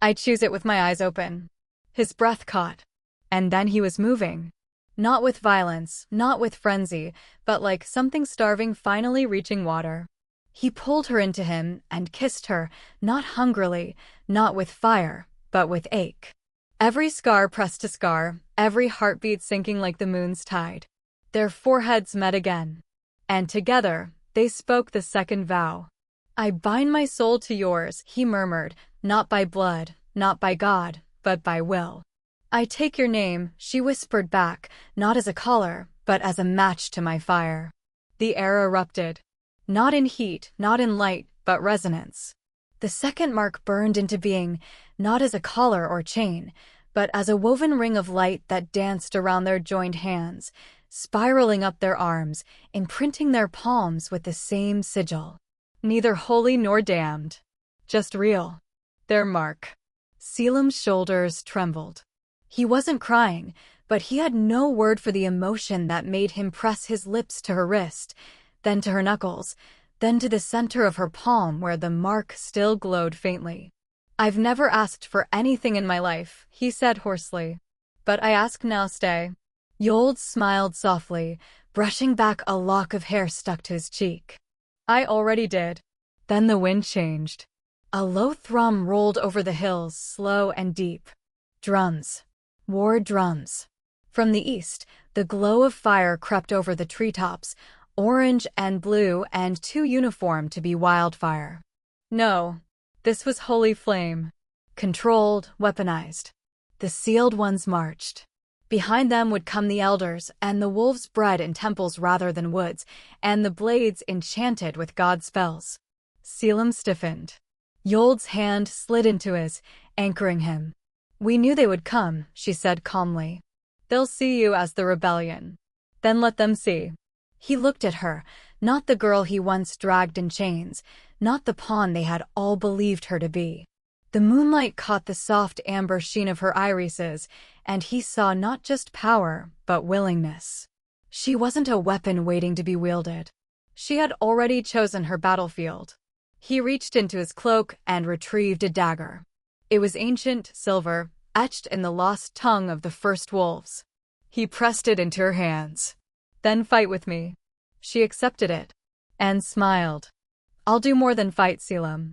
I choose it with my eyes open." His breath caught. And then he was moving. Not with violence, not with frenzy, but like something starving finally reaching water. He pulled her into him and kissed her, not hungrily, not with fire, but with ache. Every scar pressed to scar, every heartbeat sinking like the moon's tide. Their foreheads met again. And together, they spoke the second vow. "I bind my soul to yours," he murmured, "not by blood, not by God, but by will." "I take your name," she whispered back, "not as a collar, but as a match to my fire." The air erupted. Not in heat, not in light, but resonance. The second mark burned into being, not as a collar or chain, but as a woven ring of light that danced around their joined hands, spiraling up their arms, imprinting their palms with the same sigil. Neither holy nor damned. Just real. Their mark. Caelum's shoulders trembled. He wasn't crying, but he had no word for the emotion that made him press his lips to her wrist, then to her knuckles, then to the center of her palm where the mark still glowed faintly. "I've never asked for anything in my life," he said hoarsely. "But I ask now, stay." Ysolde smiled softly, brushing back a lock of hair stuck to his cheek. "I already did." Then the wind changed. A low thrum rolled over the hills, slow and deep. Drums. War drums. From the east, the glow of fire crept over the treetops, orange and blue and too uniform to be wildfire. No, this was holy flame. Controlled, weaponized. The sealed ones marched. Behind them would come the elders, and the wolves bred in temples rather than woods, and the blades enchanted with god spells. Caelum stiffened. Ysolde's hand slid into his, anchoring him. "We knew they would come," she said calmly. "They'll see you as the rebellion. Then let them see." He looked at her, not the girl he once dragged in chains, not the pawn they had all believed her to be. The moonlight caught the soft amber sheen of her irises, and he saw not just power, but willingness. She wasn't a weapon waiting to be wielded. She had already chosen her battlefield. He reached into his cloak and retrieved a dagger. It was ancient, silver, etched in the lost tongue of the first wolves. He pressed it into her hands. "Then fight with me." She accepted it. And smiled. "I'll do more than fight, Caelum.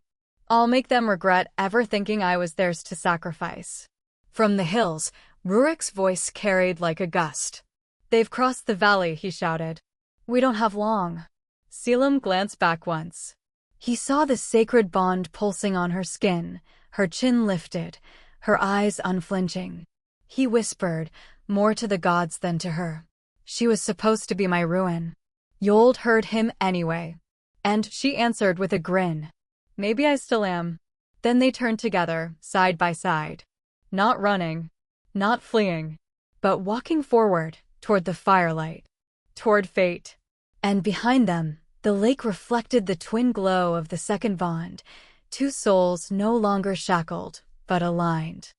I'll make them regret ever thinking I was theirs to sacrifice." From the hills, Rurik's voice carried like a gust. "They've crossed the valley," he shouted. "We don't have long." Caelum glanced back once. He saw the sacred bond pulsing on her skin, her chin lifted, her eyes unflinching. He whispered, more to the gods than to her. "She was supposed to be my ruin." Ysolde heard him anyway. And she answered with a grin. "Maybe I still am." Then they turned together, side by side. Not running. Not fleeing. But walking forward, toward the firelight. Toward fate. And behind them, the lake reflected the twin glow of the second bond, 2 souls no longer shackled, but aligned.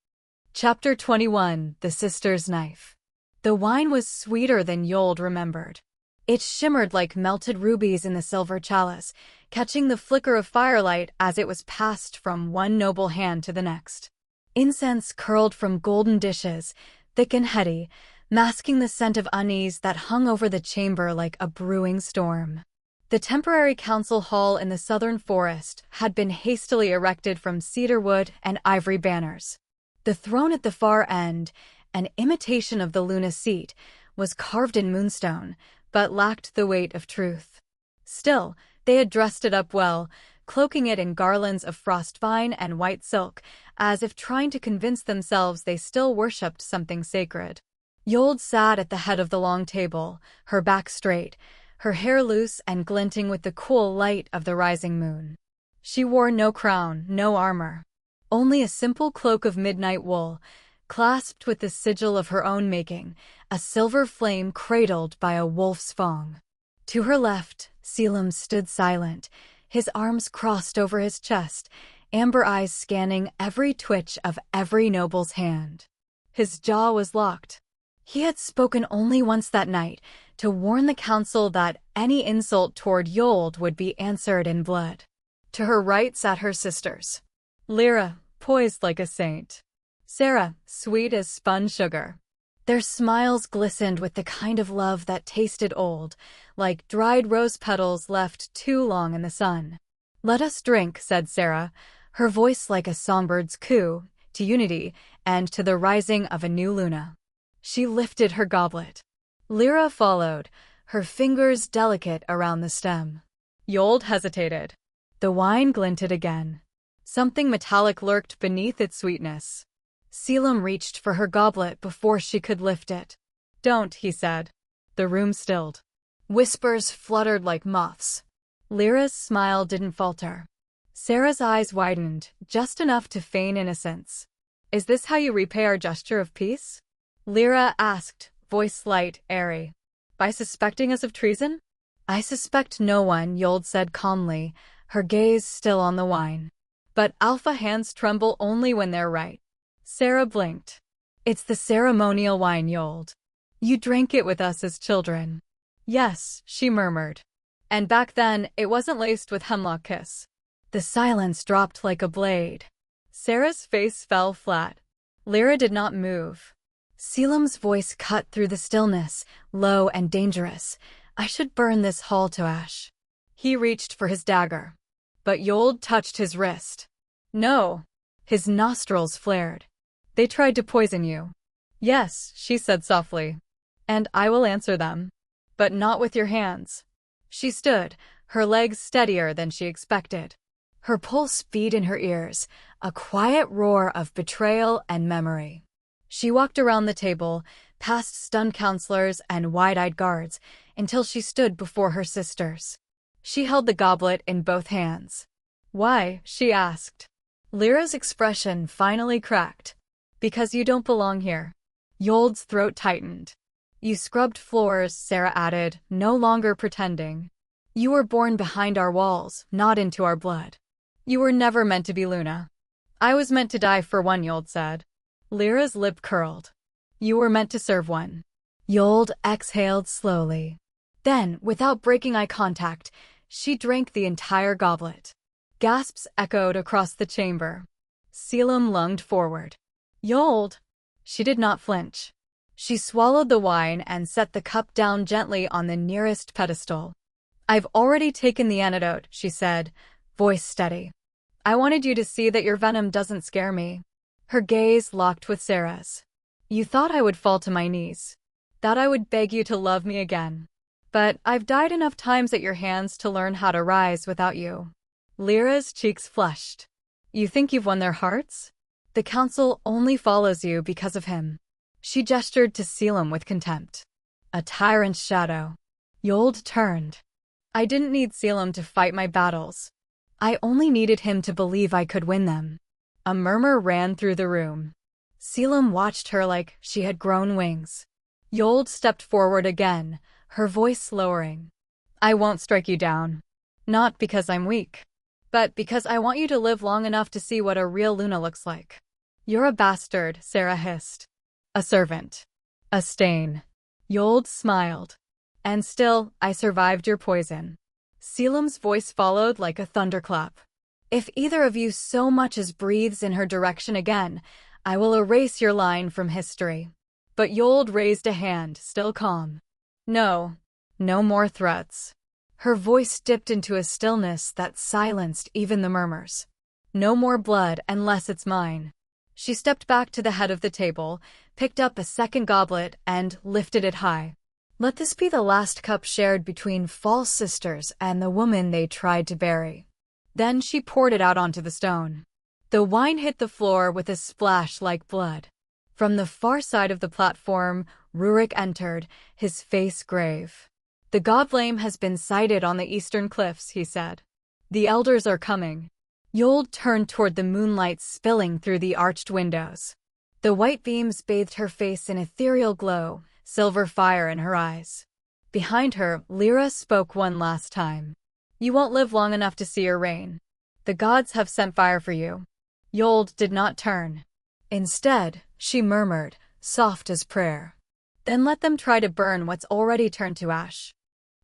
Chapter 21, The Sister's Knife. The wine was sweeter than Ysolde remembered. It shimmered like melted rubies in the silver chalice, catching the flicker of firelight as it was passed from one noble hand to the next. Incense curled from golden dishes, thick and heady, masking the scent of unease that hung over the chamber like a brewing storm. The temporary council hall in the southern forest had been hastily erected from cedar wood and ivory banners. The throne at the far end, an imitation of the Luna seat, was carved in moonstone, but lacked the weight of truth. Still, they had dressed it up well, cloaking it in garlands of frost vine and white silk, as if trying to convince themselves they still worshipped something sacred. Ysolde sat at the head of the long table, her back straight, her hair loose and glinting with the cool light of the rising moon. She wore no crown, no armor. Only a simple cloak of midnight wool, clasped with the sigil of her own making, a silver flame cradled by a wolf's fang. To her left, Caelum stood silent, his arms crossed over his chest, amber eyes scanning every twitch of every noble's hand. His jaw was locked. He had spoken only once that night, to warn the council that any insult toward Ysolde would be answered in blood. To her right sat her sisters. Lyra, poised like a saint. Sarah, sweet as spun sugar. Their smiles glistened with the kind of love that tasted old, like dried rose petals left too long in the sun. "Let us drink," said Sarah, her voice like a songbird's coo, to unity and to the rising of a new Luna. She lifted her goblet. Lyra followed, her fingers delicate around the stem. Ysolde hesitated. The wine glinted again. Something metallic lurked beneath its sweetness. Caelum reached for her goblet before she could lift it. "Don't," he said. The room stilled. Whispers fluttered like moths. Lyra's smile didn't falter. Sarah's eyes widened, just enough to feign innocence. "Is this how you repay our gesture of peace?" Lyra asked, voice light, airy. "By suspecting us of treason?" "I suspect no one," Ysolde said calmly, her gaze still on the wine. "But alpha hands tremble only when they're right." Sarah blinked. "It's the ceremonial wine, Ysolde. You drank it with us as children." "Yes," she murmured. "And back then, it wasn't laced with hemlock kiss." The silence dropped like a blade. Sarah's face fell flat. Lyra did not move. Caelum's voice cut through the stillness, low and dangerous. "I should burn this hall to ash." He reached for his dagger. But Ysolde touched his wrist. "No." His nostrils flared. "They tried to poison you." "Yes," she said softly. "And I will answer them. But not with your hands." She stood, her legs steadier than she expected. Her pulse beat in her ears, a quiet roar of betrayal and memory. She walked around the table, past stunned counselors and wide-eyed guards, until she stood before her sisters. She held the goblet in both hands. "Why?" she asked. Lyra's expression finally cracked. "Because you don't belong here." Ysolde's throat tightened. "You scrubbed floors," Sarah added, no longer pretending. "You were born behind our walls, not into our blood. You were never meant to be Luna." "I was meant to die for one," Ysolde said. Lyra's lip curled. "You were meant to serve one." Ysolde exhaled slowly. Then, without breaking eye contact, she drank the entire goblet. Gasps echoed across the chamber. Caelum lunged forward. "Ysolde!" She did not flinch. She swallowed the wine and set the cup down gently on the nearest pedestal. "I've already taken the antidote," she said, voice steady. "I wanted you to see that your venom doesn't scare me." Her gaze locked with Sarah's. "You thought I would fall to my knees. That I would beg you to love me again. But I've died enough times at your hands to learn how to rise without you." Lyra's cheeks flushed. "You think you've won their hearts? The council only follows you because of him." She gestured to Caelum with contempt. "A tyrant's shadow." Ysolde turned. "I didn't need Caelum to fight my battles. I only needed him to believe I could win them." A murmur ran through the room. Caelum watched her like she had grown wings. Ysolde stepped forward again, her voice lowering. "I won't strike you down. Not because I'm weak, but because I want you to live long enough to see what a real Luna looks like." "You're a bastard," Sarah hissed. "A servant. A stain." Ysolde smiled. "And still, I survived your poison." Caelum's voice followed like a thunderclap. "If either of you so much as breathes in her direction again, I will erase your line from history." But Ysolde raised a hand, still calm. "No. No more threats." Her voice dipped into a stillness that silenced even the murmurs. "No more blood unless it's mine." She stepped back to the head of the table, picked up a second goblet, and lifted it high. "Let this be the last cup shared between false sisters and the woman they tried to bury." Then she poured it out onto the stone. The wine hit the floor with a splash like blood. From the far side of the platform, Rurik entered, his face grave. "The god flame has been sighted on the eastern cliffs," he said. "The elders are coming." Ysolde turned toward the moonlight spilling through the arched windows. The white beams bathed her face in ethereal glow, silver fire in her eyes. Behind her, Lyra spoke one last time. "You won't live long enough to see your reign. The gods have sent fire for you." Ysolde did not turn. Instead, she murmured, soft as prayer. "Then let them try to burn what's already turned to ash."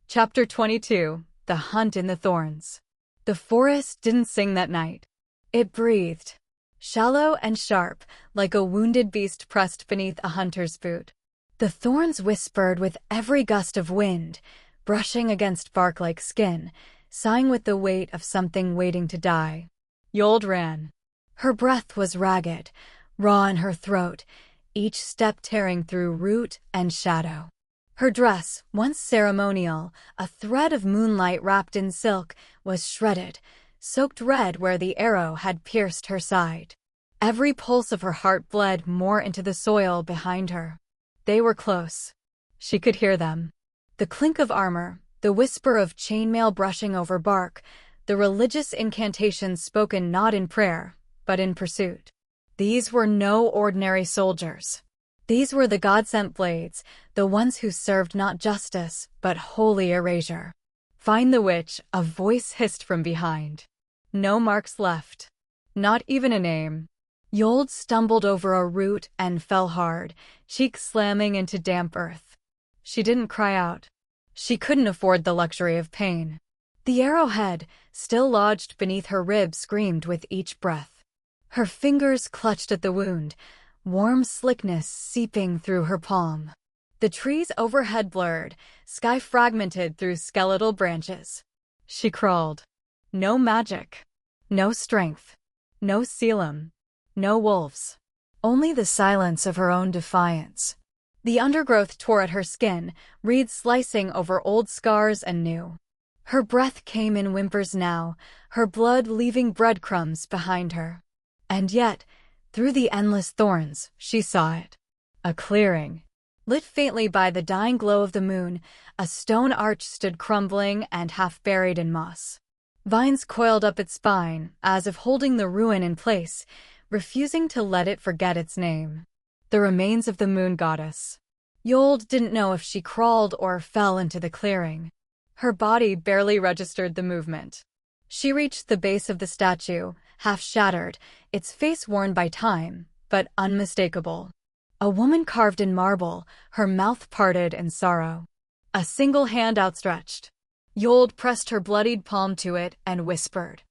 Chapter 22. The Hunt in the Thorns. The forest didn't sing that night. It breathed. Shallow and sharp, like a wounded beast pressed beneath a hunter's boot. The thorns whispered with every gust of wind, brushing against bark like skin, sighing with the weight of something waiting to die. Ysolde ran. Her breath was ragged, raw in her throat, each step tearing through root and shadow. Her dress, once ceremonial, a thread of moonlight wrapped in silk, was shredded, soaked red where the arrow had pierced her side. Every pulse of her heart bled more into the soil behind her. They were close. She could hear them. The clink of armor, the whisper of chainmail brushing over bark, the religious incantations spoken not in prayer, but in pursuit. These were no ordinary soldiers. These were the God-sent blades, the ones who served not justice, but holy erasure. "Find the witch," a voice hissed from behind. No marks left. Not even a name. Ysolde stumbled over a root and fell hard, cheek slamming into damp earth. She didn't cry out. She couldn't afford the luxury of pain. The arrowhead, still lodged beneath her rib, screamed with each breath. Her fingers clutched at the wound, warm slickness seeping through her palm. The trees overhead blurred, sky fragmented through skeletal branches. She crawled. No magic. No strength. No Caelum. No wolves. Only the silence of her own defiance. The undergrowth tore at her skin, reeds slicing over old scars and new. Her breath came in whimpers now, her blood leaving breadcrumbs behind her. And yet, through the endless thorns, she saw it. A clearing. Lit faintly by the dying glow of the moon, a stone arch stood crumbling and half buried in moss. Vines coiled up its spine, as if holding the ruin in place, refusing to let it forget its name. The remains of the moon goddess. Ysolde didn't know if she crawled or fell into the clearing. Her body barely registered the movement. She reached the base of the statue, half shattered, its face worn by time, but unmistakable. A woman carved in marble, her mouth parted in sorrow. A single hand outstretched. Ysolde pressed her bloodied palm to it and whispered,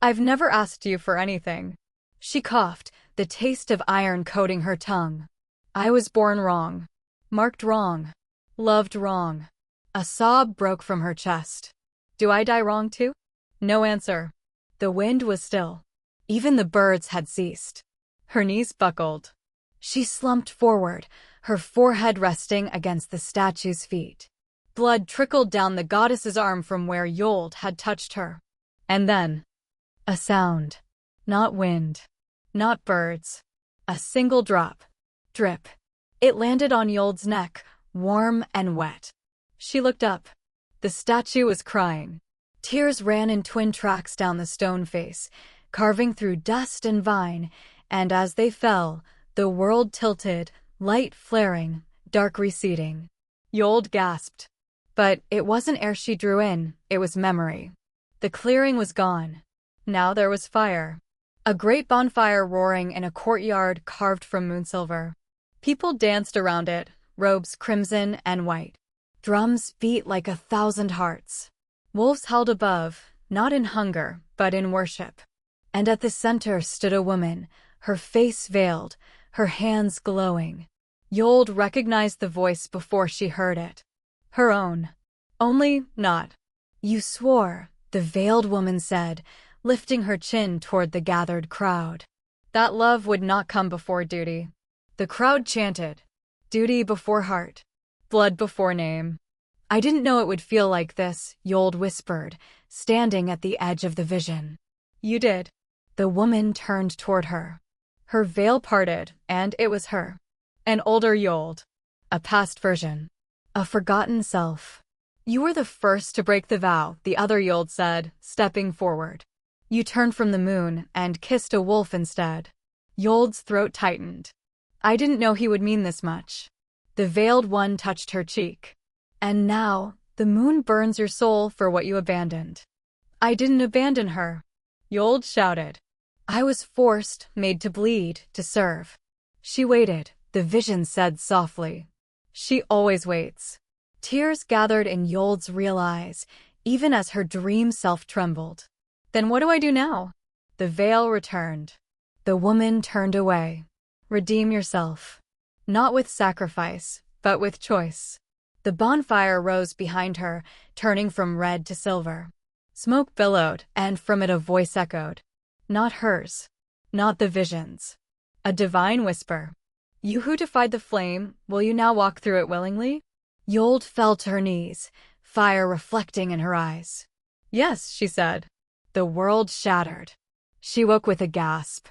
"I've never asked you for anything." She coughed, the taste of iron coating her tongue. "I was born wrong. Marked wrong. Loved wrong." A sob broke from her chest. "Do I die wrong too?" No answer. The wind was still. Even the birds had ceased. Her knees buckled. She slumped forward, her forehead resting against the statue's feet. Blood trickled down the goddess's arm from where Ysolde had touched her. And then, a sound. Not wind. Not birds. A single drop. Drip. It landed on Ysolde's neck, warm and wet. She looked up. The statue was crying. Tears ran in twin tracks down the stone face, carving through dust and vine, and as they fell, the world tilted, light flaring, dark receding. Ysolde gasped. But it wasn't air she drew in, it was memory. The clearing was gone. Now there was fire. A great bonfire roaring in a courtyard carved from moonsilver. People danced around it, robes crimson and white. Drums beat like 1,000 hearts. Wolves howled above, not in hunger, but in worship. And at the center stood a woman, her face veiled, her hands glowing. Ysolde recognized the voice before she heard it. Her own. Only not. "You swore," the veiled woman said, lifting her chin toward the gathered crowd. "That love would not come before duty." The crowd chanted, "Duty before heart. Blood before name." "I didn't know it would feel like this," Ysolde whispered, standing at the edge of the vision. "You did." The woman turned toward her. Her veil parted, and it was her. An older Ysolde. a past version, a forgotten self. You were the first to break the vow, the other Ysolde said, stepping forward. You turned from the moon and kissed a wolf instead. Ysolde's throat tightened. I didn't know he would mean this much. The veiled one touched her cheek. And now, the moon burns your soul for what you abandoned. I didn't abandon her, Ysolde shouted. I was forced, made to bleed, to serve. She waited, the vision said softly. She always waits. Tears gathered in Ysolde's real eyes, even as her dream self trembled. Then what do I do now? The veil returned. The woman turned away. Redeem yourself. Not with sacrifice, but with choice. The bonfire rose behind her, turning from red to silver. Smoke billowed, and from it a voice echoed. Not hers. Not the vision's. A divine whisper. You who defied the flame, will you now walk through it willingly? Ysolde fell to her knees, fire reflecting in her eyes. Yes, she said. The world shattered. She woke with a gasp.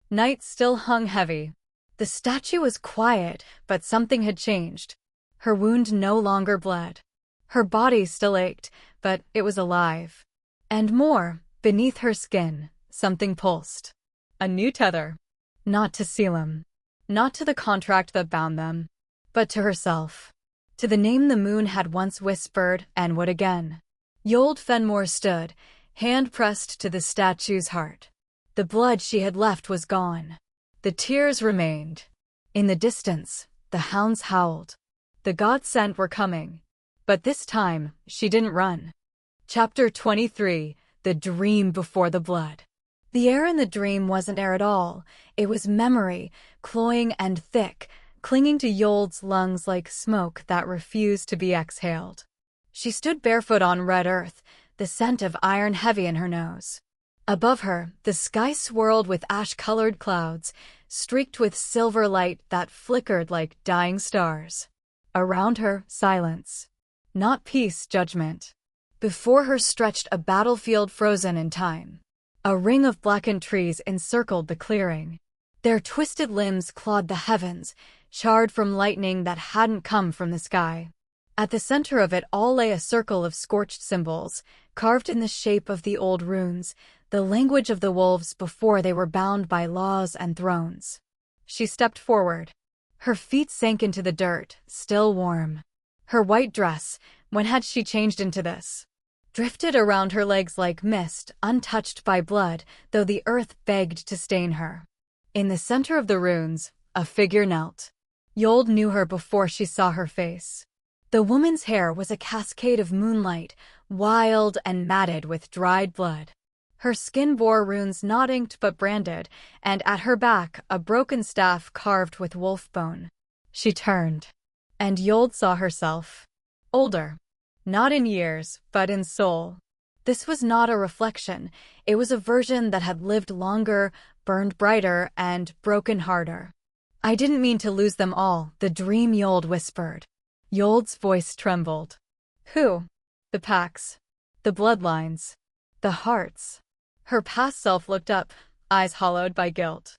Night still hung heavy. The statue was quiet, but something had changed. Her wound no longer bled. Her body still ached, but it was alive. And more, beneath her skin, something pulsed. A new tether. Not to Caelum. Not to the contract that bound them. But to herself. To the name the moon had once whispered and would again. Ysolde Fenmoor stood, hand pressed to the statue's heart. The blood she had left was gone. The tears remained. In the distance, the hounds howled. The gods sent were coming. But this time, she didn't run. Chapter 23, The Dream Before the Blood. The air in the dream wasn't air at all. It was memory, cloying and thick, clinging to Ysolde's lungs like smoke that refused to be exhaled. She stood barefoot on red earth, the scent of iron heavy in her nose. Above her, the sky swirled with ash-colored clouds, streaked with silver light that flickered like dying stars. Around her, silence. Not peace, judgment. Before her stretched a battlefield frozen in time. A ring of blackened trees encircled the clearing. Their twisted limbs clawed the heavens, charred from lightning that hadn't come from the sky. At the center of it all lay a circle of scorched symbols, carved in the shape of the old runes, the language of the wolves before they were bound by laws and thrones. She stepped forward. Her feet sank into the dirt, still warm. Her white dress, when had she changed into this? Drifted around her legs like mist, untouched by blood, though the earth begged to stain her. In the center of the runes, a figure knelt. Ysolde knew her before she saw her face. The woman's hair was a cascade of moonlight, wild and matted with dried blood. Her skin bore runes not inked but branded, and at her back a broken staff carved with wolf bone. She turned. And Ysolde saw herself. Older. Not in years, but in soul. This was not a reflection. It was a version that had lived longer, burned brighter, and broken harder. I didn't mean to lose them all, the dream Ysolde whispered. Ysolde's voice trembled. Who? The packs. The bloodlines. The hearts. Her past self looked up, eyes hollowed by guilt.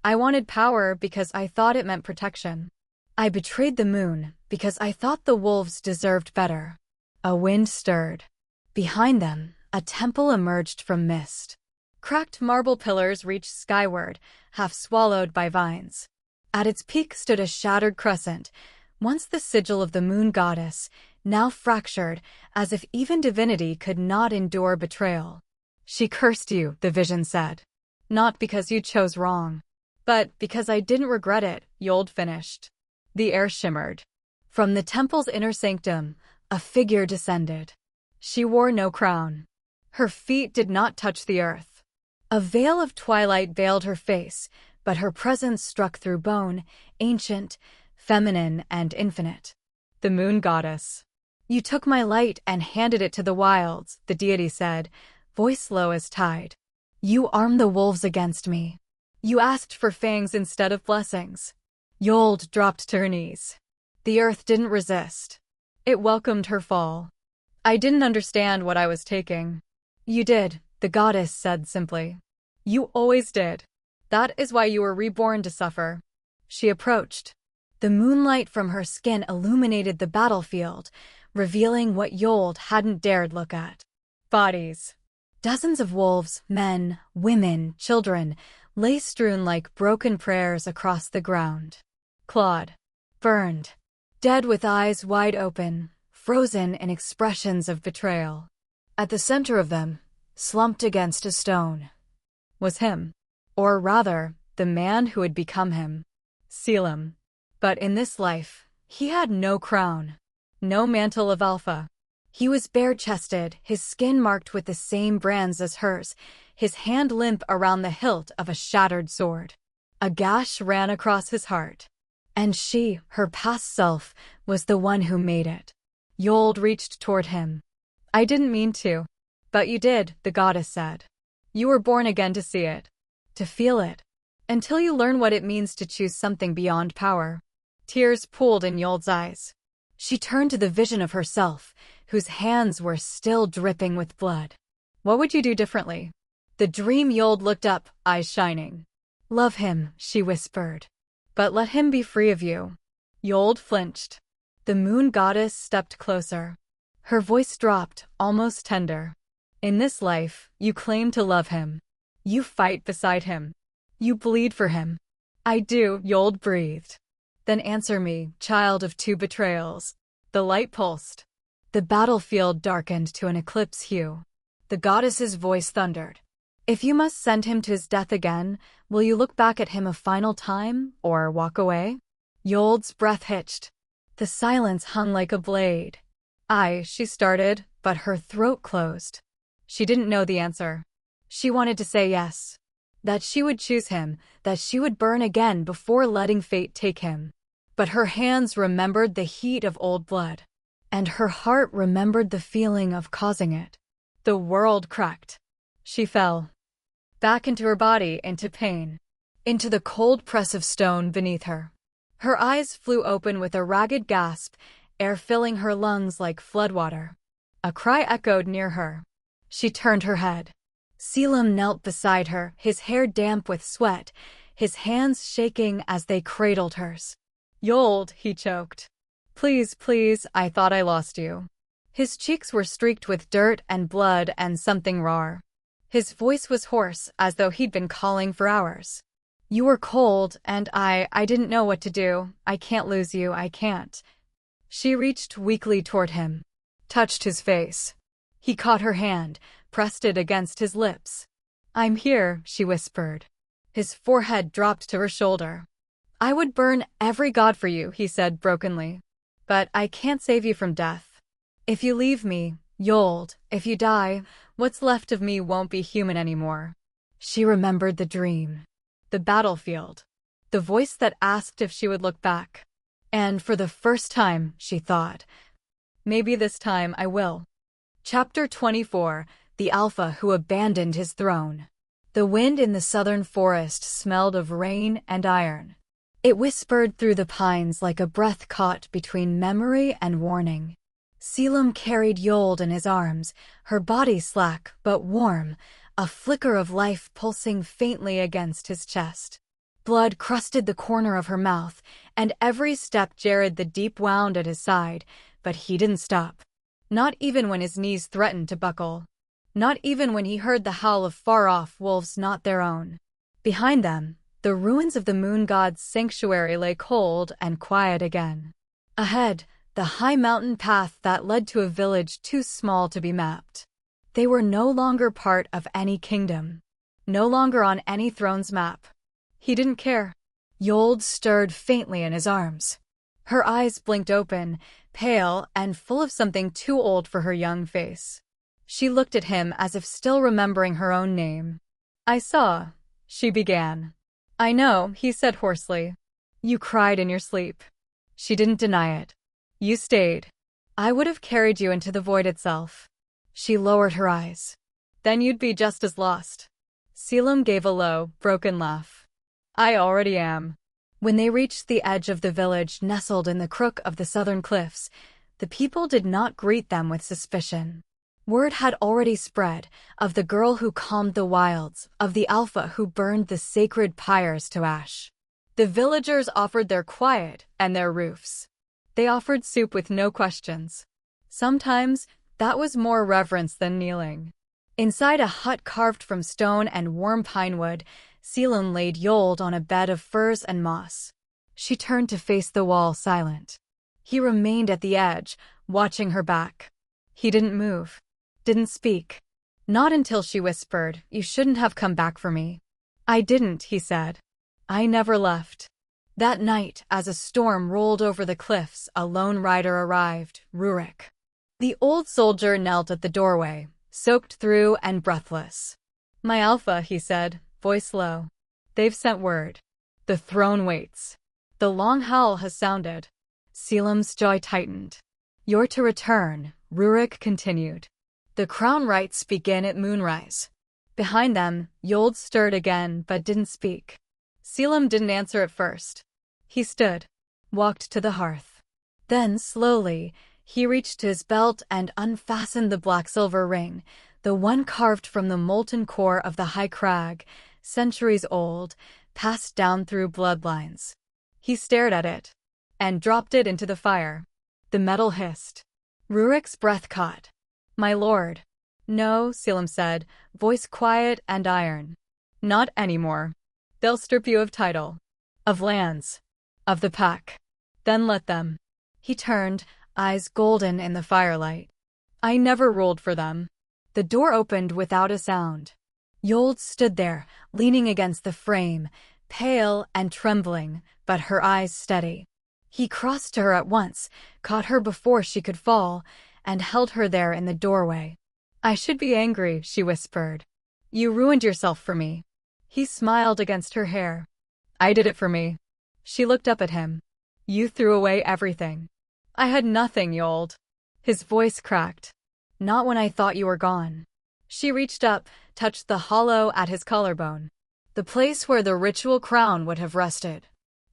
I wanted power because I thought it meant protection. I betrayed the moon because I thought the wolves deserved better. A wind stirred. Behind them, a temple emerged from mist. Cracked marble pillars reached skyward, half swallowed by vines. At its peak stood a shattered crescent, once the sigil of the moon goddess, now fractured, as if even divinity could not endure betrayal. She cursed you, the vision said. Not because you chose wrong, but because I didn't regret it, Ysolde finished. The air shimmered. From the temple's inner sanctum, a figure descended. She wore no crown. Her feet did not touch the earth. A veil of twilight veiled her face, but her presence struck through bone, ancient, feminine, and infinite. The moon goddess. You took my light and handed it to the wilds, the deity said, voice low as tide. You armed the wolves against me. You asked for fangs instead of blessings. Ysolde dropped to her knees. The earth didn't resist. It welcomed her fall. I didn't understand what I was taking. You did, the goddess said simply. You always did. That is why you were reborn to suffer. She approached. The moonlight from her skin illuminated the battlefield, revealing what Ysolde hadn't dared look at. Bodies. Dozens of wolves, men, women, children, lay strewn like broken prayers across the ground. Clawed. Burned. Dead with eyes wide open, frozen in expressions of betrayal. At the center of them, slumped against a stone, was him. Or rather, the man who had become him. Caelum. But in this life, he had no crown. No mantle of alpha. He was bare-chested, his skin marked with the same brands as hers, his hand limp around the hilt of a shattered sword. A gash ran across his heart. And she, her past self, was the one who made it. Ysolde reached toward him. I didn't mean to. But you did, the goddess said. You were born again to see it. To feel it. Until you learn what it means to choose something beyond power. Tears pooled in Ysolde's eyes. She turned to the vision of herself, whose hands were still dripping with blood. What would you do differently? The dream. Ysolde looked up, eyes shining. Love him, she whispered. But let him be free of you. Ysolde flinched. The moon goddess stepped closer. Her voice dropped, almost tender. In this life, you claim to love him. You fight beside him. You bleed for him. I do, Ysolde breathed. Then answer me, child of two betrayals. The light pulsed. The battlefield darkened to an eclipse hue. The goddess's voice thundered. If you must send him to his death again, will you look back at him a final time, or walk away? Ysolde's breath hitched. The silence hung like a blade. She started, but her throat closed. She didn't know the answer. She wanted to say yes. That she would choose him, that she would burn again before letting fate take him. But her hands remembered the heat of old blood. And her heart remembered the feeling of causing it. The world cracked. She fell. Back into her body, into pain. Into the cold press of stone beneath her. Her eyes flew open with a ragged gasp, air filling her lungs like floodwater. A cry echoed near her. She turned her head. Caelum knelt beside her, his hair damp with sweat, his hands shaking as they cradled hers. Ysolde, he choked. Please, please, I thought I lost you. His cheeks were streaked with dirt and blood and something raw. His voice was hoarse, as though he'd been calling for hours. You were cold, and I didn't know what to do. I can't lose you, I can't. She reached weakly toward him. Touched his face. He caught her hand, pressed it against his lips. I'm here, she whispered. His forehead dropped to her shoulder. I would burn every god for you, he said brokenly. But I can't save you from death. If you leave me, Ysolde, if you die, what's left of me won't be human anymore. She remembered the dream. The battlefield. The voice that asked if she would look back. And for the first time, she thought, maybe this time I will. Chapter 24, The Alpha Who Abandoned His Throne. The wind in the southern forest smelled of rain and iron. It whispered through the pines like a breath caught between memory and warning. Caelum carried Ysolde in his arms, her body slack but warm, a flicker of life pulsing faintly against his chest. Blood crusted the corner of her mouth, and every step jarred the deep wound at his side, but he didn't stop. Not even when his knees threatened to buckle. Not even when he heard the howl of far-off wolves not their own. Behind them, the ruins of the moon god's sanctuary lay cold and quiet again. Ahead, the high mountain path that led to a village too small to be mapped. They were no longer part of any kingdom. No longer on any throne's map. He didn't care. Ysolde stirred faintly in his arms. Her eyes blinked open, pale and full of something too old for her young face. She looked at him as if still remembering her own name. I saw, she began. I know, he said hoarsely. You cried in your sleep. She didn't deny it. You stayed. I would have carried you into the void itself. She lowered her eyes. Then you'd be just as lost. Caelum gave a low, broken laugh. I already am. When they reached the edge of the village nestled in the crook of the southern cliffs, the people did not greet them with suspicion. Word had already spread of the girl who calmed the wilds, of the Alpha who burned the sacred pyres to ash. The villagers offered their quiet and their roofs. They offered soup with no questions. Sometimes, that was more reverence than kneeling. Inside a hut carved from stone and warm pine wood, Caelum laid Ysolde on a bed of furs and moss. She turned to face the wall, silent. He remained at the edge, watching her back. He didn't move. Didn't speak. Not until she whispered, "You shouldn't have come back for me." "I didn't," he said. "I never left." That night, as a storm rolled over the cliffs, a lone rider arrived, Rurik. The old soldier knelt at the doorway, soaked through and breathless. "My Alpha," he said, voice low. "They've sent word. The throne waits. The long howl has sounded." Caelum's jaw tightened. "You're to return," Rurik continued. "The crown rites begin at moonrise." Behind them, Ysolde stirred again but didn't speak. Caelum didn't answer at first. He stood, walked to the hearth. Then, slowly, he reached to his belt and unfastened the black-silver ring, the one carved from the molten core of the high crag, centuries old, passed down through bloodlines. He stared at it, and dropped it into the fire. The metal hissed. Rurik's breath caught. "My lord." "No," Caelum said, voice quiet and iron. "Not anymore. They'll strip you of title, of lands, of the pack. Then let them." He turned, eyes golden in the firelight. "I never ruled for them." The door opened without a sound. Ysolde stood there, leaning against the frame, pale and trembling, but her eyes steady. He crossed to her at once, caught her before she could fall, and held her there in the doorway. "I should be angry," she whispered. "You ruined yourself for me." He smiled against her hair. "I did it for me." She looked up at him. "You threw away everything." "I had nothing, Ysolde." His voice cracked. "Not when I thought you were gone." She reached up, touched the hollow at his collarbone. The place where the ritual crown would have rested.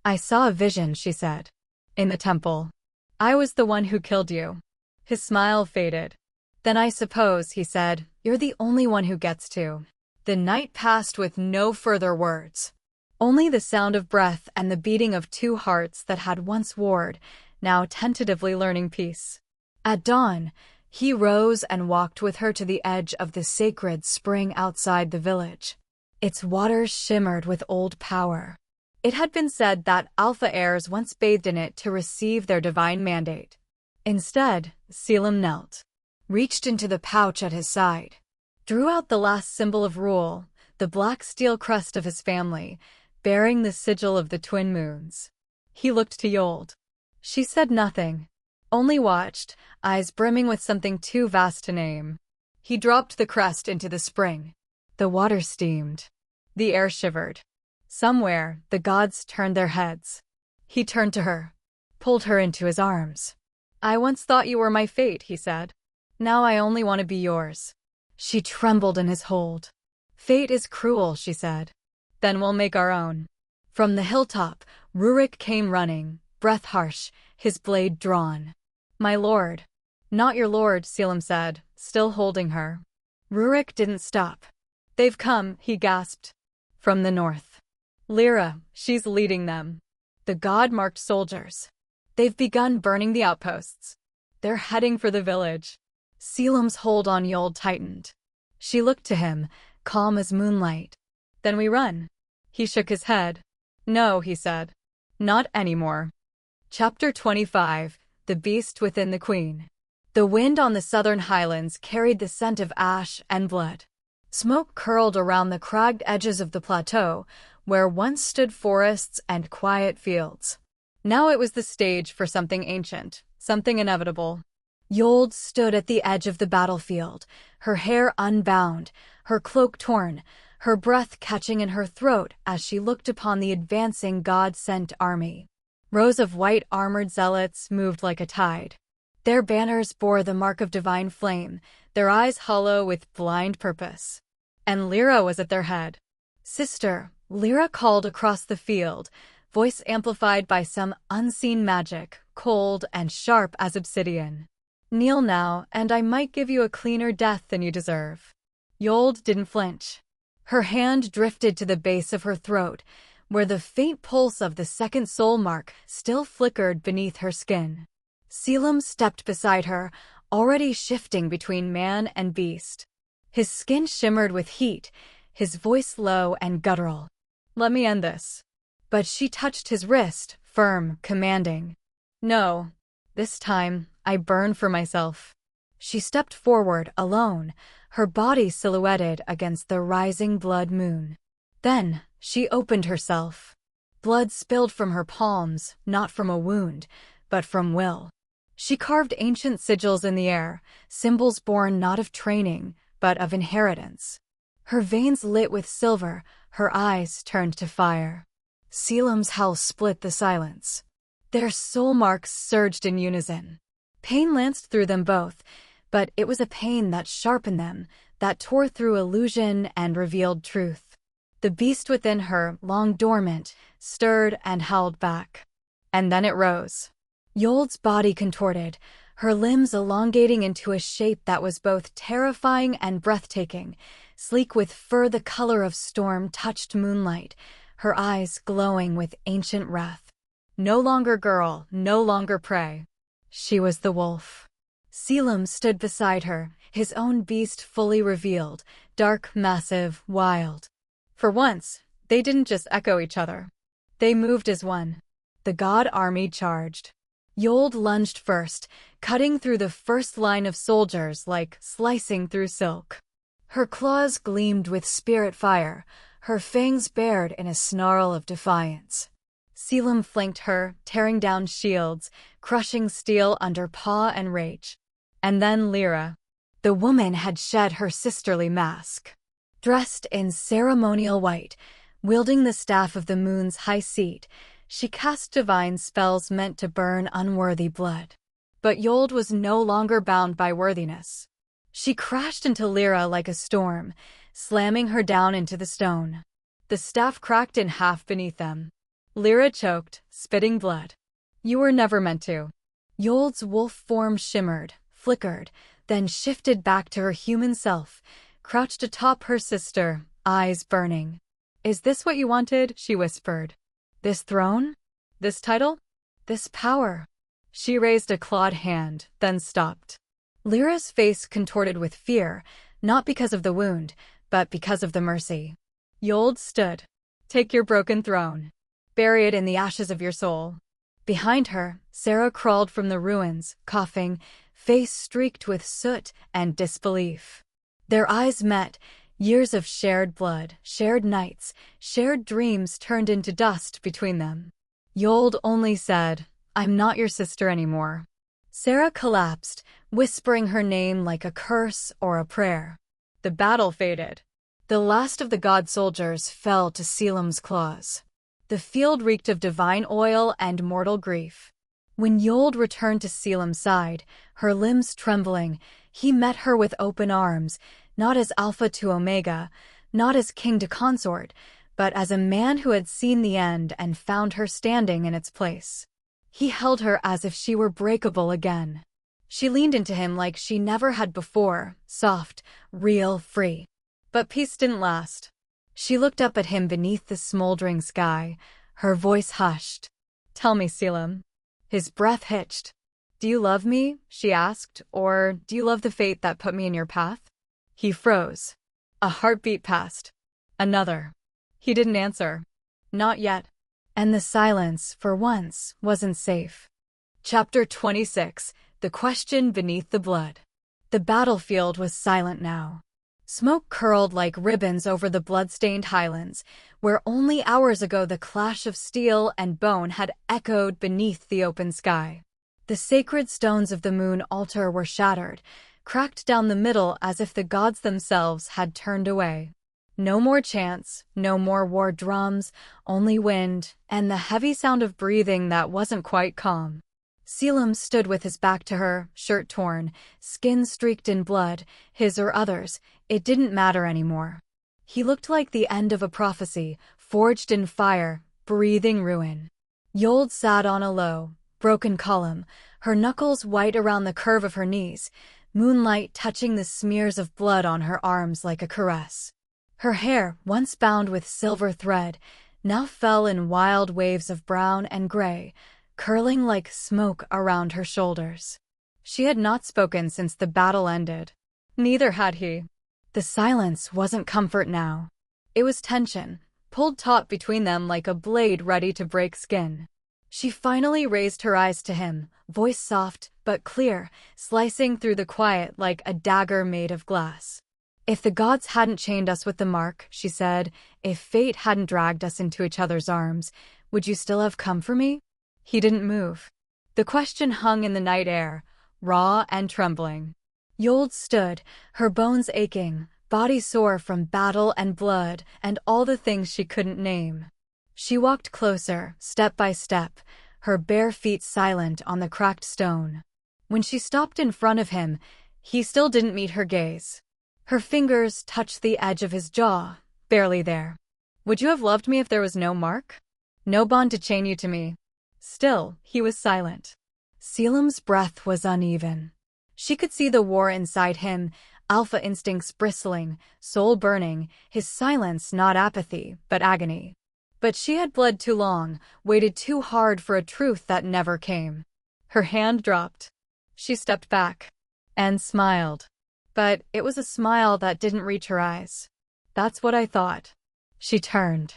"I saw a vision," she said. "In the temple. I was the one who killed you." His smile faded. "Then I suppose," he said, "you're the only one who gets to." The night passed with no further words. Only the sound of breath and the beating of two hearts that had once warred, now tentatively learning peace. At dawn, he rose and walked with her to the edge of the sacred spring outside the village. Its waters shimmered with old power. It had been said that Alpha heirs once bathed in it to receive their divine mandate. Instead, Caelum knelt, reached into the pouch at his side, drew out the last symbol of rule, the black steel crest of his family, bearing the sigil of the twin moons. He looked to Ysolde. She said nothing, only watched, eyes brimming with something too vast to name. He dropped the crest into the spring. The water steamed. The air shivered. Somewhere, the gods turned their heads. He turned to her, pulled her into his arms. "I once thought you were my fate," he said. "Now I only want to be yours." She trembled in his hold. "Fate is cruel," she said. "Then we'll make our own." From the hilltop, Rurik came running, breath harsh, his blade drawn. "My lord." "Not your lord," Caelum said, still holding her. Rurik didn't stop. "They've come," he gasped. "From the north. Lyra, she's leading them. The god-marked soldiers. They've begun burning the outposts. They're heading for the village." Caelum's hold on Ysolde tightened. She looked to him, calm as moonlight. "Then we run." He shook his head. "No," he said. "Not anymore." Chapter 25. The Beast Within the Queen. The wind on the southern highlands carried the scent of ash and blood. Smoke curled around the cragged edges of the plateau, where once stood forests and quiet fields. Now it was the stage for something ancient, something inevitable. Ysolde stood at the edge of the battlefield, her hair unbound, her cloak torn, her breath catching in her throat as she looked upon the advancing God-sent army. Rows of white armored zealots moved like a tide. Their banners bore the mark of divine flame, their eyes hollow with blind purpose. And Lyra was at their head. "Sister," Lyra called across the field, voice amplified by some unseen magic, cold and sharp as obsidian. "Kneel now, and I might give you a cleaner death than you deserve." Ysolde didn't flinch. Her hand drifted to the base of her throat, where the faint pulse of the second soul mark still flickered beneath her skin. Caelum stepped beside her, already shifting between man and beast. His skin shimmered with heat, his voice low and guttural. "Let me end this." But she touched his wrist, firm, commanding. "No. This time, I burn for myself." She stepped forward, alone, her body silhouetted against the rising blood moon. Then, she opened herself. Blood spilled from her palms, not from a wound, but from will. She carved ancient sigils in the air, symbols born not of training, but of inheritance. Her veins lit with silver, her eyes turned to fire. Caelum's howl split the silence. Their soul marks surged in unison. Pain lanced through them both, but it was a pain that sharpened them, that tore through illusion and revealed truth. The beast within her, long dormant, stirred and howled back. And then it rose. Ysolde's body contorted, her limbs elongating into a shape that was both terrifying and breathtaking, sleek with fur the color of storm-touched moonlight, her eyes glowing with ancient wrath. No longer girl, no longer prey. She was the wolf. Caelum stood beside her, his own beast fully revealed, dark, massive, wild. For once, they didn't just echo each other. They moved as one. The god army charged. Ysolde lunged first, cutting through the first line of soldiers like slicing through silk. Her claws gleamed with spirit fire, her fangs bared in a snarl of defiance. Caelum flanked her, tearing down shields, crushing steel under paw and rage. And then Lyra. The woman had shed her sisterly mask. Dressed in ceremonial white, wielding the staff of the moon's high seat, she cast divine spells meant to burn unworthy blood. But Ysolde was no longer bound by worthiness. She crashed into Lyra like a storm, slamming her down into the stone. The staff cracked in half beneath them. Lyra choked, spitting blood. "You were never meant to." Ysolde's wolf form shimmered, flickered, then shifted back to her human self, crouched atop her sister, eyes burning. "Is this what you wanted?" she whispered. "This throne? This title? This power?" She raised a clawed hand, then stopped. Lyra's face contorted with fear, not because of the wound, but because of the mercy. Ysolde stood. "Take your broken throne. Bury it in the ashes of your soul." Behind her, Sarah crawled from the ruins, coughing, face streaked with soot and disbelief. Their eyes met, years of shared blood, shared nights, shared dreams turned into dust between them. Ysolde only said, "I'm not your sister anymore." Sarah collapsed, whispering her name like a curse or a prayer. The battle faded. The last of the god soldiers fell to Caelum's claws. The field reeked of divine oil and mortal grief. When Ysolde returned to Caelum's side, her limbs trembling, he met her with open arms, not as Alpha to Omega, not as king to consort, but as a man who had seen the end and found her standing in its place. He held her as if she were breakable again. She leaned into him like she never had before, soft, real, free. But peace didn't last. She looked up at him beneath the smoldering sky, her voice hushed. "Tell me, Caelum." His breath hitched. "Do you love me?" she asked, "or do you love the fate that put me in your path?" He froze. A heartbeat passed. Another. He didn't answer. Not yet. And the silence, for once, wasn't safe. Chapter 26. The Question Beneath the Blood. The battlefield was silent now. Smoke curled like ribbons over the blood-stained highlands, where only hours ago the clash of steel and bone had echoed beneath the open sky. The sacred stones of the moon altar were shattered, cracked down the middle as if the gods themselves had turned away. No more chants, no more war drums, only wind, and the heavy sound of breathing that wasn't quite calm. Caelum stood with his back to her, shirt torn, skin streaked in blood, his or others, it didn't matter anymore. He looked like the end of a prophecy, forged in fire, breathing ruin. Ysolde sat on a low, broken column, her knuckles white around the curve of her knees, moonlight touching the smears of blood on her arms like a caress. Her hair, once bound with silver thread, now fell in wild waves of brown and gray, curling like smoke around her shoulders. She had not spoken since the battle ended. Neither had he. The silence wasn't comfort now. It was tension, pulled taut between them like a blade ready to break skin. She finally raised her eyes to him, voice soft but clear, slicing through the quiet like a dagger made of glass. "If the gods hadn't chained us with the mark," she said, "if fate hadn't dragged us into each other's arms, would you still have come for me?" He didn't move. The question hung in the night air, raw and trembling. Ysolde stood, her bones aching, body sore from battle and blood and all the things she couldn't name. She walked closer, step by step, her bare feet silent on the cracked stone. When she stopped in front of him, he still didn't meet her gaze. Her fingers touched the edge of his jaw, barely there. "Would you have loved me if there was no mark? No bond to chain you to me?" Still, he was silent. Caelum's breath was uneven. She could see the war inside him, alpha instincts bristling, soul burning, his silence not apathy, but agony. But she had bled too long, waited too hard for a truth that never came. Her hand dropped. She stepped back and smiled. But it was a smile that didn't reach her eyes. "That's what I thought." She turned.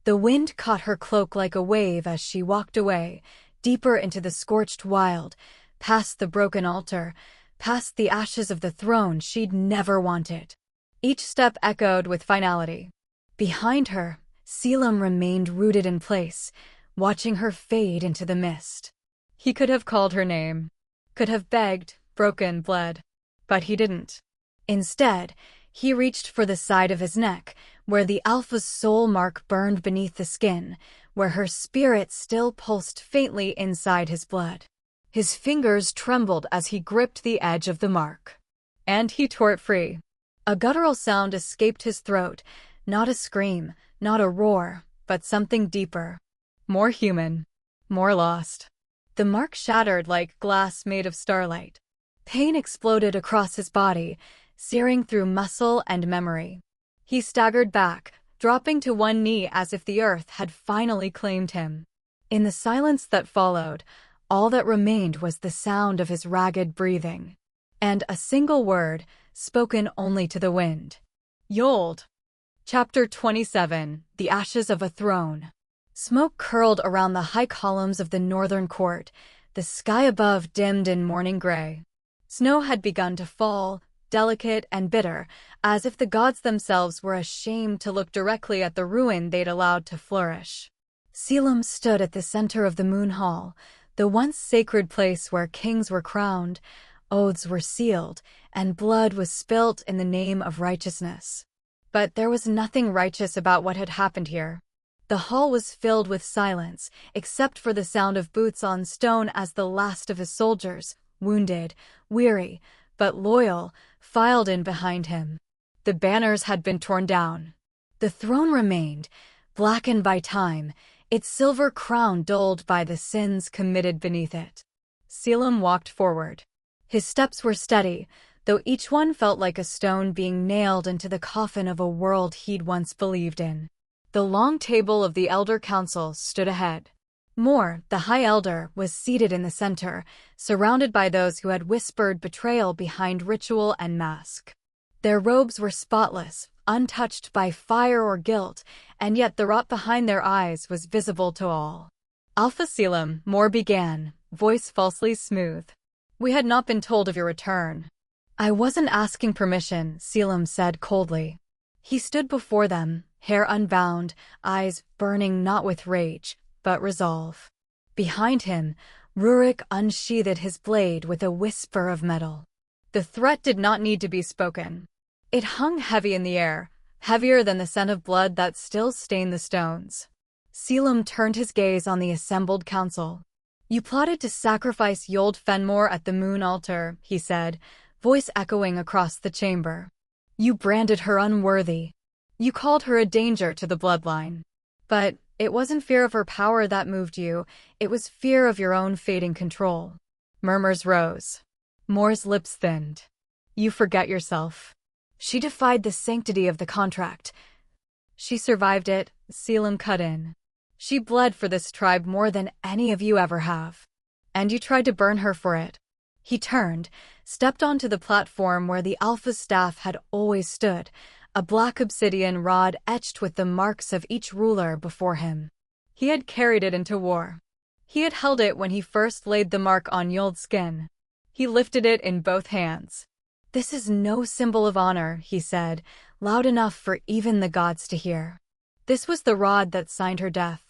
The wind caught her cloak like a wave as she walked away, deeper into the scorched wild, past the broken altar, past the ashes of the throne she'd never wanted. Each step echoed with finality. Behind her, Caelum remained rooted in place, watching her fade into the mist. He could have called her name, could have begged, broken, bled. But he didn't. Instead, he reached for the side of his neck, where the alpha's soul mark burned beneath the skin, where her spirit still pulsed faintly inside his blood. His fingers trembled as he gripped the edge of the mark. And he tore it free. A guttural sound escaped his throat, not a scream, not a roar, but something deeper. More human. More lost. The mark shattered like glass made of starlight. Pain exploded across his body, searing through muscle and memory. He staggered back, dropping to one knee as if the earth had finally claimed him. In the silence that followed, all that remained was the sound of his ragged breathing. And a single word, spoken only to the wind. "Ysolde." Chapter 27, The Ashes of a Throne. Smoke curled around the high columns of the northern court, the sky above dimmed in morning gray. Snow had begun to fall, delicate and bitter, as if the gods themselves were ashamed to look directly at the ruin they'd allowed to flourish. Caelum stood at the center of the moon hall, the once sacred place where kings were crowned, oaths were sealed, and blood was spilt in the name of righteousness. But there was nothing righteous about what had happened here. The hall was filled with silence, except for the sound of boots on stone as the last of his soldiers, wounded, weary, but loyal, filed in behind him. The banners had been torn down. The throne remained, blackened by time, its silver crown dulled by the sins committed beneath it. Caelum walked forward. His steps were steady, though each one felt like a stone being nailed into the coffin of a world he'd once believed in. The long table of the Elder Council stood ahead. Mor, the High Elder, was seated in the center, surrounded by those who had whispered betrayal behind ritual and mask. Their robes were spotless, untouched by fire or guilt, and yet the rot behind their eyes was visible to all. "Alpha Caelum," Mor began, voice falsely smooth. "We had not been told of your return." "I wasn't asking permission," Caelum said coldly. He stood before them, hair unbound, eyes burning not with rage, but resolve. Behind him, Rurik unsheathed his blade with a whisper of metal. The threat did not need to be spoken. It hung heavy in the air, heavier than the scent of blood that still stained the stones. Caelum turned his gaze on the assembled council. "You plotted to sacrifice Ysolde Fenmoor at the moon altar," he said, voice echoing across the chamber. "You branded her unworthy. You called her a danger to the bloodline. But it wasn't fear of her power that moved you, it was fear of your own fading control." Murmurs rose. Mor's lips thinned. "You forget yourself. She defied the sanctity of the contract. She survived it, Caelum cut in. She bled for this tribe more than any of you ever have. And you tried to burn her for it. He turned, stepped onto the platform where the Alpha's staff had always stood, a black obsidian rod etched with the marks of each ruler before him. He had carried it into war. He had held it when he first laid the mark on Ysolde's skin. He lifted it in both hands. "This is no symbol of honor," he said, loud enough for even the gods to hear. "This was the rod that signed her death.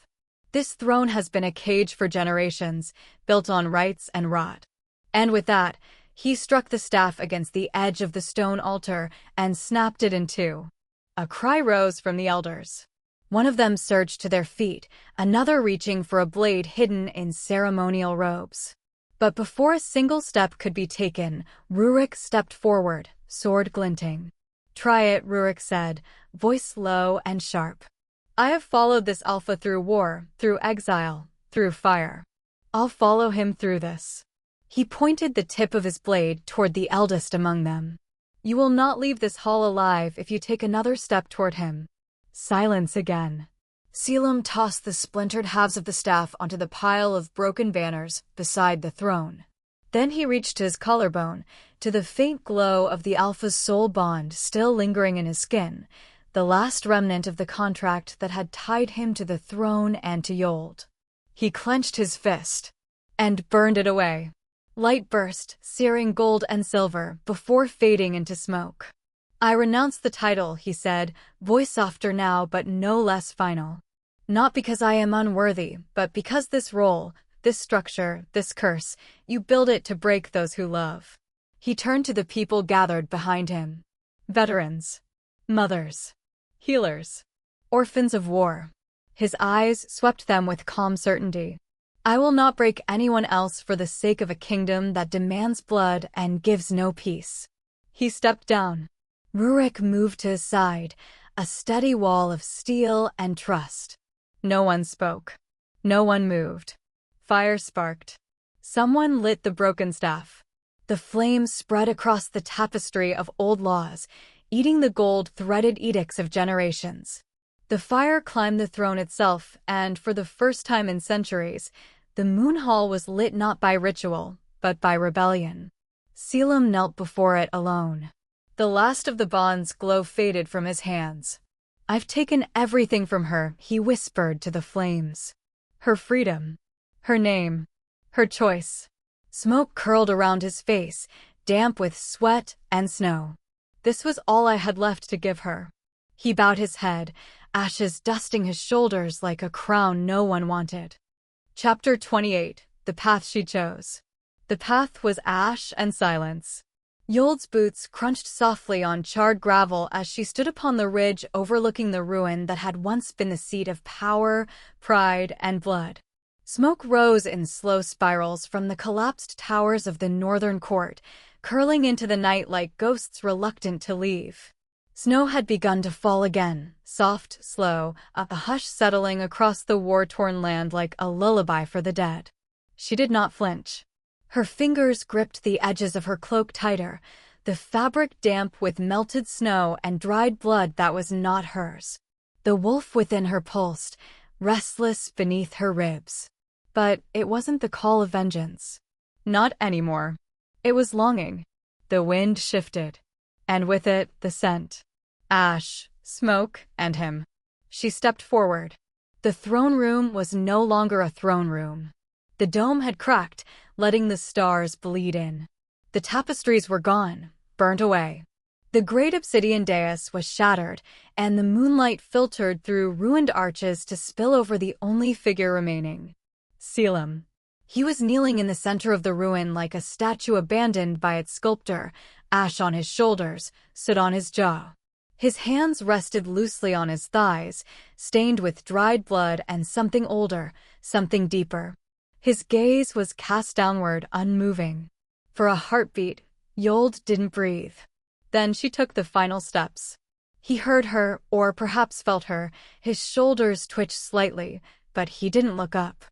This throne has been a cage for generations, built on rites and rot." And with that, he struck the staff against the edge of the stone altar and snapped it in two. A cry rose from the elders. One of them surged to their feet, another reaching for a blade hidden in ceremonial robes. But before a single step could be taken, Rurik stepped forward, sword glinting. "Try it," Rurik said, voice low and sharp. "I have followed this Alpha through war, through exile, through fire. I'll follow him through this." He pointed the tip of his blade toward the eldest among them. "You will not leave this hall alive if you take another step toward him." Silence again. Caelum tossed the splintered halves of the staff onto the pile of broken banners beside the throne. Then he reached to his collarbone, to the faint glow of the Alpha's soul bond still lingering in his skin, the last remnant of the contract that had tied him to the throne and to Ysolde. He clenched his fist and burned it away. Light burst, searing gold and silver, before fading into smoke. "I renounce the title," he said, voice softer now but no less final. "Not because I am unworthy, but because this role, this structure, this curse, you build it to break those who love." He turned to the people gathered behind him. Veterans. Mothers. Healers. Orphans of war. His eyes swept them with calm certainty. "I will not break anyone else for the sake of a kingdom that demands blood and gives no peace." He stepped down. Rurik moved to his side, a steady wall of steel and trust. No one spoke. No one moved. Fire sparked. Someone lit the broken staff. The flames spread across the tapestry of old laws, eating the gold-threaded edicts of generations. The fire climbed the throne itself, and for the first time in centuries, the moon hall was lit not by ritual, but by rebellion. Caelum knelt before it alone. The last of the bond's glow faded from his hands. "I've taken everything from her," he whispered to the flames. "Her freedom. Her name. Her choice." Smoke curled around his face, damp with sweat and snow. "This was all I had left to give her." He bowed his head, ashes dusting his shoulders like a crown no one wanted. Chapter 28. The Path She Chose. The path was ash and silence. Ysolde's boots crunched softly on charred gravel as she stood upon the ridge overlooking the ruin that had once been the seat of power, pride, and blood. Smoke rose in slow spirals from the collapsed towers of the northern court, curling into the night like ghosts reluctant to leave. Snow had begun to fall again, soft, slow, a hush settling across the war-torn land like a lullaby for the dead. She did not flinch. Her fingers gripped the edges of her cloak tighter, the fabric damp with melted snow and dried blood that was not hers. The wolf within her pulsed, restless beneath her ribs. But it wasn't the call of vengeance. Not anymore. It was longing. The wind shifted. And with it, the scent. Ash, smoke, and him. She stepped forward. The throne room was no longer a throne room. The dome had cracked, letting the stars bleed in. The tapestries were gone, burnt away. The great obsidian dais was shattered, and the moonlight filtered through ruined arches to spill over the only figure remaining. Caelum. He was kneeling in the center of the ruin like a statue abandoned by its sculptor, ash on his shoulders, soot on his jaw. His hands rested loosely on his thighs, stained with dried blood and something older, something deeper. His gaze was cast downward, unmoving. For a heartbeat, Ysolde didn't breathe. Then she took the final steps. He heard her, or perhaps felt her. His shoulders twitched slightly, but he didn't look up.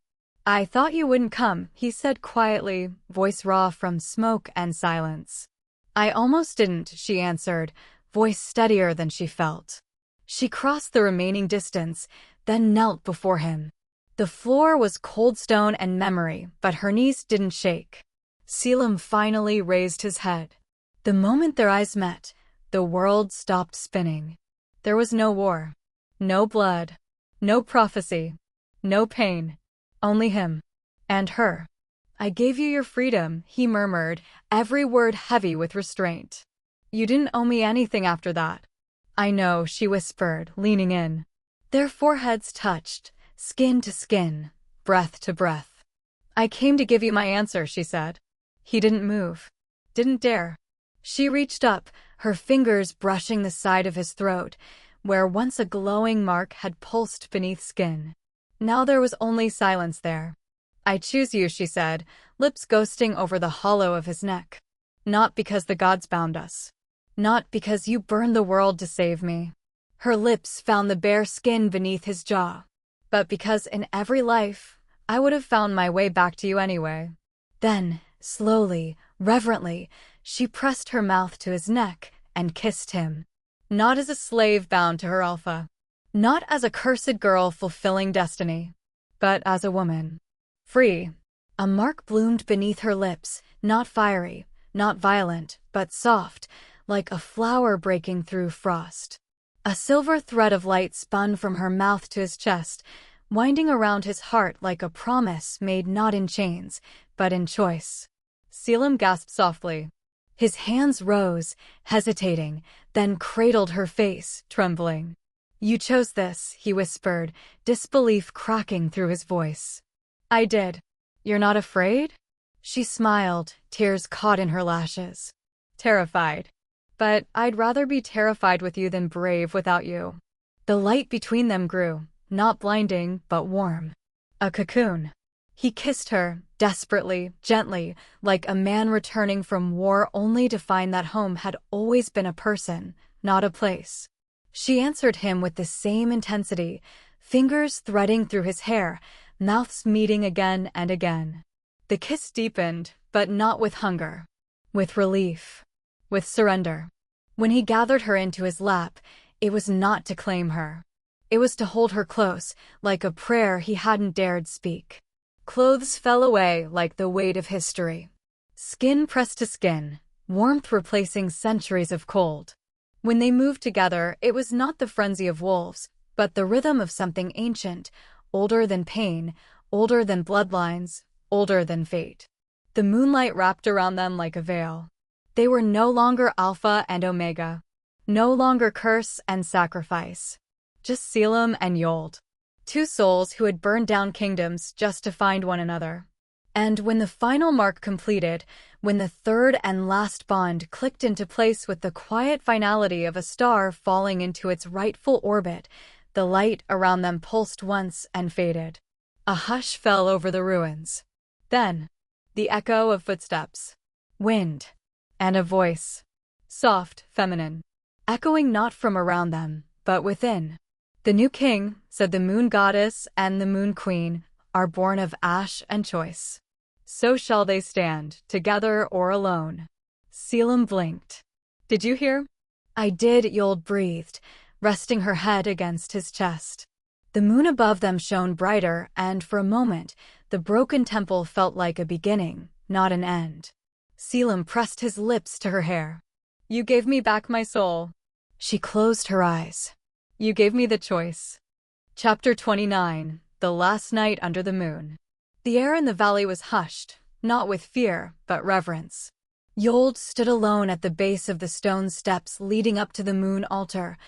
"I thought you wouldn't come," he said quietly, voice raw from smoke and silence. "I almost didn't," she answered, voice steadier than she felt. She crossed the remaining distance, then knelt before him. The floor was cold stone and memory, but her knees didn't shake. Caelum finally raised his head. The moment their eyes met, the world stopped spinning. There was no war, no blood, no prophecy, no pain, only him and her. "I gave you your freedom," he murmured, every word heavy with restraint. "You didn't owe me anything after that." "I know," she whispered, leaning in. Their foreheads touched, skin to skin, breath to breath. "I came to give you my answer," she said. He didn't move. Didn't dare. She reached up, her fingers brushing the side of his throat, where once a glowing mark had pulsed beneath skin. Now there was only silence there. "I choose you," she said, lips ghosting over the hollow of his neck. "Not because the gods bound us. Not because you burned the world to save me." Her lips found the bare skin beneath his jaw. "But because in every life, I would have found my way back to you anyway." Then, slowly, reverently, she pressed her mouth to his neck and kissed him. Not as a slave bound to her alpha. Not as a cursed girl fulfilling destiny. But as a woman. Free. A mark bloomed beneath her lips, not fiery, not violent, but soft, like a flower breaking through frost. A silver thread of light spun from her mouth to his chest, winding around his heart like a promise made not in chains, but in choice. Caelum gasped softly. His hands rose, hesitating, then cradled her face, trembling. "You chose this," he whispered, disbelief cracking through his voice. "I did. You're not afraid?" She smiled, tears caught in her lashes. "Terrified. But I'd rather be terrified with you than brave without you." The light between them grew, not blinding, but warm. A cocoon. He kissed her, desperately, gently, like a man returning from war only to find that home had always been a person, not a place. She answered him with the same intensity, fingers threading through his hair, mouths meeting again and again. The kiss deepened, but not with hunger. With relief. With surrender. When he gathered her into his lap, it was not to claim her. It was to hold her close, like a prayer he hadn't dared speak. Clothes fell away like the weight of history. Skin pressed to skin, warmth replacing centuries of cold. When they moved together, it was not the frenzy of wolves, but the rhythm of something ancient, older than pain, older than bloodlines, older than fate. The moonlight wrapped around them like a veil. They were no longer Alpha and Omega. No longer curse and sacrifice. Just Caelum and Ysolde. Two souls who had burned down kingdoms just to find one another. And when the final mark completed, when the third and last bond clicked into place with the quiet finality of a star falling into its rightful orbit, the light around them pulsed once and faded. A hush fell over the ruins. Then, the echo of footsteps, wind, and a voice. Soft, feminine. Echoing not from around them, but within. "The new king," said the moon goddess and the moon queen, "are born of ash and choice. So shall they stand, together or alone." Caelum blinked. "Did you hear?" "I did," Ysolde breathed, resting her head against his chest. The moon above them shone brighter, and for a moment, the broken temple felt like a beginning, not an end. Caelum pressed his lips to her hair. "You gave me back my soul." She closed her eyes. "You gave me the choice." Chapter 29. The Last Night Under the Moon. The air in the valley was hushed, not with fear, but reverence. Ysolde stood alone at the base of the stone steps leading up to the moon altar,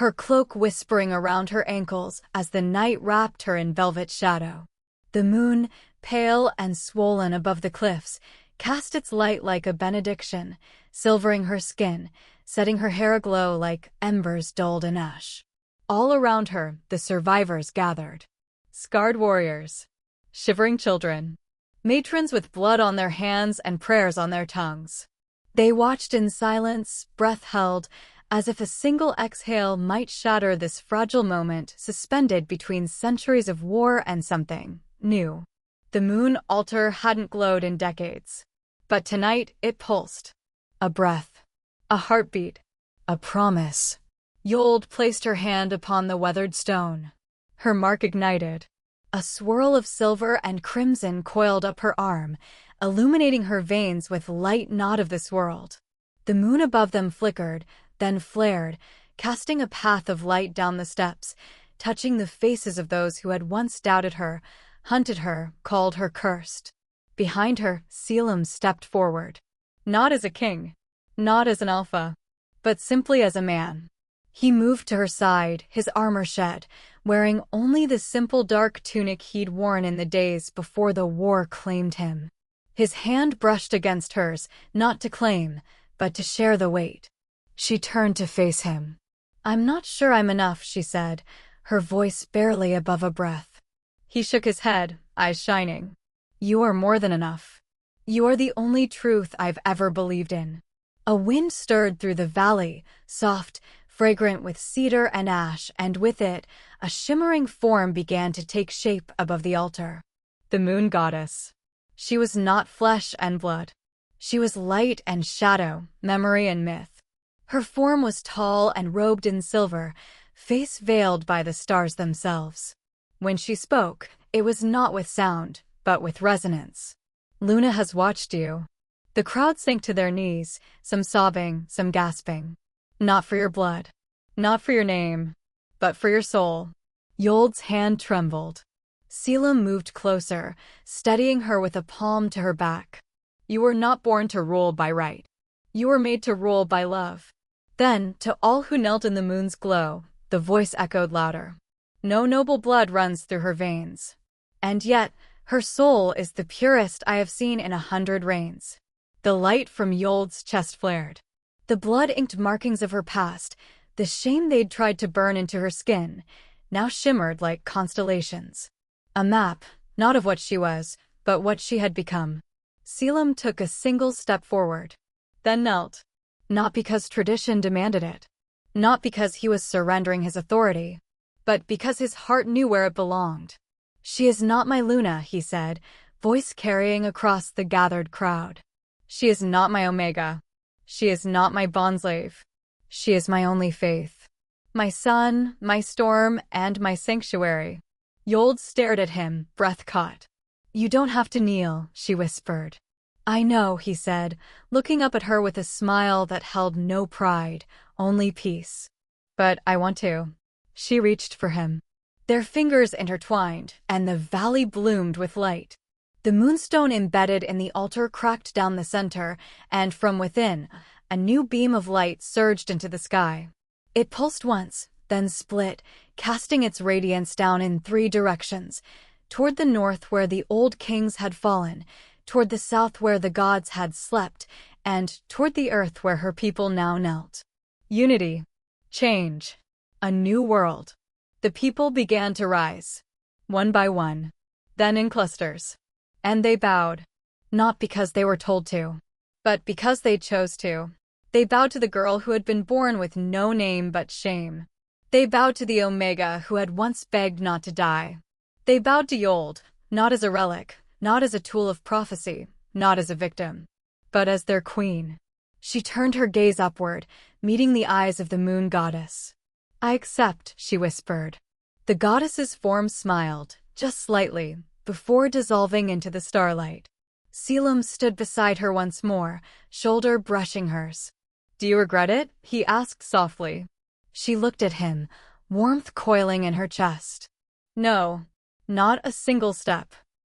her cloak whispering around her ankles as the night wrapped her in velvet shadow. The moon, pale and swollen above the cliffs, cast its light like a benediction, silvering her skin, setting her hair aglow like embers dulled in ash. All around her, the survivors gathered. Scarred warriors. Shivering children. Matrons with blood on their hands and prayers on their tongues. They watched in silence, breath held, as if a single exhale might shatter this fragile moment suspended between centuries of war and something new. The moon altar hadn't glowed in decades. But tonight it pulsed. A breath. A heartbeat. A promise. Ysolde placed her hand upon the weathered stone. Her mark ignited. A swirl of silver and crimson coiled up her arm, illuminating her veins with light not of this world. The moon above them flickered, then flared, casting a path of light down the steps, touching the faces of those who had once doubted her, hunted her, called her cursed. Behind her, Caelum stepped forward. Not as a king, not as an alpha, but simply as a man. He moved to her side, his armor shed, wearing only the simple dark tunic he'd worn in the days before the war claimed him. His hand brushed against hers, not to claim, but to share the weight. She turned to face him. "I'm not sure I'm enough," she said, her voice barely above a breath. He shook his head, eyes shining. "You are more than enough. You are the only truth I've ever believed in." A wind stirred through the valley, soft, fragrant with cedar and ash, and with it, a shimmering form began to take shape above the altar. The moon goddess. She was not flesh and blood. She was light and shadow, memory and myth. Her form was tall and robed in silver, face veiled by the stars themselves. When she spoke, it was not with sound, but with resonance. "Luna has watched you." The crowd sank to their knees, some sobbing, some gasping. "Not for your blood, not for your name, but for your soul." Ysolde's hand trembled. Caelum moved closer, steadying her with a palm to her back. "You were not born to rule by right. You were made to rule by love." Then, to all who knelt in the moon's glow, the voice echoed louder. "No noble blood runs through her veins. And yet, her soul is the purest I have seen in 100 reigns." The light from Ysolde's chest flared. The blood-inked markings of her past, the shame they'd tried to burn into her skin, now shimmered like constellations. A map, not of what she was, but what she had become. Caelum took a single step forward, then knelt. Not because tradition demanded it. Not because he was surrendering his authority, but because his heart knew where it belonged. "She is not my Luna," he said, voice carrying across the gathered crowd. "She is not my Omega. She is not my bondslave. She is my only faith. My sun, my storm, and my sanctuary." Ysolde stared at him, breath caught. "You don't have to kneel," she whispered. "I know," he said, looking up at her with a smile that held no pride, only peace. "But I want to." She reached for him. Their fingers intertwined, and the valley bloomed with light. The moonstone embedded in the altar cracked down the center, and from within, a new beam of light surged into the sky. It pulsed once, then split, casting its radiance down in 3 directions, toward the north where the old kings had fallen, toward the south where the gods had slept, and toward the earth where her people now knelt. Unity. Change. A new world. The people began to rise, one by one, then in clusters. And they bowed, not because they were told to, but because they chose to. They bowed to the girl who had been born with no name but shame. They bowed to the Omega who had once begged not to die. They bowed to Ysolde, not as a relic, not as a tool of prophecy, not as a victim, but as their queen. She turned her gaze upward, meeting the eyes of the moon goddess. "I accept," she whispered. The goddess's form smiled, just slightly, before dissolving into the starlight. Caelum stood beside her once more, shoulder brushing hers. "Do you regret it?" he asked softly. She looked at him, warmth coiling in her chest. "No, not a single step."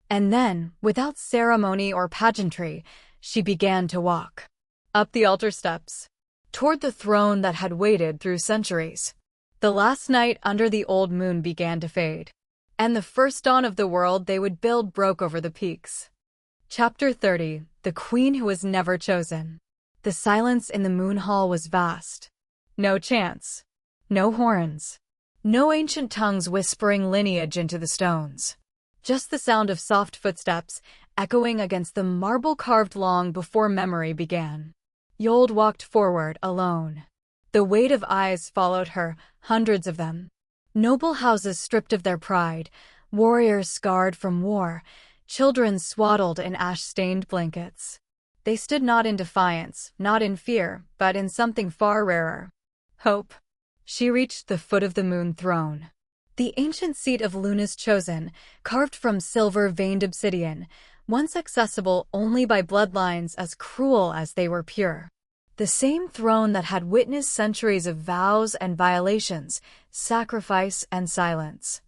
And then, without ceremony or pageantry, she began to walk. Up the altar steps, toward the throne that had waited through centuries. The last night under the old moon began to fade, and the first dawn of the world they would build broke over the peaks. Chapter 30. The Queen Who Was Never Chosen. The silence in the moon hall was vast. No chants. No horns. No ancient tongues whispering lineage into the stones. Just the sound of soft footsteps, echoing against the marble carved long before memory began. Ysolde walked forward, alone. The weight of eyes followed her, hundreds of them. Noble houses stripped of their pride, warriors scarred from war, children swaddled in ash-stained blankets. They stood not in defiance, not in fear, but in something far rarer. Hope. She reached the foot of the moon throne. The ancient seat of Luna's chosen, carved from silver-veined obsidian, once accessible only by bloodlines as cruel as they were pure. The same throne that had witnessed centuries of vows and violations, sacrifice and silence.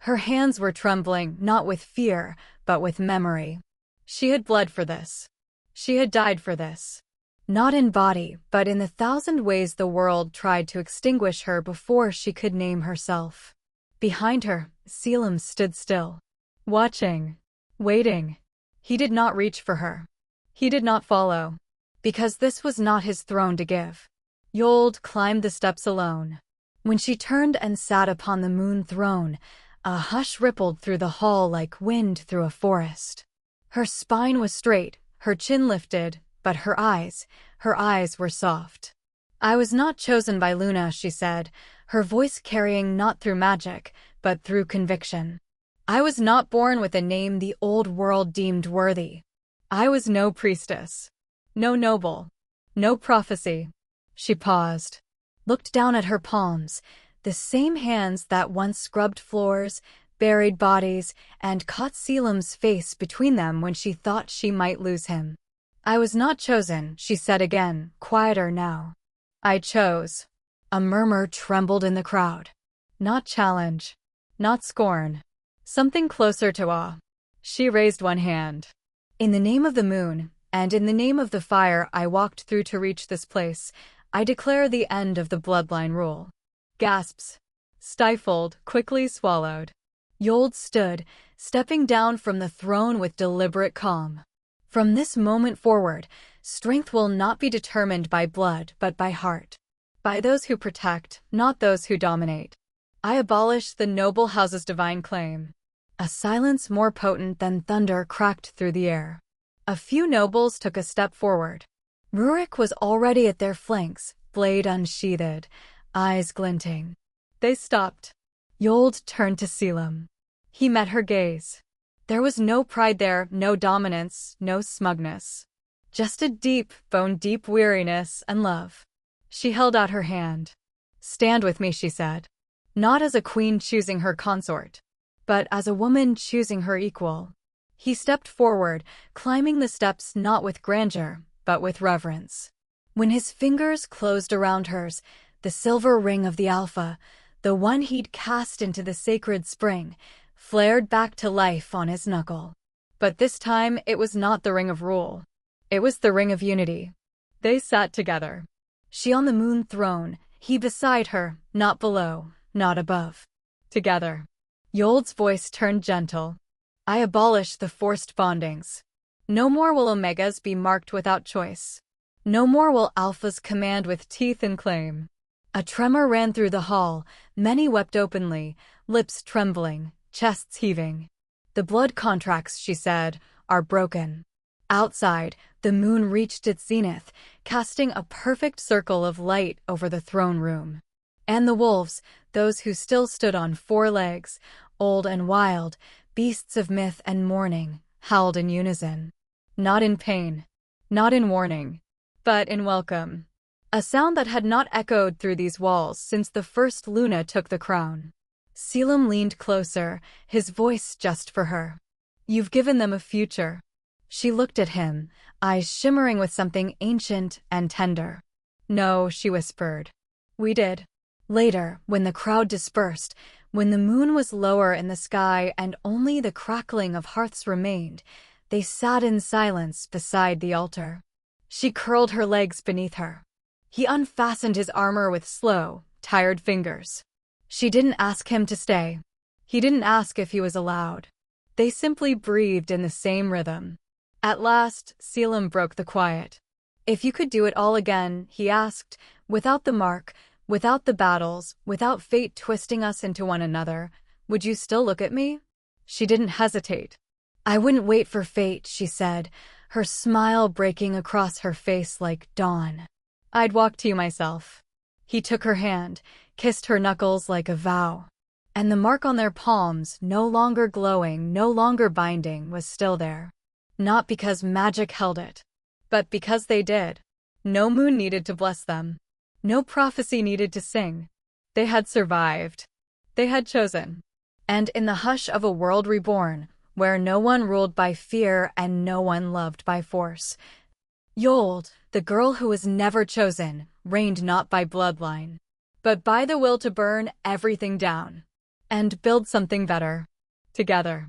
Her hands were trembling, not with fear, but with memory. She had bled for this. She had died for this. Not in body, but in the thousand ways the world tried to extinguish her before she could name herself. Behind her, Caelum stood still. Watching. Waiting. He did not reach for her. He did not follow. Because this was not his throne to give. Ysolde climbed the steps alone. When she turned and sat upon the moon throne, a hush rippled through the hall like wind through a forest. Her spine was straight, her chin lifted, but her eyes were soft. "I was not chosen by Luna," she said, her voice carrying not through magic, but through conviction. "I was not born with a name the old world deemed worthy. I was no priestess. No noble. No prophecy." She paused, looked down at her palms, the same hands that once scrubbed floors, buried bodies, and caught Caelum's face between them when she thought she might lose him. "I was not chosen," she said again, quieter now. "I chose." A murmur trembled in the crowd. Not challenge. Not scorn. Something closer to awe. She raised one hand. "In the name of the moon, and in the name of the fire I walked through to reach this place, I declare the end of the bloodline rule." Gasps. Stifled, quickly swallowed. Ysolde stood, stepping down from the throne with deliberate calm. "From this moment forward, strength will not be determined by blood but by heart. By those who protect, not those who dominate. I abolish the noble house's divine claim." A silence more potent than thunder cracked through the air. A few nobles took a step forward. Rurik was already at their flanks, blade unsheathed, eyes glinting. They stopped. Ysolde turned to Caelum. He met her gaze. There was no pride there, no dominance, no smugness. Just a deep, bone-deep weariness and love. She held out her hand. "Stand with me," she said. Not as a queen choosing her consort, but as a woman choosing her equal. He stepped forward, climbing the steps not with grandeur, but with reverence. When his fingers closed around hers, the silver ring of the Alpha, the one he'd cast into the sacred spring, flared back to life on his knuckle. But this time it was not the ring of rule. It was the ring of unity. They sat together. She on the moon throne, he beside her, not below, not above. Together. Ysolde's voice turned gentle. "I abolish the forced bondings. No more will Omegas be marked without choice. No more will Alphas command with teeth and claim." A tremor ran through the hall, many wept openly, lips trembling, chests heaving. "The blood contracts," she said, "are broken." Outside, the moon reached its zenith, casting a perfect circle of light over the throne room. And the wolves, those who still stood on 4 legs, old and wild, beasts of myth and mourning, howled in unison. Not in pain, not in warning, but in welcome. A sound that had not echoed through these walls since the first Luna took the crown. Caelum leaned closer, his voice just for her. "You've given them a future." She looked at him, eyes shimmering with something ancient and tender. "No," she whispered. "We did." Later, when the crowd dispersed, when the moon was lower in the sky and only the crackling of hearths remained, they sat in silence beside the altar. She curled her legs beneath her. He unfastened his armor with slow, tired fingers. She didn't ask him to stay. He didn't ask if he was allowed. They simply breathed in the same rhythm. At last, Caelum broke the quiet. "If you could do it all again," he asked, "without the mark, without the battles, without fate twisting us into one another, would you still look at me?" She didn't hesitate. "I wouldn't wait for fate," she said, her smile breaking across her face like dawn. "I'd walk to you myself." He took her hand, kissed her knuckles like a vow. And the mark on their palms, no longer glowing, no longer binding, was still there. Not because magic held it, but because they did. No moon needed to bless them. No prophecy needed to sing. They had survived. They had chosen. And in the hush of a world reborn, where no one ruled by fear and no one loved by force, Ysolde, the girl who was never chosen, reigned not by bloodline, but by the will to burn everything down and build something better together.